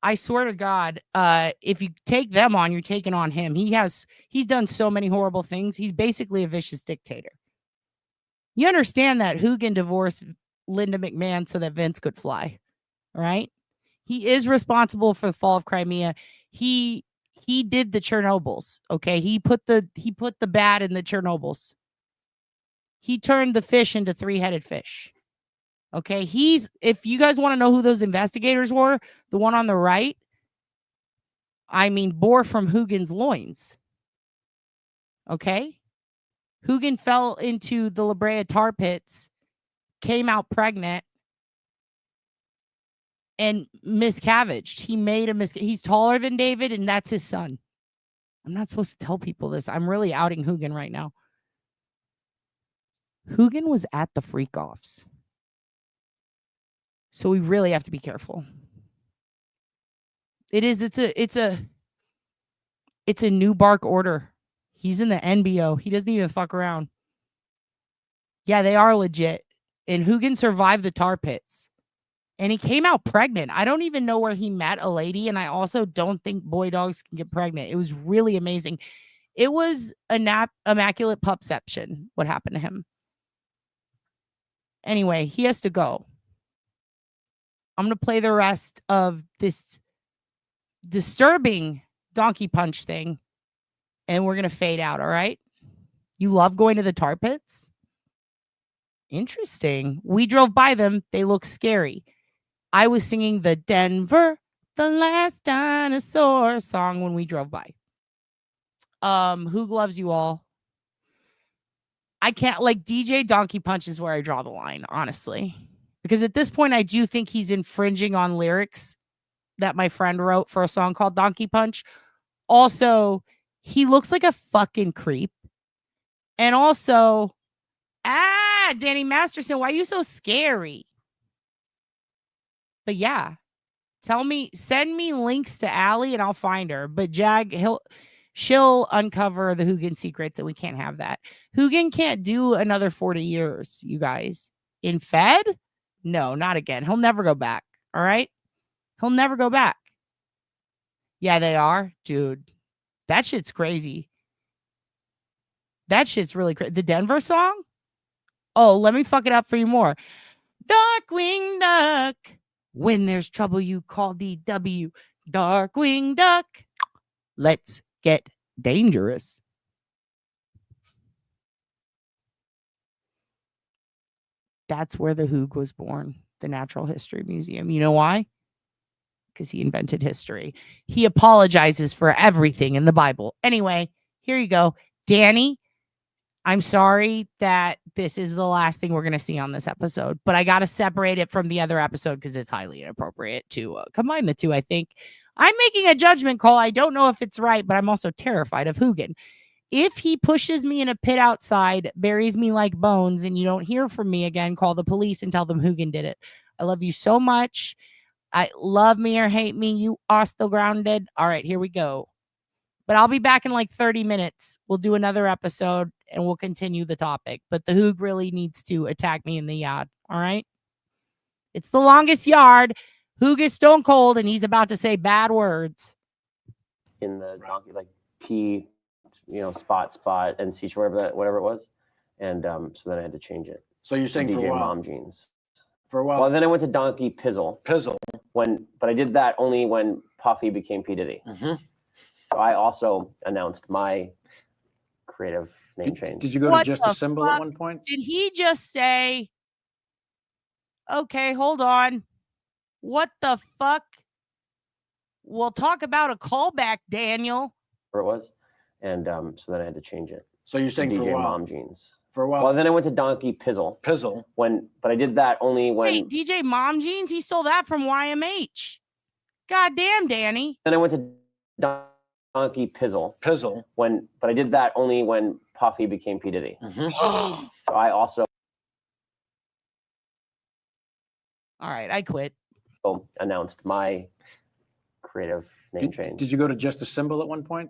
S2: I swear to God, if you take them on, you're taking on him. He's done so many horrible things. He's basically a vicious dictator. You understand that Hugin divorced Linda McMahon so that Vince could fly, right? He is responsible for the fall of Crimea. He did the Chernobyls, okay? He put the bad in the Chernobyls. He turned the fish into three-headed fish. Okay? If you guys want to know who those investigators were, the one on the right, I mean, bore from Hugin's loins. Okay? Hugin fell into the La Brea tar pits, came out pregnant, and miscavaged. He made a he's taller than David, and that's his son. I'm not supposed to tell people this. I'm really outing Hugin right now. Hugin was at the freak-offs. So we really have to be careful. It's a new bark order. He's in the NBO. He doesn't even fuck around. Yeah, they are legit. And Hugin survived the tar pits. And he came out pregnant. I don't even know where he met a lady. And I also don't think boy dogs can get pregnant. It was really amazing. It was immaculate pupception, what happened to him. Anyway, he has to go. I'm going to play the rest of this disturbing donkey punch thing. And we're going to fade out, all right? You love going to the tar pits? Interesting. We drove by them. They look scary. I was singing the Denver, the last dinosaur song when we drove by. Who loves you all? I can't, like, DJ Donkey Punch is where I draw the line, honestly. Because at this point, I do think he's infringing on lyrics that my friend wrote for a song called Donkey Punch. Also, he looks like a fucking creep. And also, Danny Masterson, why are you so scary? But yeah, send me links to Allie and I'll find her. But Jag, She'll uncover the Hoogan secrets, and we can't have that. Hoogan can't do another 40 years, you guys. In Fed? No, not again. He'll never go back. All right? He'll never go back. Yeah, they are. Dude, that shit's crazy. That shit's really crazy. The Denver song? Oh, let me fuck it up for you more. Darkwing Duck. When there's trouble, you call DW. Darkwing Duck. Let's get dangerous. That's where the Hoog was born, the Natural History Museum. You know why? Because he invented history. He apologizes for everything in the Bible. Anyway, here you go. Danny, I'm sorry that this is the last thing we're going to see on this episode, but I got to separate it from the other episode because it's highly inappropriate to combine the two, I think. I'm making a judgment call. I don't know if it's right, but I'm also terrified of Hoogan. If he pushes me in a pit outside, buries me like bones, and you don't hear from me again, call the police and tell them Hoogan did it. I love you so much. I love me or hate me. You are still grounded. All right, here we go. But I'll be back in like 30 minutes. We'll do another episode and we'll continue the topic. But the Hoog really needs to attack me in the yard. All right. It's the longest yard. Hoog is stone cold and he's about to say bad words.
S11: In the donkey, like P, spot, and C, whatever it was. And so then I had to change it.
S12: So you're saying for a
S11: DJ
S12: while?
S11: Mom Jeans.
S12: For a while.
S11: Well, then I went to Donkey Pizzle. But I did that only when Puffy became P. Diddy.
S12: Mm-hmm.
S11: So I also announced my creative name change.
S12: Did you go to Just a Symbol at one point?
S2: Did he just say, okay, hold on. What the fuck? We'll talk about a callback, Daniel.
S11: Where it was. And so then I had to change it.
S12: So you're saying for a
S11: DJ
S12: while?
S11: Mom Jeans.
S12: For a while.
S11: Well, then I went to Donkey Pizzle. But I did that only when.
S2: Wait, DJ Mom Jeans? He stole that from YMH. God damn, Danny.
S11: Then I went to Donkey Pizzle. But I did that only when Puffy became P. Diddy.
S12: Mm-hmm.
S11: So I also.
S2: All right, I quit.
S11: Announced my creative name change.
S12: Did you go to Just a Symbol at one point?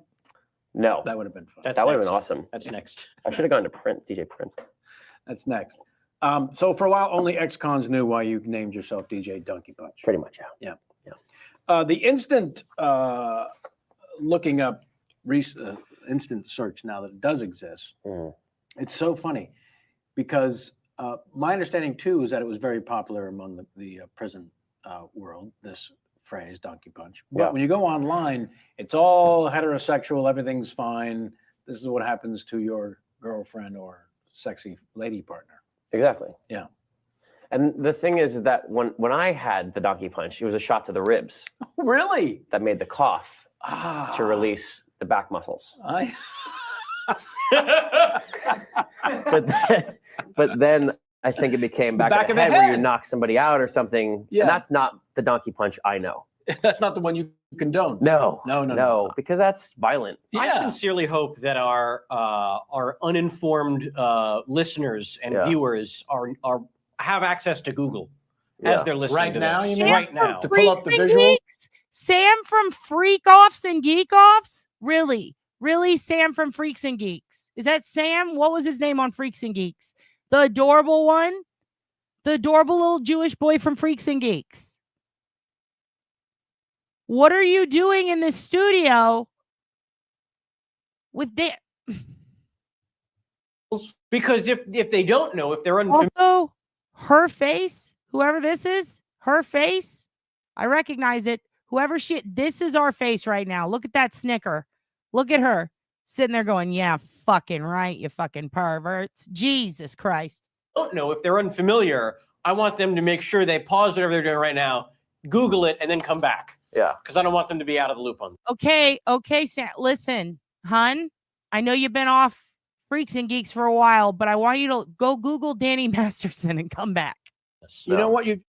S11: No.
S12: That would have been fun.
S11: That would have been awesome.
S13: That's next.
S11: I should have gone to Print, DJ Print.
S12: That's next. So for a while, only ex-cons knew why you named yourself DJ Donkey Punch.
S11: Pretty much, yeah.
S12: The instant looking up instant search now that it does exist, it's so funny because my understanding too is that it was very popular among the prison world, this phrase Donkey Punch. But when you go online, it's all heterosexual, everything's fine. This is what happens to your girlfriend or sexy lady partner.
S11: Exactly.
S12: Yeah.
S11: And the thing is that when I had the Donkey Punch, it was a shot to the ribs.
S12: Really?
S11: That made the cough to release the back muscles. But then I think it became back of the head where you knock somebody out or something. Yeah. And that's not the Donkey Punch I know.
S12: That's not the one you condone.
S11: No, because that's violent.
S13: I sincerely hope that our uninformed listeners and viewers have access to Google as they're listening
S12: right
S13: to
S12: now.
S13: this.
S12: You mean?
S13: Right now,
S12: to pull up the visual.
S2: Sam from Freak Offs and Geek Offs? Really, Sam from Freaks and Geeks? Is that Sam? What was his name on Freaks and Geeks? The adorable one, the adorable little Jewish boy from Freaks and Geeks. What are you doing in the studio with Dan?
S13: Because if they don't know, if they're unfamiliar,
S2: Also, her face, whoever this is, her face, I recognize it. Whoever this is our face right now. Look at that snicker. Look at her sitting there going, yeah, fucking right, you fucking perverts. Jesus Christ.
S13: Don't know if they're unfamiliar, I want them to make sure they pause whatever they're doing right now, Google it, and then come back.
S11: Yeah.
S13: Because I don't want them to be out of the loop on.
S2: Okay, Sam. Listen, hun, I know you've been off Freaks and Geeks for a while, but I want you to go Google Danny Masterson and come back.
S12: You know what? You